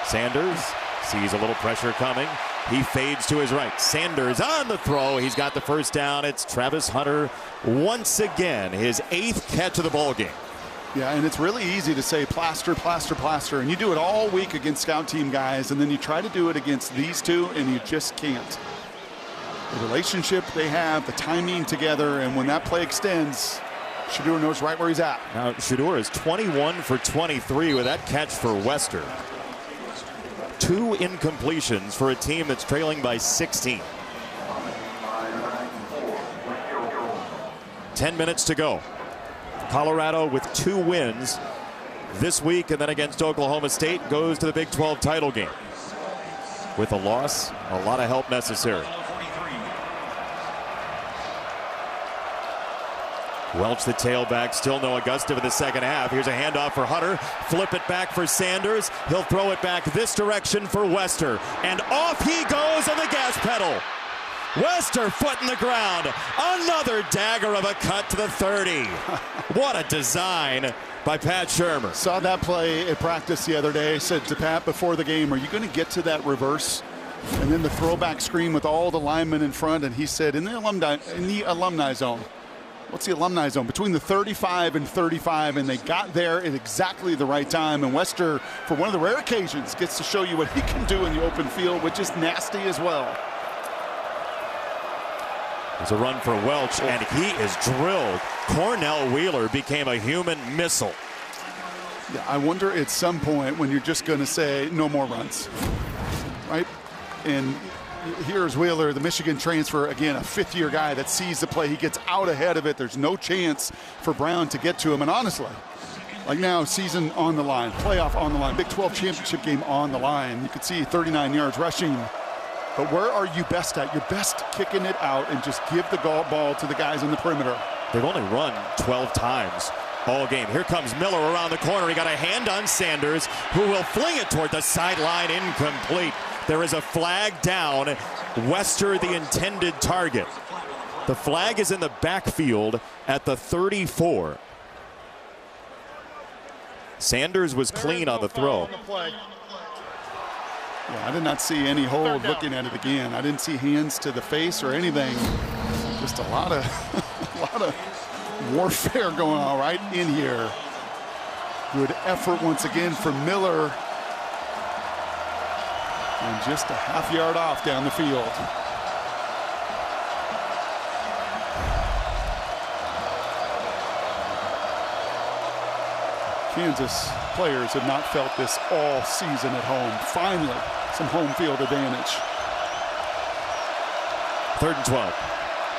Sanders sees a little pressure coming. He fades to his right. Sanders on the throw. He's got the first down. It's Travis Hunter once again, his 8th catch of the ball game. Yeah, and it's really easy to say plaster, plaster, plaster, and you do it all week against scout team guys, and then you try to do it against these two, and you just can't. The relationship they have, the timing together, and when that play extends, Shedeur knows right where he's at. Now, Shedeur is 21 for 23 with that catch for Wester. 2 incompletions for a team that's trailing by 16. 10 minutes to go. Colorado with 2 wins this week, and then against Oklahoma State goes to the Big 12 title game. With a loss, a lot of help necessary. Welch, the tailback, still no Augusta in the second half. Here's a handoff for Hunter. Flip it back for Sanders. He'll throw it back this direction for Wester. And off he goes on the gas pedal. Wester, foot in the ground. Another dagger of a cut to the 30. What a design by Pat Shurmur. Saw that play at practice the other day. Said to Pat before the game, are you going to get to that reverse? And then the throwback screen with all the linemen in front. And he said, in the alumni zone. What's the alumni zone? Between the 35 and 35, and they got there at exactly the right time. And Wester, for one of the rare occasions, gets to show you what he can do in the open field, which is nasty as well. There's a run for Welch, and he is drilled. Cornell Wheeler became a human missile. Yeah, I wonder at some point when you're just going to say no more runs, right? And here's Wheeler, the Michigan transfer, again, a 5th-year guy that sees the play. He gets out ahead of it. There's no chance for Brown to get to him. And honestly, like now, season on the line, playoff on the line, Big 12 championship game on the line. You could see 39 yards rushing. But where are you best at? You're best kicking it out and just give the ball to the guys in the perimeter. They've only run 12 times all game. Here comes Miller around the corner. He got a hand on Sanders, who will fling it toward the sideline, incomplete. There is a flag down. Wester, the intended target. The flag is in the backfield at the 34. Sanders was clean on the throw. Yeah, I did not see any hold looking at it again. I didn't see hands to the face or anything. Just a lot of warfare going on right in here. Good effort once again from Miller. And just a half-yard off down the field. Kansas players have not felt this all season at home. Finally, some home field advantage. 3rd and 12.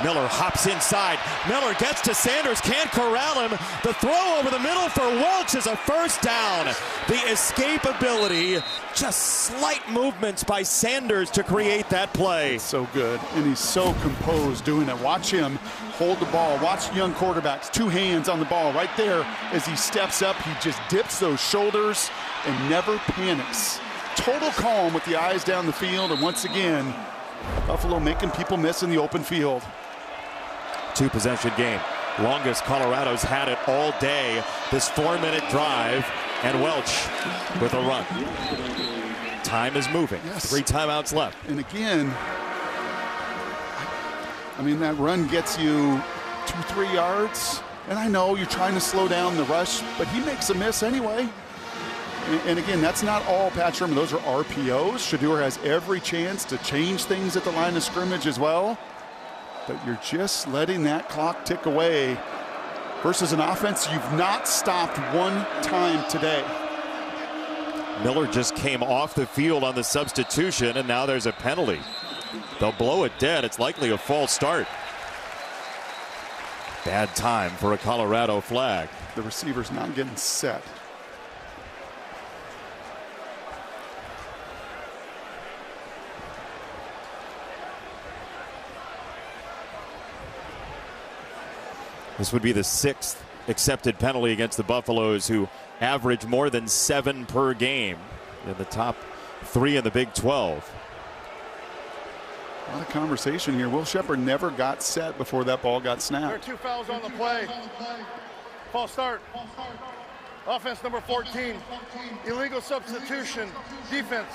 Miller hops inside. Miller gets to Sanders, can't corral him. The throw over the middle for Welch is a first down. The escapability, just slight movements by Sanders to create that play. It's so good, and he's so composed doing it. Watch him hold the ball. Watch young quarterbacks, 2 hands on the ball right there. As he steps up, he just dips those shoulders and never panics. Total calm with the eyes down the field, and once again, Buffalo making people miss in the open field. 2-possession game. Longest Colorado's had it all day. This 4-minute drive, and Welch with a run. Time is moving. Yes. 3 timeouts left. And again, I mean, that run gets you 2-3 yards. And I know you're trying to slow down the rush, but he makes a miss anyway. And again, that's not all Pat Shurmur. Those are RPOs. Shedeur has every chance to change things at the line of scrimmage as well. But you're just letting that clock tick away versus an offense you've not stopped one time today. Miller just came off the field on the substitution, and now there's a penalty. They'll blow it dead. It's likely a false start. Bad time for a Colorado flag. The receiver's not getting set. This would be the 6th accepted penalty against the Buffaloes, who average more than 7 per game. In the top 3 in the Big 12. A lot of conversation here. Will Sheppard never got set before that ball got snapped. There are 2 fouls on the play. False start. Offense number 14. Illegal substitution. Defense.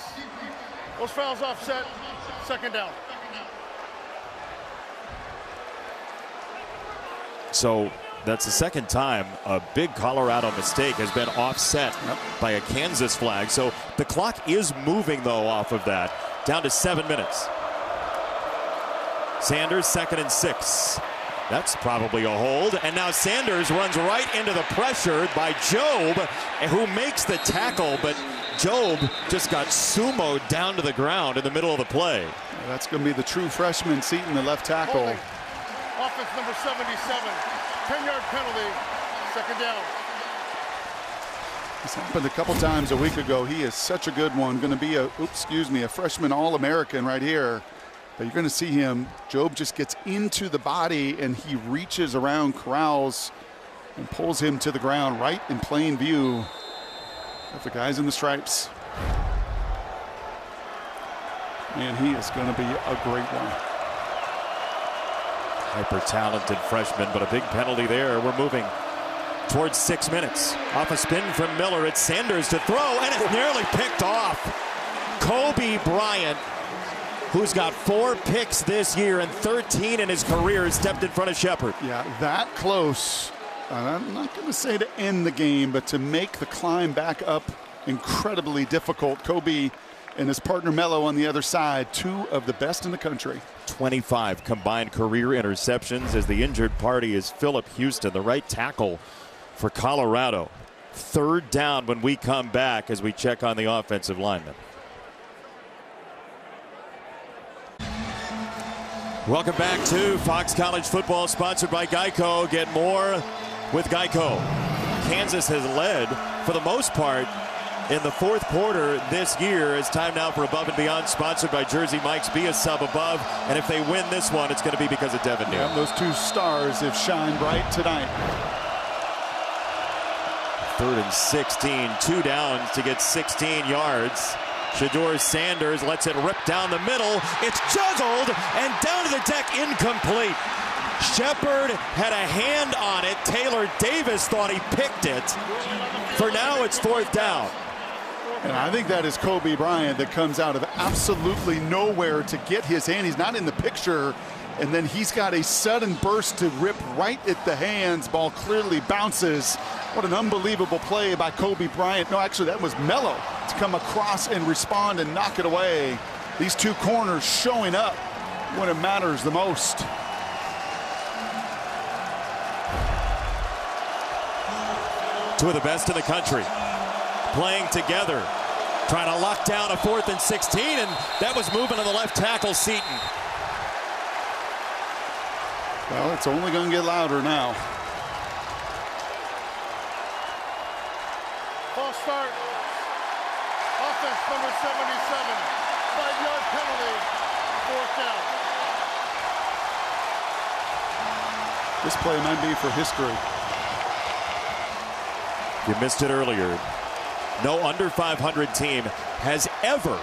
Those fouls offset. 2nd down. So that's the 2nd time a big Colorado mistake has been offset by a Kansas flag. So the clock is moving, though, off of that. Down to 7 minutes. Sanders, 2nd and 6. That's probably a hold. And now Sanders runs right into the pressure by Jobe, who makes the tackle. But Jobe just got sumoed down to the ground in the middle of the play. That's going to be the true freshman seat in the left tackle. Holding. Offense number 77. 10-yard penalty. 2nd down. This happened a couple times a week ago. He is such a good one. Going to be a freshman All-American right here. But you're going to see him. Jobe just gets into the body and he reaches around, corrals, and pulls him to the ground right in plain view of the guys in the stripes. And he is going to be a great one. Hyper-talented freshman, but a big penalty there. We're moving towards 6 minutes. Off a spin from Miller, it's Sanders to throw, and it's nearly picked off. Kobe Bryant, who's got 4 picks this year and 13 in his career, stepped in front of Sheppard. Yeah, that close. I'm not going to say to end the game, but to make the climb back up incredibly difficult. Kobe and his partner Mello on the other side, 2 of the best in the country. 25 combined career interceptions, as the injured party is Philip Houston, the right tackle for Colorado. 3rd down when we come back as we check on the offensive lineman. Welcome back to Fox College Football, sponsored by Geico. Get more with Geico. Kansas has led, for the most part, in the 4th quarter this year. It's time now for Above and Beyond, sponsored by Jersey Mike's. Be a sub above, and if they win this one, it's going to be because of Devin Neal. Yeah, those 2 stars have shined bright tonight. 3rd and 16, 2 downs to get 16 yards. Shedeur Sanders lets it rip down the middle. It's juggled and down to the deck, incomplete. Sheppard had a hand on it. Taylor Davis thought he picked it. For now, it's 4th down. And I think that is Kobe Bryant that comes out of absolutely nowhere to get his hand. He's not in the picture. And then he's got a sudden burst to rip right at the hands. Ball clearly bounces. What an unbelievable play by Kobe Bryant. No, actually, that was Mello to come across and respond and knock it away. These 2 corners showing up when it matters the most. Two of the best in the country playing together, trying to lock down a 4th and 16, and that was moving on the left tackle, Seaton. Well, it's only going to get louder now. False start. Offense number 77. 5-yard penalty. 4th down. This play might be for history. You missed it earlier. No under 500 team has ever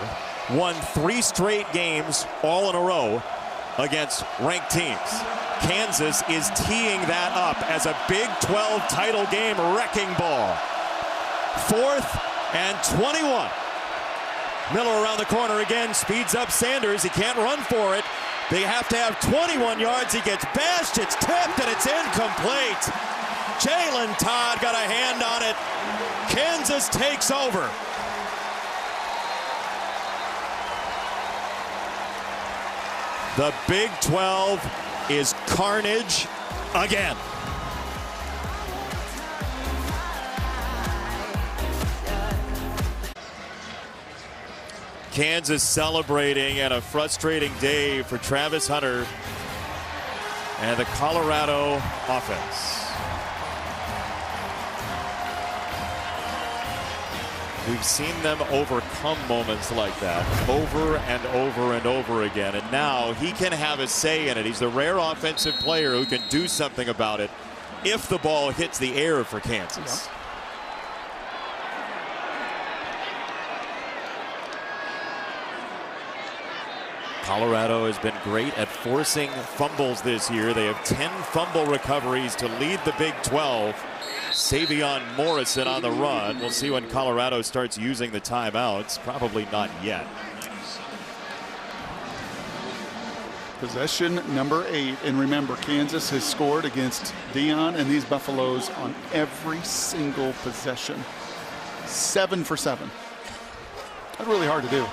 won 3 straight games all in a row against ranked teams. Kansas is teeing that up as a Big 12 title game wrecking ball. 4th and 21. Miller around the corner again, speeds up Sanders. He can't run for it. They have to have 21 yards. He gets bashed. It's tipped and it's incomplete. Jalen Todd got a hand on it. Kansas takes over. The Big 12 is carnage again. Kansas celebrating, and a frustrating day for Travis Hunter and the Colorado offense. We've seen them overcome moments like that over and over and over again, and now he can have a say in it. He's the rare offensive player who can do something about it if the ball hits the air for Kansas. Colorado has been great at forcing fumbles this year. They have 10 fumble recoveries to lead the Big 12. Savion Morrison on the run. We'll see when Colorado starts using the timeouts. Probably not yet. Possession number 8. And remember, Kansas has scored against Deion and these Buffaloes on every single possession. 7 for 7. That's really hard to do.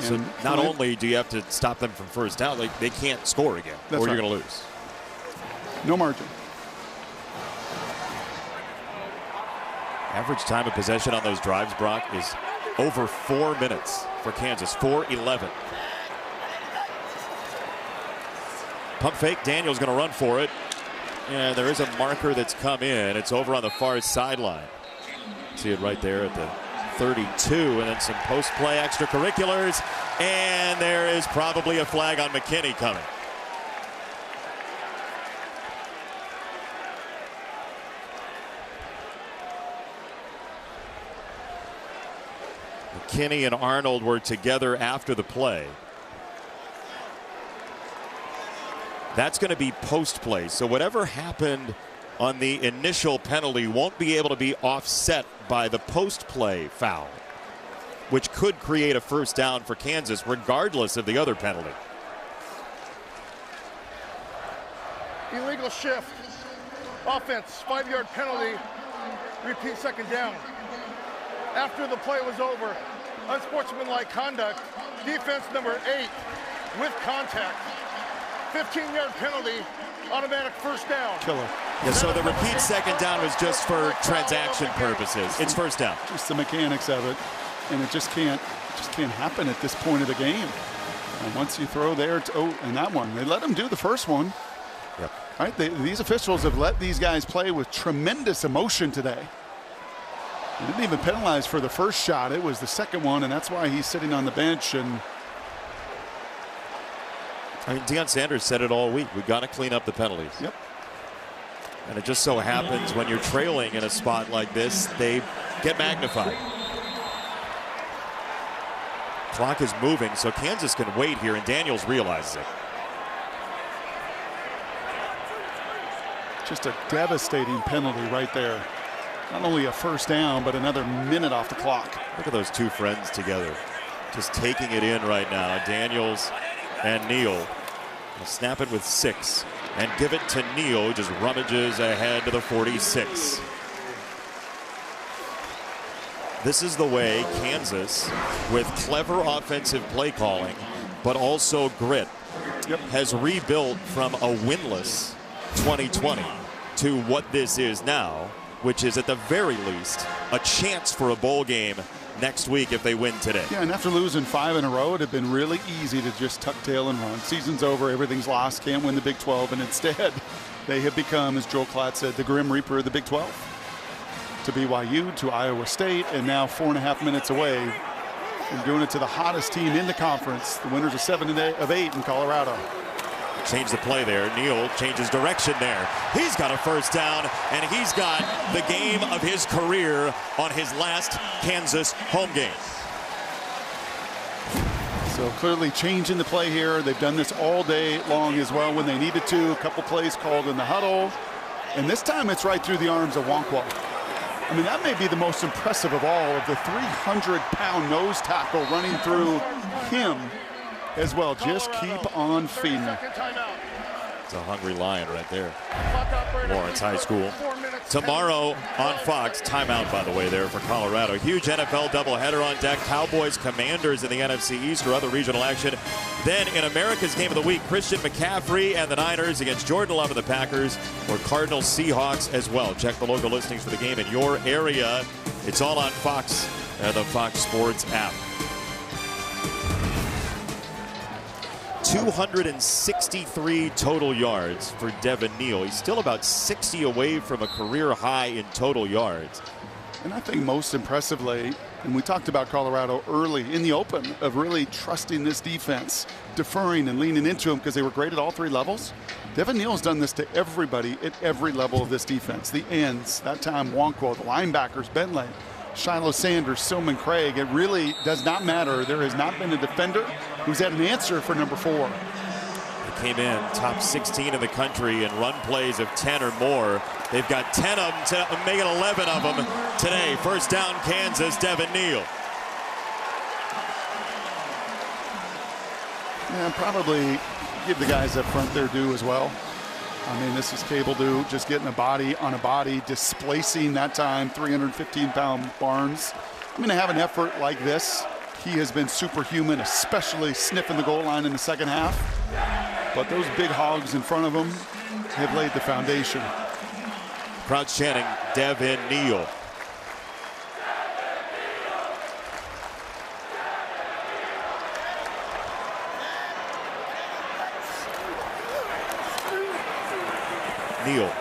So not only do you have to stop them from first down, they can't score again, or you're going to lose. No margin. Average time of possession on those drives, Brock, is over 4 minutes for Kansas, 4:11. Pump fake, Daniels going to run for it. And there is a marker that's come in. It's over on the far sideline. See it right there at the 32, and then some post-play extracurriculars, and there is probably a flag on McKinney coming. McKinney and Arnold were together after the play. That's going to be post-play, so whatever happened on the initial penalty won't be able to be offset by the post-play foul, which could create a first down for Kansas regardless of the other penalty. Illegal shift. Offense, 5-yard penalty. Repeat second down. After the play was over, unsportsmanlike conduct. Defense number 8 with contact. 15-yard penalty. Automatic first down. Killer. Yeah, so the repeat second down was just for transaction purposes. It's first down. Just the mechanics of it, and it just can't happen at this point of the game. And once you throw there, and that one, they let them do the first one. Yep. Right, these officials have let these guys play with tremendous emotion today. They didn't even penalize for the first shot. It was the second one, and that's why he's sitting on the bench. And I mean, Deion Sanders said it all week. We've got to clean up the penalties. Yep. And it just so happens when you're trailing in a spot like this, they get magnified. Clock is moving, so Kansas can wait here, and Daniels realizes it. Just a devastating penalty right there. Not only a first down, but another minute off the clock. Look at those two friends together, just taking it in right now. Daniels and Neal will snap it with 6 and give it to Neal, who just rummages ahead to the 46. This is the way Kansas, with clever offensive play calling, but also grit, has rebuilt from a winless 2020 to what this is now, which is at the very least a chance for a bowl game next week if they win today. Yeah, and after losing 5 in a row, it had been really easy to just tuck tail and run. Season's over, everything's lost, can't win the Big 12, and instead they have become, as Joel Klatt said, the Grim Reaper of the Big 12. To BYU, to Iowa State, and now 4.5 minutes away from doing it to the hottest team in the conference. The winners are 7 of 8 in Colorado. Change the play there. Neal changes direction there. He's got a first down, and he's got the game of his career on his last Kansas home game. So clearly changing the play here. They've done this all day long as well when they needed to. A couple plays called in the huddle. And this time it's right through the arms of Nwankwo. I mean, that may be the most impressive of all, of the 300-pound nose tackle running through him as well. Just keep on feeding. It's a hungry lion right there. Lawrence High School. Tomorrow on Fox, timeout, by the way, there for Colorado. Huge NFL doubleheader on deck. Cowboys, Commanders in the NFC East or other regional action. Then in America's Game of the Week, Christian McCaffrey and the Niners against Jordan Love and the Packers, or Cardinals Seahawks as well. Check the local listings for the game in your area. It's all on Fox and the Fox Sports app. 263 total yards for Devin Neal. He's still about 60 away from a career high in total yards. And I think most impressively, And we talked about Colorado early in the open of really trusting this defense, deferring and leaning into them because they were great at all three levels. Devin Neal's done this to everybody at every level of this defense. The ends, that time Wonquo, the linebackers, Bentley, Shiloh Sanders, Silman Craig. It really does not matter. There has not been a defender who's had an answer for number 4. They came in top 16 in the country in run plays of 10 or more. They've got 10 of them, to make it 11 of them today. First down, Kansas, Devin Neal. Yeah, probably give the guys up front their due as well. I mean, this is Cable Due just getting a body on a body, displacing that time 315-pound Barnes. I'm going to have an effort like this. He has been superhuman, especially sniffing the goal line in the second half. But those big hogs in front of him have laid the foundation. Crowd chanting Devin Neal. Neal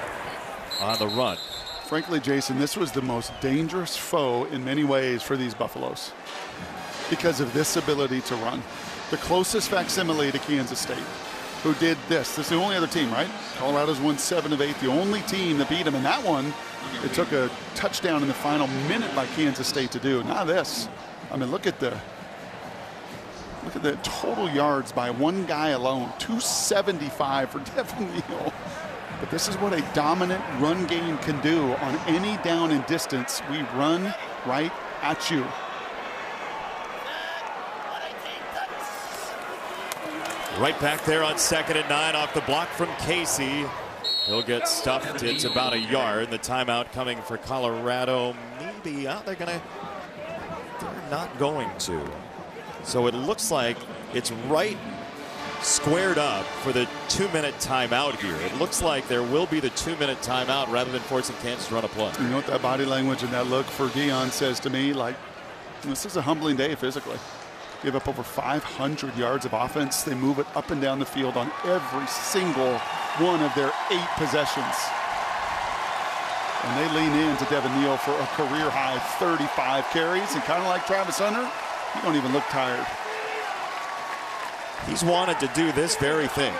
on the run. Frankly, Jason, this was the most dangerous foe in many ways for these Buffaloes because of this ability to run. The closest facsimile to Kansas State, who did this. This is the only other team, right? Colorado's won 7 of 8, the only team that beat them. And that one, it took a touchdown in the final minute by Kansas State to do. Now this. I mean, look at the total yards by one guy alone. 275 for Devin Neal. But this is what a dominant run game can do on any down and distance. We run right at you. Right back there on 2nd and 9 off the block from Casey. He'll get stuffed. It's about a yard. The timeout coming for Colorado. Maybe they're not going to. So it looks like it's right squared up for the 2-minute timeout here. It looks like there will be the 2-minute timeout rather than forcing Kansas to run a play. You know what that body language and that look for Deion says to me? Like, this is a humbling day physically. Give up over 500 yards of offense. They move it up and down the field on every single one of their 8 possessions. And they lean into Devin Neal for a career high 35 carries. And kind of like Travis Hunter, you don't even look tired. He's wanted to do this very thing.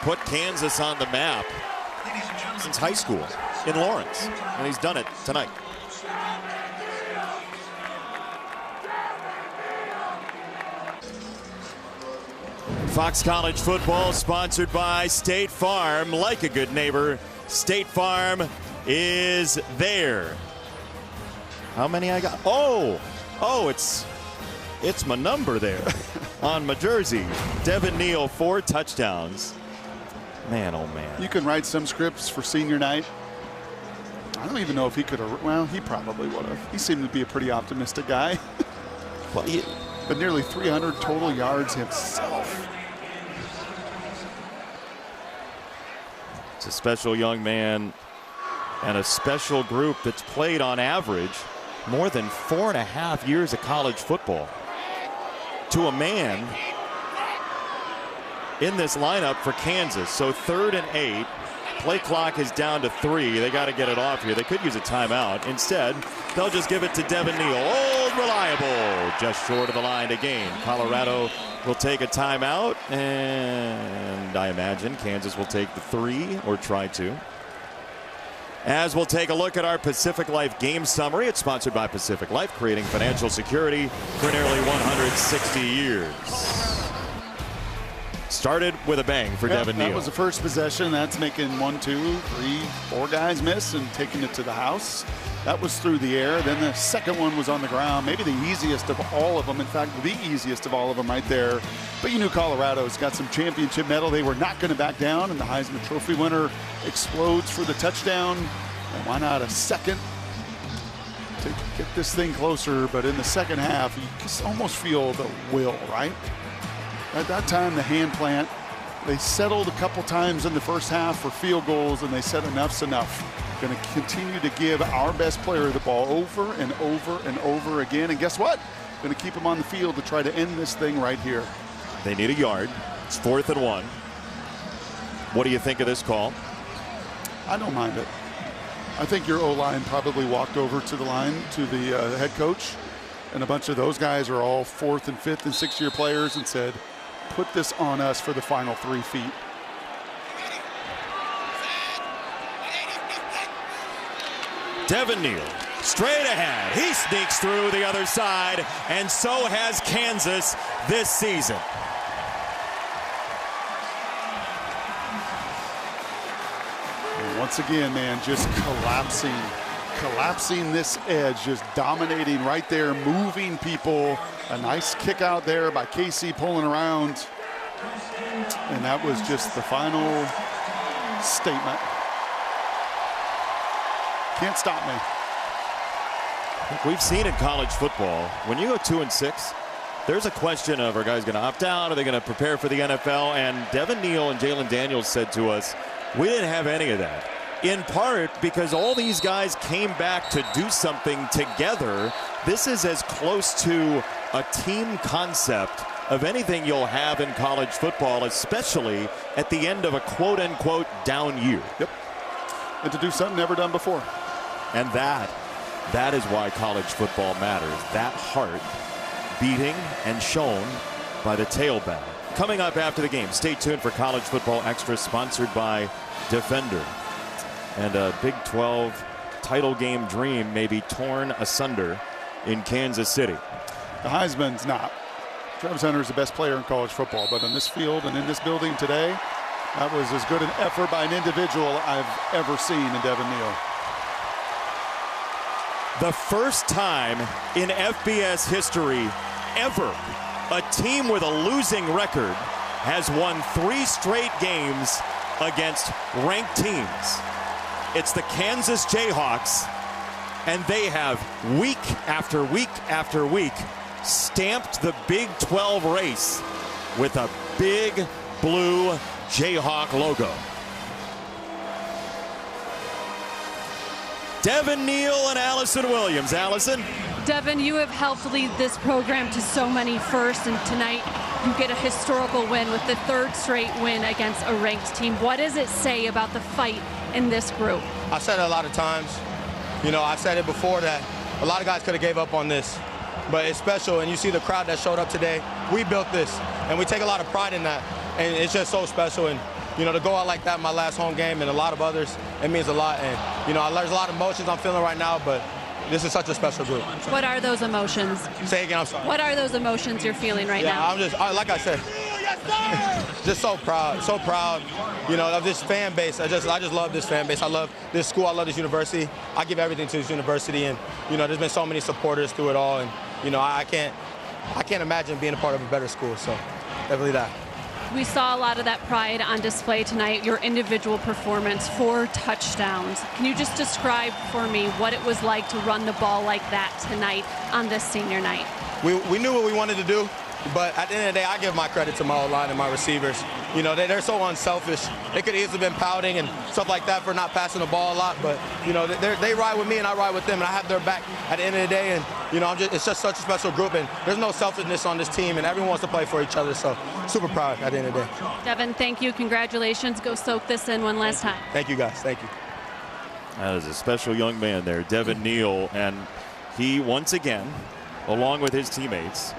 Put Kansas on the map since high school in Lawrence. And he's done it tonight. Fox College football sponsored by State Farm. Like a good neighbor, State Farm is there. How many I got? Oh, it's my number there on my jersey. Devin Neal, 4 touchdowns. Man, oh man. You can write some scripts for senior night. I don't even know if he could have. Well, he probably would have. He seemed to be a pretty optimistic guy. Well, but nearly 300 total yards himself. It's a special young man and a special group that's played on average more than 4.5 years of college football. To a man in this lineup for Kansas. So 3rd and 8. Play clock is down to 3. They got to get it off here. They could use a timeout. Instead, they'll just give it to Devin Neal. Old reliable. Just short of the line to gain. Colorado will take a timeout. And I imagine Kansas will take the 3 or try to. As we'll take a look at our Pacific Life game summary. It's sponsored by Pacific Life, creating financial security for nearly 160 years. Started with a bang for Devin Neal. That was the first possession. That's making 1, 2, 3, 4 guys miss and taking it to the house. That was through the air. Then the second one was on the ground. Maybe the easiest of all of them. In fact, the easiest of all of them right there. But you knew Colorado's got some championship medal. They were not going to back down. And the Heisman Trophy winner explodes for the touchdown. And why not a second to get this thing closer? But in the second half, you just almost feel the will, right? At that time, the hand plant, they settled a couple times in the first half for field goals, and they said enough's enough. Going to continue to give our best player the ball over and over and over again. And guess what? Going to keep him on the field to try to end this thing right here. They need a yard. It's 4th and 1. What do you think of this call? I don't mind it. I think your O-line probably walked over to the line, to the head coach, And a bunch of those guys are all 4th and 5th and 6th-year players and said, put this on us for the final 3 feet. Devin Neal, straight ahead. He sneaks through the other side, and so has Kansas this season. And once again, man, just collapsing this edge, just dominating right there, moving people. A nice kick out there by Casey pulling around. And that was just the final statement. Can't stop me. We've seen in college football, when you go 2-6, there's a question of, are guys going to opt out? Are they going to prepare for the NFL? And Devin Neal and Jalen Daniels said to us, we didn't have any of that. In part because all these guys came back to do something together. This is as close to a team concept of anything you'll have in college football, especially at the end of a quote-unquote down year. Yep. And to do something never done before. And that is why college football matters. That heart beating and shown by the tailback. Coming up after the game, stay tuned for College Football Extra, sponsored by Defender. And a Big 12 title game dream may be torn asunder in Kansas City. The Heisman's not. Travis Hunter is the best player in college football, but on this field and in this building today, that was as good an effort by an individual I've ever seen in Devin Neal. The first time in FBS history ever a team with a losing record has won 3 straight games against ranked teams. It's the Kansas Jayhawks, and they have week after week after week stamped the Big 12 race with a big blue Jayhawk logo. Devin Neal and Allison Williams. Allison? Devin, you have helped lead this program to so many firsts, and tonight you get a historical win with the 3rd straight win against a ranked team. What does it say about the fight in this group? I said it a lot of times. You know, I've said it before that a lot of guys could have gave up on this, but it's special, and you see the crowd that showed up today. We built this, and we take a lot of pride in that, and it's just so special. And you know, to go out like that in my last home game and a lot of others, it means a lot. And you know, there's a lot of emotions I'm feeling right now, but this is such a special group. What are those emotions? Say again, I'm sorry. What are those emotions you're feeling right now? I'm just, like I said, just so proud, you know, of this fan base. I just love this fan base. I love this school. I love this university. I give everything to this university, and you know, there's been so many supporters through it all, and you know, I can't imagine being a part of a better school. So definitely that. We saw a lot of that pride on display tonight, your individual performance, 4 touchdowns. Can you just describe for me what it was like to run the ball like that tonight on this senior night? We knew what we wanted to do, but at the end of the day, I give my credit to my O-line and my receivers. You know, they're so unselfish. They could easily been pouting and stuff like that for not passing the ball a lot, but, you know, they ride with me and I ride with them, and I have their back at the end of the day. And, you know, it's just such a special group, and there's no selfishness on this team, and everyone wants to play for each other, so super proud at the end of the day. Devin, thank you. Congratulations. Go soak this in one last time. Thank you, guys. Thank you. That is a special young man there, Devin Neal, and he once again, along with his teammates,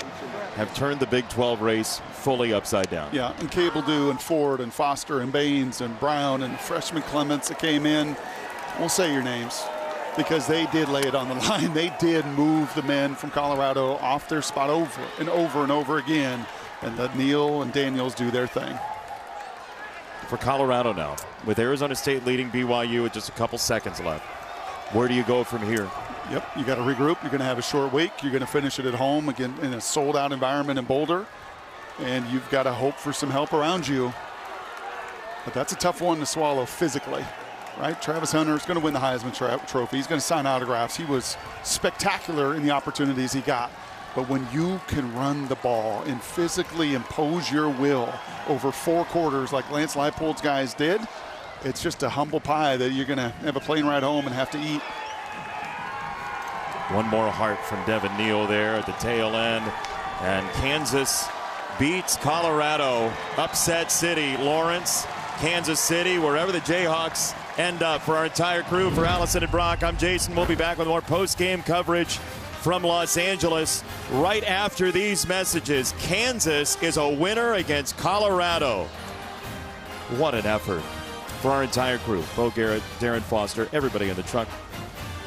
have turned the Big 12 race fully upside down. Yeah, and Cabledew and Ford and Foster and Baines and Brown and freshman Clements that came in. Won't say your names because they did lay it on the line. They did move the men from Colorado off their spot over and over and over again, and let Neal and Daniels do their thing. For Colorado now, with Arizona State leading BYU with just a couple seconds left, where do you go from here? Yep, you got to regroup. You're going to have a short week. You're going to finish it at home again in a sold-out environment in Boulder, and you've got to hope for some help around you. But that's a tough one to swallow physically, right? Travis Hunter is going to win the Heisman Trophy. He's going to sign autographs. He was spectacular in the opportunities he got. But when you can run the ball and physically impose your will over 4 quarters like Lance Leipold's guys did, it's just a humble pie that you're going to have a plane ride home and have to eat. One more heart from Devin Neal there at the tail end. And Kansas beats Colorado. Upset City. Lawrence, Kansas City, wherever the Jayhawks end up. For our entire crew, for Allison and Brock, I'm Jason. We'll be back with more post-game coverage from Los Angeles right after these messages. Kansas is a winner against Colorado. What an effort for our entire crew. Bo Garrett, Darren Foster, everybody in the truck.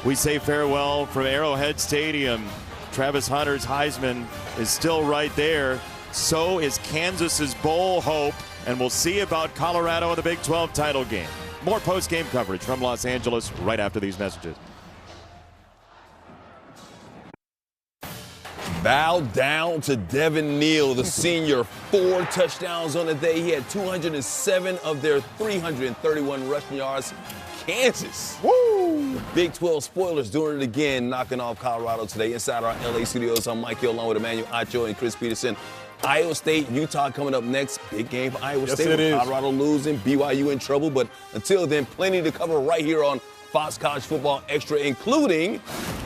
We say farewell from Arrowhead Stadium. Travis Hunter's Heisman is still right there. So is Kansas's bowl hope. And we'll see about Colorado in the Big 12 title game. More post-game coverage from Los Angeles right after these messages. Bow down to Devin Neal, the senior. 4 touchdowns on the day. He had 207 of their 331 rushing yards. Kansas. Woo! The Big 12 spoilers doing it again, knocking off Colorado today. Inside our LA studios, I'm Mike Hill along with Emmanuel Acho and Chris Peterson. Iowa State, Utah coming up next. Big game for Iowa State. It is. Colorado losing, BYU in trouble. But until then, plenty to cover right here on Fox College Football Extra, including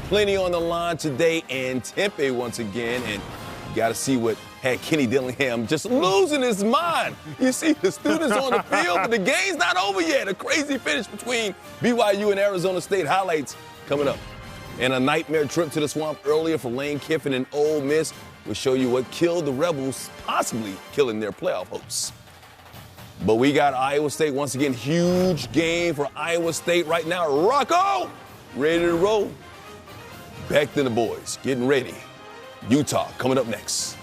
plenty on the line today and Tempe once again. And you got to see what had Kenny Dillingham just losing his mind. You see the students on the field, but the game's not over yet. A crazy finish between BYU and Arizona State. Highlights coming up. And a nightmare trip to the Swamp earlier for Lane Kiffin and Ole Miss. We'll show you what killed the Rebels, possibly killing their playoff hopes. But we got Iowa State once again. Huge game for Iowa State right now. Rocco, ready to roll. Beck and the boys getting ready. Utah coming up next.